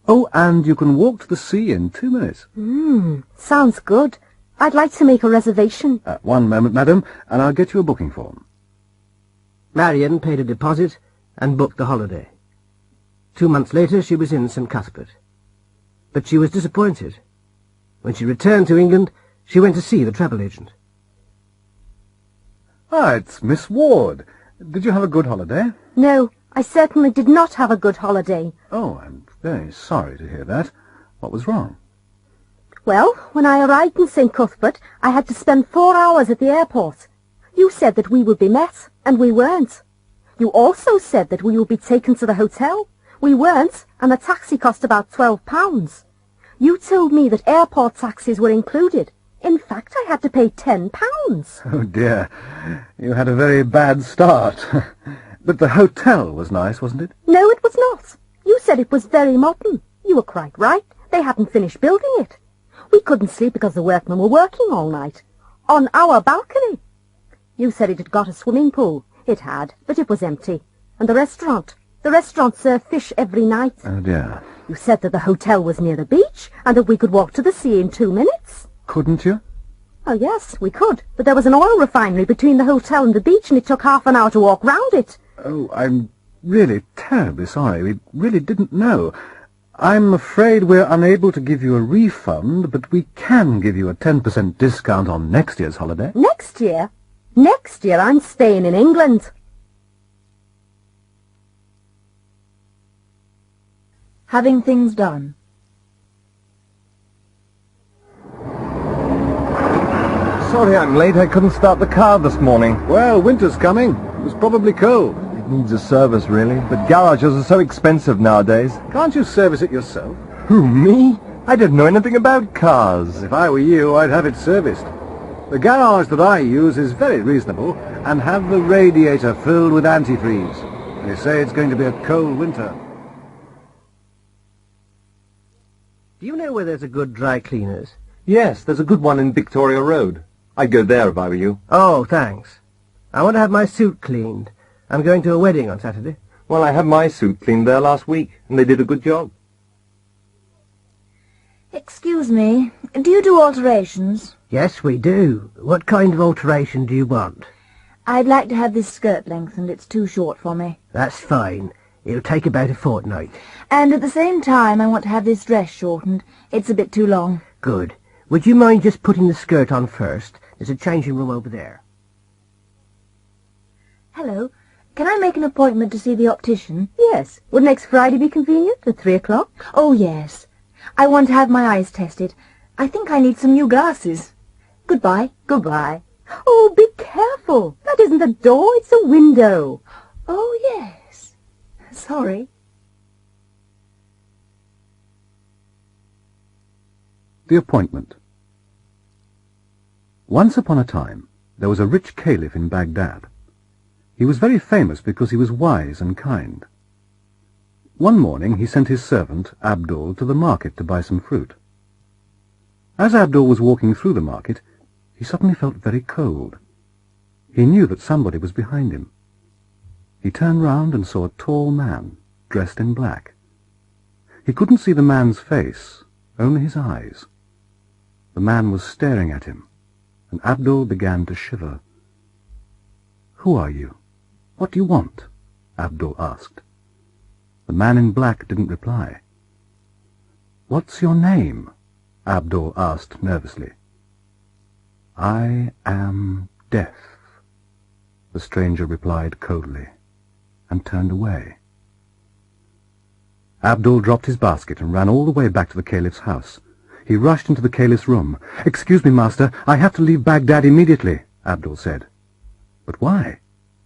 Oh, and you can walk to the sea in 2 minutes. Sounds good. I'd like to make a reservation. One moment, madam, and I'll get you a booking form. Marion paid a deposit and booked the holiday. 2 months later she was in St. Cuthbert. But she was disappointed. When she returned to England, she went to see the travel agent. Ah, it's Miss Ward. Did you have a good holiday? No, I certainly did not have a good holiday. Oh, I'm very sorry to hear that. What was wrong? Well, when I arrived in St. Cuthbert, I had to spend 4 hours at the airport. You said that we would be met, and we weren't. You also said that we would be taken to the hotel. We weren't, and the taxi cost about £12. You told me that airport taxis were included. In fact, I had to pay £10. Oh, dear. You had a very bad start. But the hotel was nice, wasn't it? No, it was not. You said it was very modern. You were quite right. They hadn't finished building it. We couldn't sleep because the workmen were working all night. On our balcony. You said it had got a swimming pool. It had, but it was empty. And the restaurant. The restaurant served fish every night. Oh, dear. You said that the hotel was near the beach and that we could walk to the sea in 2 minutes. Couldn't you? Oh, yes, we could. But there was an oil refinery between the hotel and the beach, and it took half an hour to walk round it. Oh, I'm really terribly sorry. We really didn't know. I'm afraid we're unable to give you a refund, but we can give you a 10% discount on next year's holiday. Next year? Next year I'm staying in England. Having things done. Sorry I'm late. I couldn't start the car this morning. Well, winter's coming. It was probably cold. It needs a service, really. But garages are so expensive nowadays. Can't you service it yourself? Who, me? I don't know anything about cars. If I were you, I'd have it serviced. The garage that I use is very reasonable and have the radiator filled with antifreeze. They say it's going to be a cold winter. Do you know where there's a good dry cleaners? Yes, there's a good one in Victoria Road. I'd go there if I were you. Oh, thanks. I want to have my suit cleaned. I'm going to a wedding on Saturday. Well, I had my suit cleaned there last week, and they did a good job. Excuse me, do you do alterations? Yes, we do. What kind of alteration do you want? I'd like to have this skirt lengthened. It's too short for me. That's fine. It'll take about a fortnight. And at the same time, I want to have this dress shortened. It's a bit too long. Good. Would you mind just putting the skirt on first? There's a changing room over there. Hello. Can I make an appointment to see the optician? Yes. Would next Friday be convenient, at 3 o'clock? Oh, yes. I want to have my eyes tested. I think I need some new glasses. Goodbye. Goodbye. Oh, be careful. That isn't a door, it's a window. Oh, yes. Sorry. The appointment. Once upon a time, there was a rich caliph in Baghdad. He was very famous because he was wise and kind. One morning he sent his servant, Abdul, to the market to buy some fruit. As Abdul was walking through the market, he suddenly felt very cold. He knew that somebody was behind him. He turned round and saw a tall man, dressed in black. He couldn't see the man's face, only his eyes. The man was staring at him, and Abdul began to shiver. "Who are you? What do you want?" Abdul asked. The man in black didn't reply. "What's your name?" Abdul asked nervously. "I am Death," the stranger replied coldly, and turned away. Abdul dropped his basket and ran all the way back to the caliph's house. He rushed into the caliph's room. "Excuse me, master, I have to leave Baghdad immediately," Abdul said. "But why?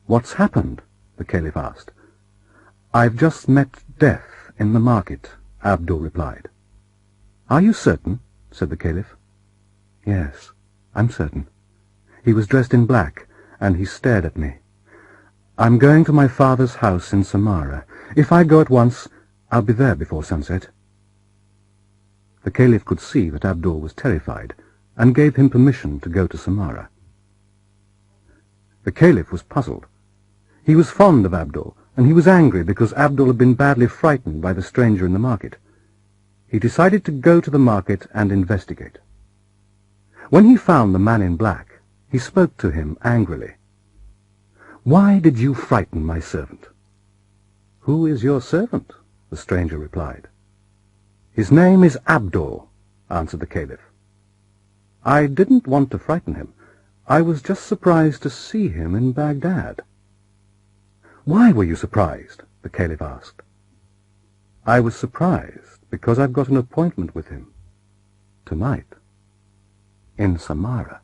What's happened?" the caliph asked. "I've just met Death in the market," Abdul replied. "Are you certain?" said the caliph. "Yes, I'm certain. He was dressed in black, and he stared at me. I'm going to my father's house in Samara. If I go at once, I'll be there before sunset." The caliph could see that Abdul was terrified, and gave him permission to go to Samara. The caliph was puzzled. He was fond of Abdul, and he was angry because Abdul had been badly frightened by the stranger in the market. He decided to go to the market and investigate. When he found the man in black, he spoke to him angrily. "Why did you frighten my servant?" "Who is your servant?" the stranger replied. "His name is Abdul," answered the caliph. "I didn't want to frighten him. I was just surprised to see him in Baghdad." "Why were you surprised?" the caliph asked. "I was surprised because I've got an appointment with him. Tonight. In Samara."